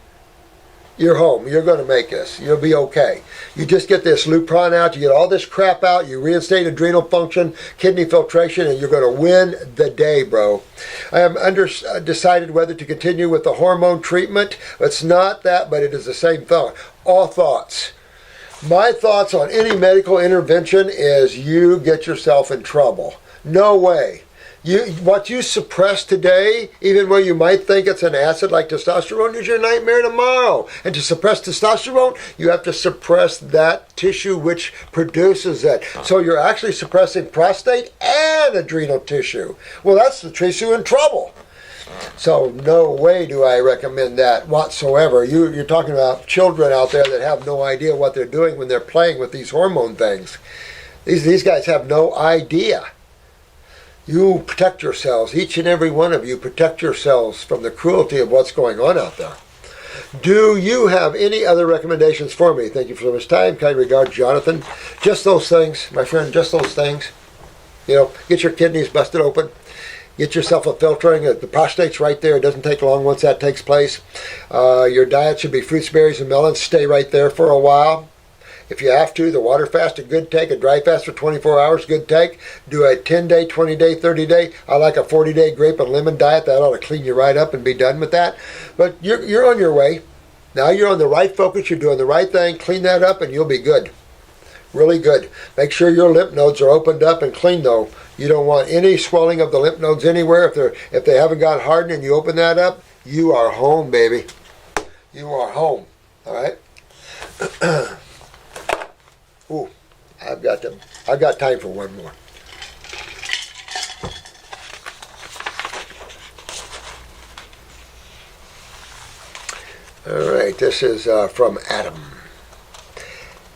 you're home. You're going to make this. You'll be okay. You just get this Lupron out, you get all this crap out, you reinstate adrenal function, kidney filtration, and you're going to win the day, bro. I am undecided whether to continue with the hormone treatment. It's not that, but it is the same thought. All thoughts. My thoughts on any medical intervention is you get yourself in trouble. No way. What you suppress today, even though you might think it's an acid like testosterone, is your nightmare tomorrow. And to suppress testosterone, you have to suppress that tissue which produces it. So you're actually suppressing prostate and adrenal tissue. Well, that's the tissue in trouble. So no way do I recommend that whatsoever. You're talking about children out there that have no idea what they're doing when they're playing with these hormone things. These guys have no idea. You protect yourselves, each and every one of you protect yourselves from the cruelty of what's going on out there. Do you have any other recommendations for me? Thank you for so much time. Kind regards, Jonathan. Just those things, my friend, just those things. Get your kidneys busted open. Get yourself a filtering. The prostate's right there. It doesn't take long once that takes place. Your diet should be fruits, berries, and melons. Stay right there for a while. If you have to, the water fast, a good take. A dry fast for 24 hours, good take. Do a 10-day, 20-day, 30-day. I like a 40-day grape and lemon diet. That ought to clean you right up and be done with that. But you're on your way. Now you're on the right focus. You're doing the right thing. Clean that up and you'll be good. Really good. Make sure your lymph nodes are opened up and clean, though. You don't want any swelling of the lymph nodes anywhere. If they haven't got hardened and you open that up, you are home, baby. You are home. All right? Ooh, I've got time for one more. All right, this is from Adam.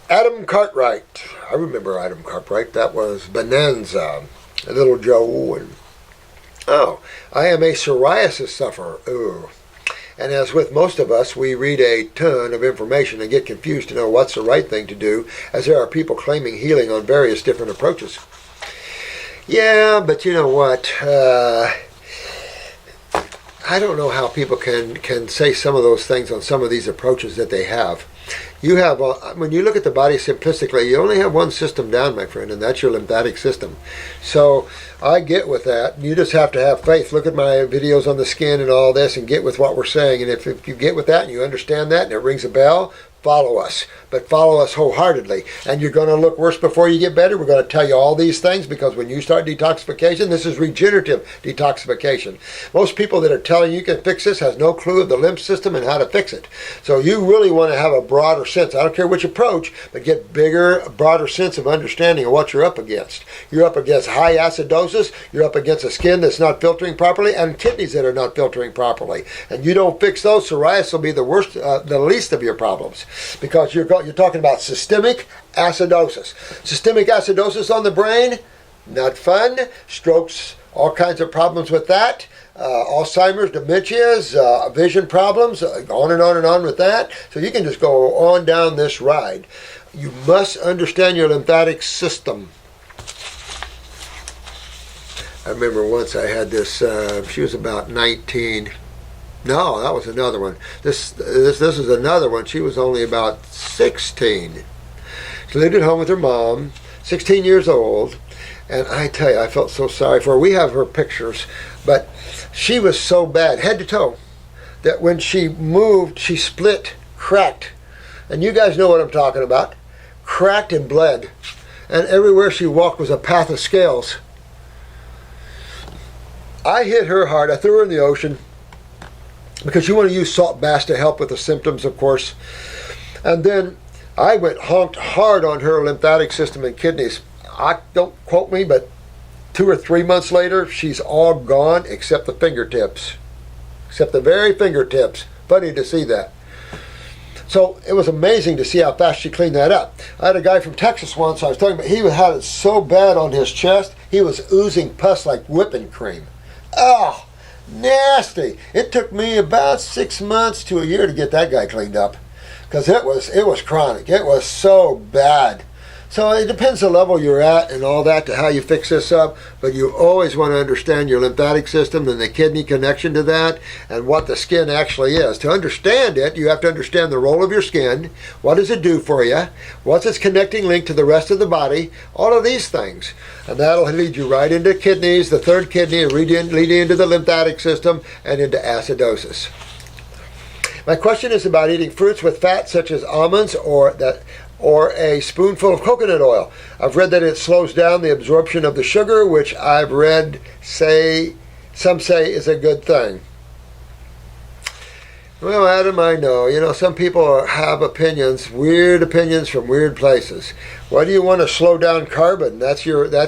Adam Cartwright. I remember Adam Cartwright. That was Bonanza, Little Joe. I am a psoriasis sufferer. Ooh. And as with most of us, we read a ton of information and get confused to know what's the right thing to do, as there are people claiming healing on various different approaches. Yeah, but you know what? I don't know how people can say some of those things on some of these approaches that they have. You have, when you look at the body simplistically, you only have one system down, my friend, and that's your lymphatic system. So I get with that. You just have to have faith. Look at my videos on the skin and all this and get with what we're saying. And if you get with that and you understand that and it rings a bell, follow us, but follow us wholeheartedly. And you're going to look worse before you get better. We're going to tell you all these things because when you start detoxification, this is regenerative detoxification. Most people that are telling you can fix this has no clue of the lymph system and how to fix it. So you really want to have a broader sense. I don't care which approach, but get bigger, broader sense of understanding of what you're up against. You're up against high acidosis. You're up against a skin that's not filtering properly and kidneys that are not filtering properly. And you don't fix those, psoriasis will be the worst, the least of your problems. Because you're talking about systemic acidosis. Systemic acidosis on the brain, not fun. Strokes, all kinds of problems with that. Alzheimer's, dementias, vision problems, on and on and on with that. So you can just go on down this ride. You must understand your lymphatic system. I remember once I had this, she was about 19. No, that was another one. This is another one. She was only about 16. She lived at home with her mom, 16 years old. And I tell you, I felt so sorry for her. We have her pictures. But she was so bad, head to toe, that when she moved, she split, cracked. And you guys know what I'm talking about. Cracked and bled. And everywhere she walked was a path of scales. I hit her hard. I threw her in the ocean. Because you want to use salt baths to help with the symptoms, of course. And then I honked hard on her lymphatic system and kidneys. Don't quote me, but 2 or 3 months later, she's all gone except the fingertips. Except the very fingertips. Funny to see that. So it was amazing to see how fast she cleaned that up. I had a guy from Texas once I was talking about. He had it so bad on his chest, he was oozing pus like whipping cream. Oh! Nasty. It took me about 6 months to a year to get that guy cleaned up because it was chronic. It was so bad. So it depends the level you're at and all that to how you fix this up, but you always want to understand your lymphatic system and the kidney connection to that and what the skin actually is. To understand it, you have to understand the role of your skin, what does it do for you, what's its connecting link to the rest of the body, all of these things. And that'll lead you right into kidneys, the third kidney, and lead you into the lymphatic system and into acidosis. My question is about eating fruits with fat such as almonds or a spoonful of coconut oil. I've read that it slows down the absorption of the sugar, which I've read some say is a good thing. Well, Adam, I know. You know, some people have opinions, weird opinions from weird places. Why do you want to slow down carbon? That's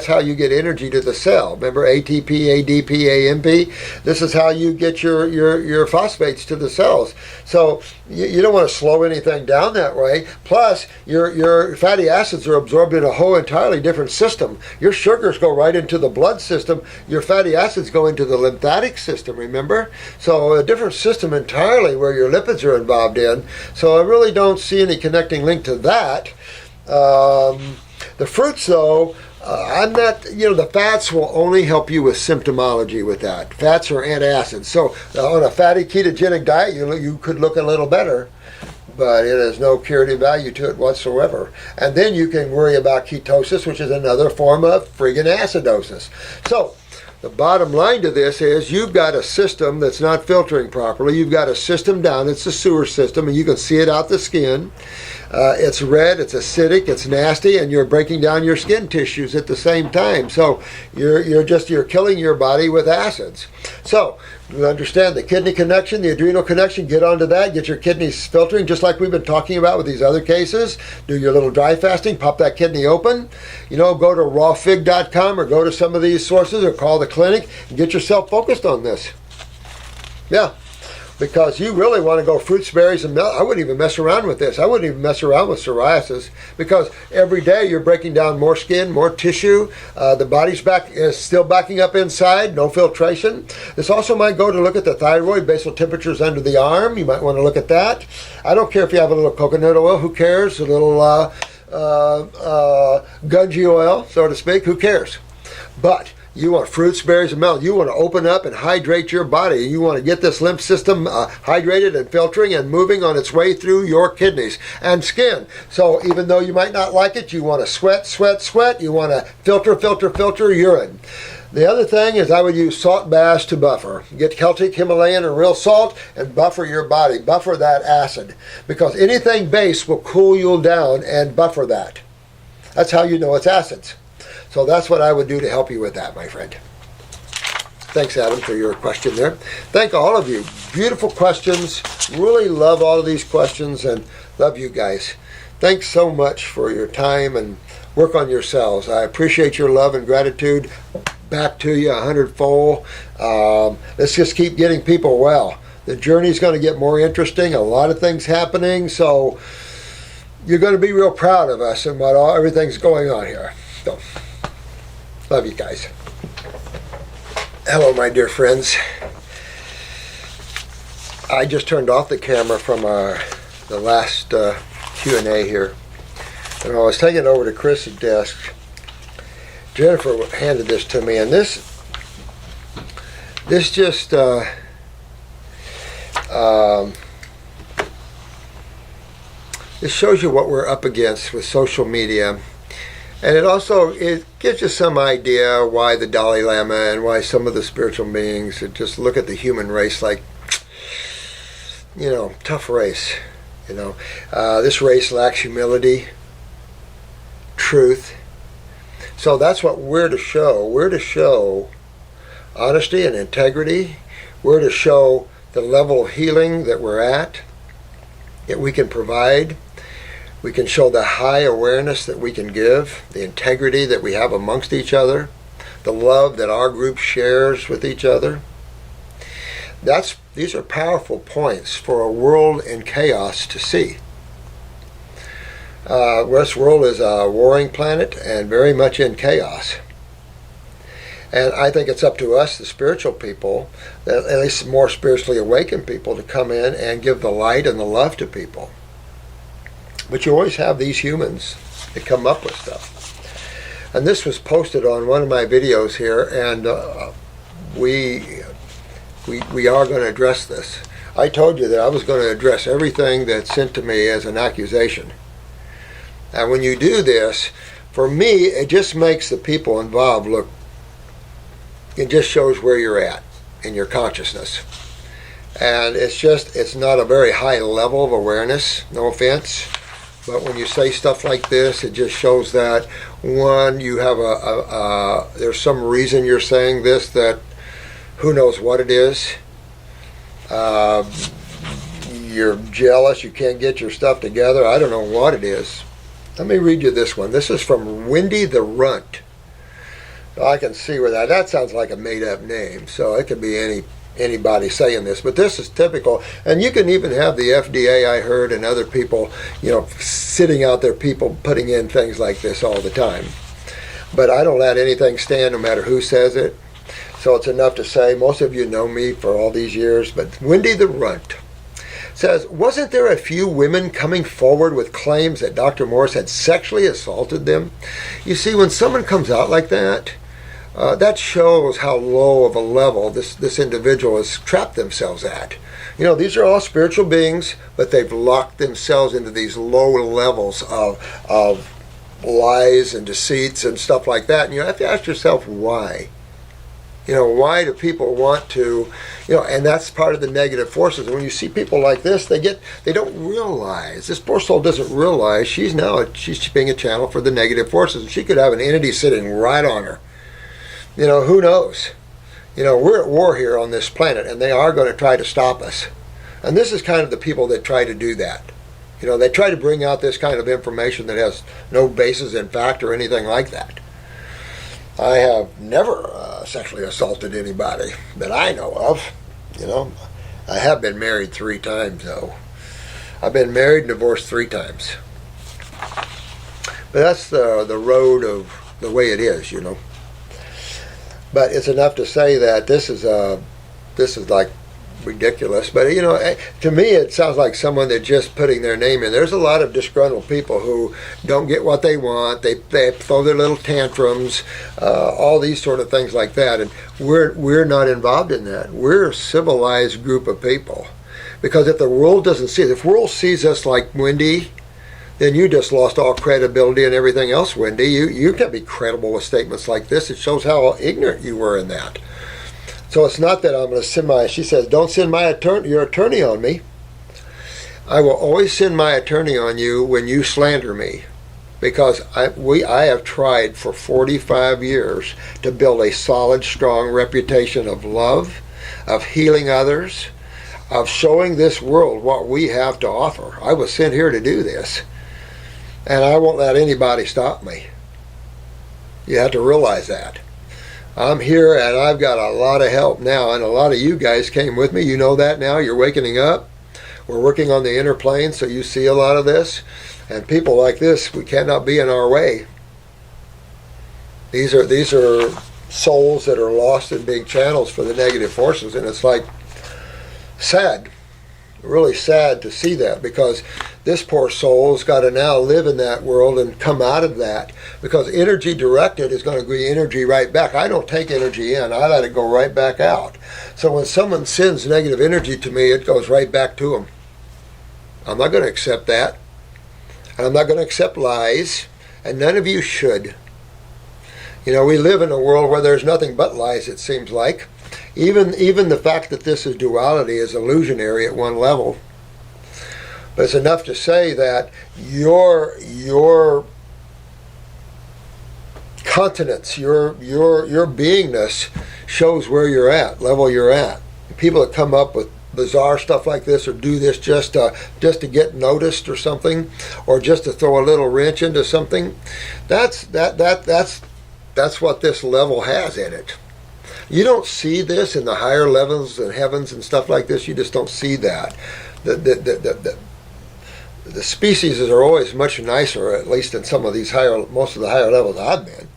how you get energy to the cell. Remember ATP, ADP, AMP? This is how you get your phosphates to the cells. So you don't want to slow anything down that way. Plus, your fatty acids are absorbed in a whole entirely different system. Your sugars go right into the blood system. Your fatty acids go into the lymphatic system, remember? So a different system entirely where your lipids are involved in. So I really don't see any connecting link to that. The fruits, though, the fats will only help you with symptomology with that. Fats are antacids. So on a fatty ketogenic diet, you could look a little better, but it has no curative value to it whatsoever. And then you can worry about ketosis, which is another form of friggin' acidosis. So the bottom line to this is you've got a system that's not filtering properly. You've got a system down. It's a sewer system, and you can see it out the skin. It's red, it's acidic, it's nasty, and you're breaking down your skin tissues at the same time. So you're killing your body with acids. So you understand the kidney connection, the adrenal connection, get onto that, get your kidneys filtering, just like we've been talking about with these other cases. Do your little dry fasting, pop that kidney open. Go to rawfig.com or go to some of these sources or call the clinic and get yourself focused on this. Yeah. Because you really want to go fruits, berries, and milk. I wouldn't even mess around with this. I wouldn't even mess around with psoriasis because every day you're breaking down more skin, more tissue. The body's is still backing up inside, no filtration. This also might go to look at the thyroid, basal temperatures under the arm. You might want to look at that. I don't care if you have a little coconut oil. Who cares? A little gunji oil, so to speak. Who cares? But You want fruits, berries, and melons. You want to open up and hydrate your body. You want to get this lymph system hydrated and filtering and moving on its way through your kidneys and skin. So even though you might not like it, you want to sweat, sweat, sweat. You want to filter, filter, filter urine. The other thing is I would use salt baths to buffer. Get Celtic, Himalayan, or real salt and buffer your body. Buffer that acid. Because anything base will cool you down and buffer that. That's how you know it's acids. So that's what I would do to help you with that, my friend. Thanks, Adam, for your question there. Thank all of you. Beautiful questions. Really love all of these questions and love you guys. Thanks so much for your time and work on yourselves. I appreciate your love and gratitude. Back to you 100-fold. Let's just keep getting people well. The journey's going to get more interesting. A lot of things happening. So you're going to be real proud of us and what everything's going on here. So, love you guys. Hello, my dear friends. I just turned off the camera from the last Q&A here. And I was taking it over to Chris's desk. Jennifer handed this to me, and this just this shows you what we're up against with social media. And it gives you some idea why the Dalai Lama and why some of the spiritual beings just look at the human race like, tough race. This race lacks humility, truth. So that's what we're to show. We're to show honesty and integrity. We're to show the level of healing that we're at, that we can provide. We can show the high awareness that we can give, the integrity that we have amongst each other, the love that our group shares with each other. These are powerful points for a world in chaos to see. This world is a warring planet and very much in chaos. And I think it's up to us, the spiritual people, at least more spiritually awakened people, to come in and give the light and the love to people. But you always have these humans that come up with stuff. And this was posted on one of my videos here, and we are going to address this. I told you that I was going to address everything that's sent to me as an accusation. And when you do this, for me, it just makes the people involved look, it just shows where you're at in your consciousness. And it's not a very high level of awareness, no offense. But when you say stuff like this, it just shows that, one, you have there's some reason you're saying this that who knows what it is. You're jealous, you can't get your stuff together. I don't know what it is. Let me read you this one. This is from Wendy the Runt. I can see where that sounds like a made-up name, so it could be anybody saying this, but this is typical. And you can even have the FDA, I heard, and other people, sitting out there, people putting in things like this all the time. But I don't let anything stand, no matter who says it. So it's enough to say, most of you know me for all these years, but Wendy the Runt says, wasn't there a few women coming forward with claims that Dr. Morse had sexually assaulted them? You see, when someone comes out like that, that shows how low of a level this individual has trapped themselves at. These are all spiritual beings, but they've locked themselves into these low levels of lies and deceits and stuff like that. And you have to ask yourself why. Why do people want to, and that's part of the negative forces. And when you see people like this, they don't realize, this poor soul doesn't realize she's being a channel for the negative forces. And she could have an entity sitting right on her. Who knows? We're at war here on this planet, and they are going to try to stop us. And this is kind of the people that try to do that. They try to bring out this kind of information that has no basis in fact or anything like that. I have never sexually assaulted anybody that I know of. I have been married 3 times, though. I've been married and divorced 3 times. But that's the road of the way it is, But it's enough to say that this is like ridiculous. But to me, it sounds like someone that just putting their name in. There's a lot of disgruntled people who don't get what they want. They throw their little tantrums, all these sort of things like that. And we're not involved in that. We're a civilized group of people. Because if the world doesn't see it, if the world sees us like Wendy, then you just lost all credibility and everything else, Wendy. You can't be credible with statements like this. It shows how ignorant you were in that. So it's not that I'm going to send she says, don't send your attorney on me. I will always send my attorney on you when you slander me. Because I have tried for 45 years to build a solid, strong reputation of love, of healing others, of showing this world what we have to offer. I was sent here to do this. And I won't let anybody stop me. You have to realize that. I'm here and I've got a lot of help now, and a lot of you guys came with me. You know that now. You're waking up. We're working on the inner plane, so you see a lot of this. And people like this, we cannot be in our way. These are souls that are lost in being channels for the negative forces, and it's like sad. Really sad to see that, because this poor soul's got to now live in that world and come out of that, because energy directed is going to be energy right back. I don't take energy in, I let it go right back out. So when someone sends negative energy to me, it goes right back to them. I'm not going to accept that, and I'm not going to accept lies, and none of you should. We live in a world where there's nothing but lies, it seems like. Even the fact that this is duality is illusionary at one level. But it's enough to say that your continence, your beingness shows where you're at, level you're at. People that come up with bizarre stuff like this or do this just to get noticed or something, or just to throw a little wrench into something, that's what this level has in it. You don't see this in the higher levels and heavens and stuff like this. You just don't see that. The species are always much nicer, at least in most of the higher levels I've been.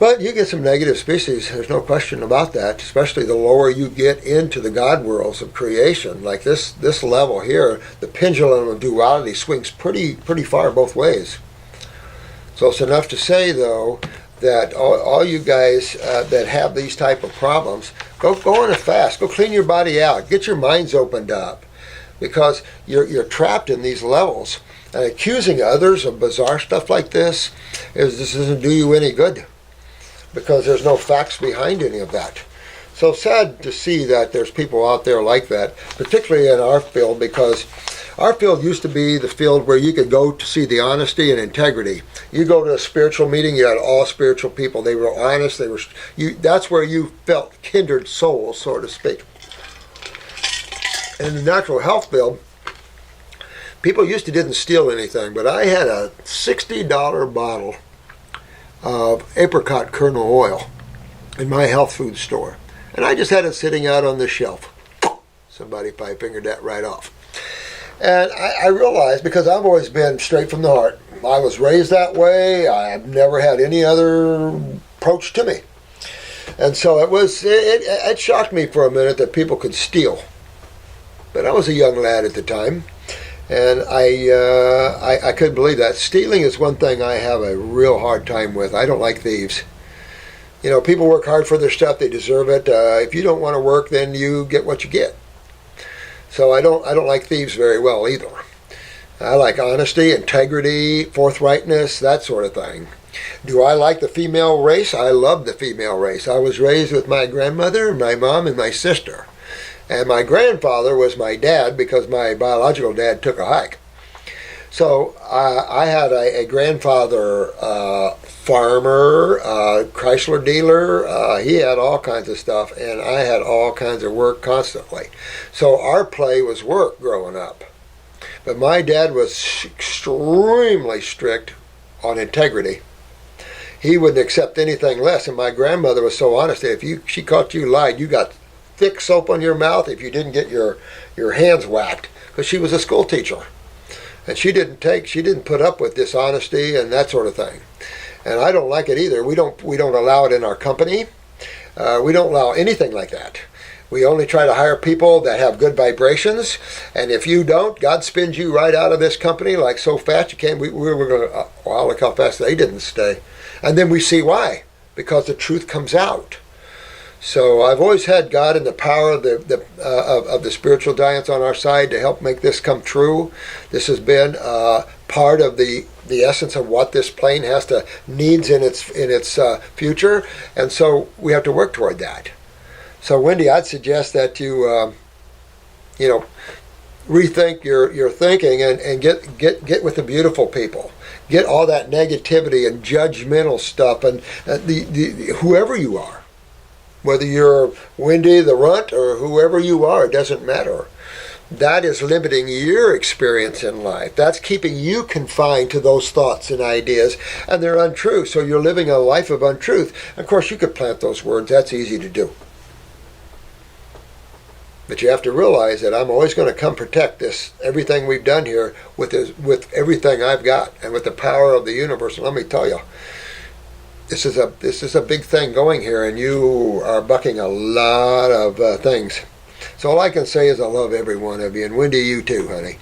But you get some negative species, there's no question about that, especially the lower you get into the God worlds of creation. Like this level here, the pendulum of duality swings pretty far both ways. So it's enough to say, though, that all you guys that have these type of problems, go on a fast, go clean your body out, get your minds opened up, because you're trapped in these levels. And accusing others of bizarre stuff like this doesn't do you any good, because there's no facts behind any of that. So sad to see that there's people out there like that, particularly in our field, because our field used to be the field where you could go to see the honesty and integrity. You go to a spiritual meeting, you had all spiritual people. They were honest. That's where you felt kindred souls, so to speak. In the natural health field, people used to didn't steal anything, but I had a $60 bottle of apricot kernel oil in my health food store, and I just had it sitting out on the shelf. Somebody probably fingered that right off. And I realized, because I've always been straight from the heart, I was raised that way, I've never had any other approach to me. And so it shocked me for a minute that people could steal. But I was a young lad at the time, and I couldn't believe that. Stealing is one thing I have a real hard time with. I don't like thieves. People work hard for their stuff, they deserve it. If you don't want to work, then you get what you get. So I don't like thieves very well either. I like honesty, integrity, forthrightness, that sort of thing. Do I like the female race? I love the female race. I was raised with my grandmother, my mom, and my sister. And my grandfather was my dad, because my biological dad took a hike. So I had a grandfather, farmer, Chrysler dealer. He had all kinds of stuff, and I had all kinds of work constantly. So our play was work growing up. But my dad was extremely strict on integrity. He wouldn't accept anything less, and my grandmother was so honest that if she caught you lied, you got thick soap on your mouth if you didn't get your hands whacked, because she was a school teacher. And she didn't put up with dishonesty and that sort of thing. And I don't like it either. We don't allow it in our company. We don't allow anything like that. We only try to hire people that have good vibrations, and if you don't, God spins you right out of this company like so fast you can't. We were going to, wow, look how fast they didn't stay. And then we see why, because the truth comes out. So I've always had God and the power of the spiritual giants on our side to help make this come true. This has been part of the essence of what this plane needs in its future, and so we have to work toward that. So Wendy, I'd suggest that you rethink your thinking and get with the beautiful people. Get all that negativity and judgmental stuff and whoever you are. Whether you're Wendy the Runt or whoever you are, it doesn't matter. That is limiting your experience in life. That's keeping you confined to those thoughts and ideas, and they're untrue. So you're living a life of untruth. Of course, you could plant those words. That's easy to do. But you have to realize that I'm always going to come protect everything we've done here with everything I've got and with the power of the universe. And let me tell you, this is a big thing going here, and you are bucking a lot of things. So all I can say is I love every one of you, and Wendy, you too, honey.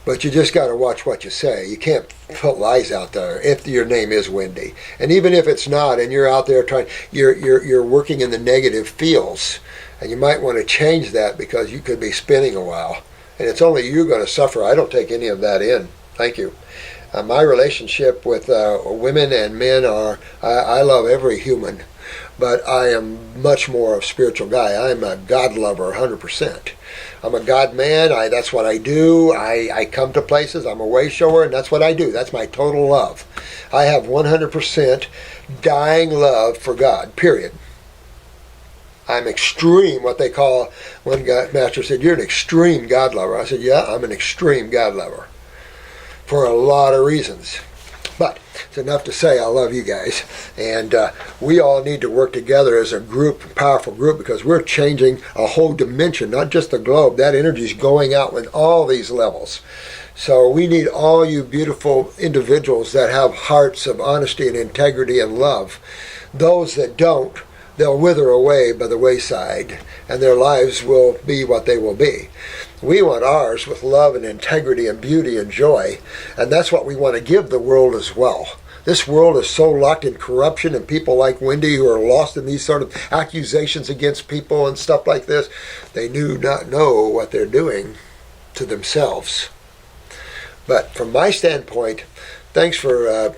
But you just got to watch what you say. You can't put lies out there if your name is Wendy, and even if it's not, and you're out there you're working in the negative fields, and you might want to change that because you could be spinning a while, and it's only you going to suffer. I don't take any of that in. Thank you. My relationship with women and men I love every human, but I am much more of a spiritual guy. I'm a God lover, 100%. I'm a God man. That's what I do. I come to places. I'm a way shower, and that's what I do. That's my total love. I have 100% dying love for God, period. I'm extreme, what they call, one master said, you're an extreme God lover. I said, yeah, I'm an extreme God lover. For a lot of reasons. But it's enough to say I love you guys. And we all need to work together as a group, a powerful group, because we're changing a whole dimension, not just the globe. That energy is going out in all these levels. So we need all you beautiful individuals that have hearts of honesty and integrity and love. Those that don't, they'll wither away by the wayside, and their lives will be what they will be. We want ours with love and integrity and beauty and joy, and that's what we want to give the world as well. This world is so locked in corruption, and people like Wendy who are lost in these sort of accusations against people and stuff like this, they do not know what they're doing to themselves. But from my standpoint, thanks for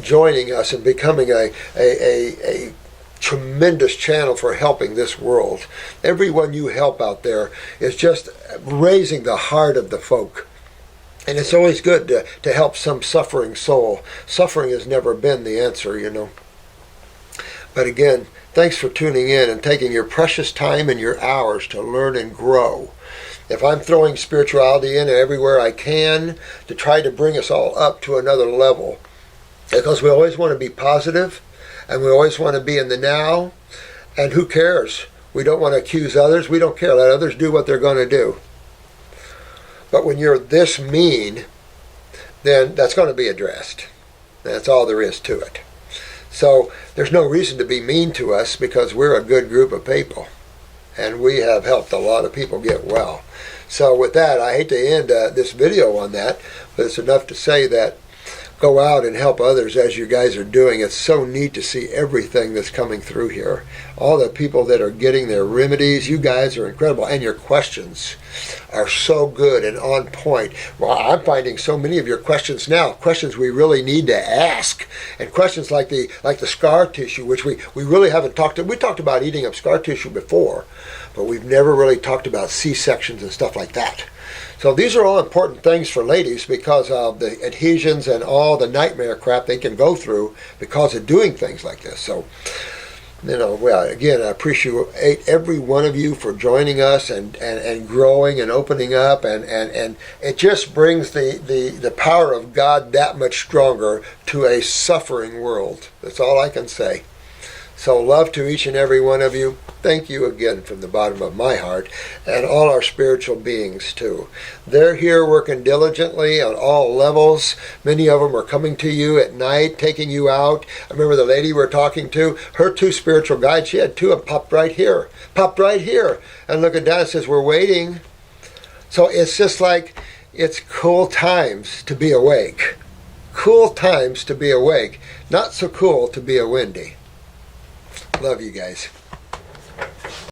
joining us and becoming a tremendous channel for helping this world. Everyone you help out there is just raising the heart of the folk. And it's always good to help some suffering soul. Suffering has never been the answer, you know. But again, thanks for tuning in and taking your precious time and your hours to learn and grow. If I'm throwing spirituality in everywhere I can to try to bring us all up to another level, because we always want to be positive, and we always want to be in the now, and who cares? We don't want to accuse others. We don't care. Let others do what they're going to do. But when you're this mean, then that's going to be addressed. That's all there is to it. So there's no reason to be mean to us because we're a good group of people, and we have helped a lot of people get well. So with that, I hate to end this video on that, but it's enough to say that go out and help others as you guys are doing. It's so neat to see everything that's coming through here. All the people that are getting their remedies, you guys are incredible. And your questions are so good and on point. Well, I'm finding so many of your questions now, questions we really need to ask. And questions like the scar tissue, which we really haven't talked to. We talked about eating up scar tissue before, but we've never really talked about C-sections and stuff like that. So these are all important things for ladies because of the adhesions and all the nightmare crap they can go through because of doing things like this. So, well, again, I appreciate every one of you for joining us and growing and opening up, and it just brings the power of God that much stronger to a suffering world. That's all I can say. So love to each and every one of you. Thank you again from the bottom of my heart, and all our spiritual beings too. They're here working diligently on all levels. Many of them are coming to you at night, taking you out. I remember the lady we were talking to, her 2 spiritual guides, she had 2 of them popped right here, and looking down and says, we're waiting. So it's just like, it's cool times to be awake. Cool times to be awake. Not so cool to be a Wendy. Love you guys.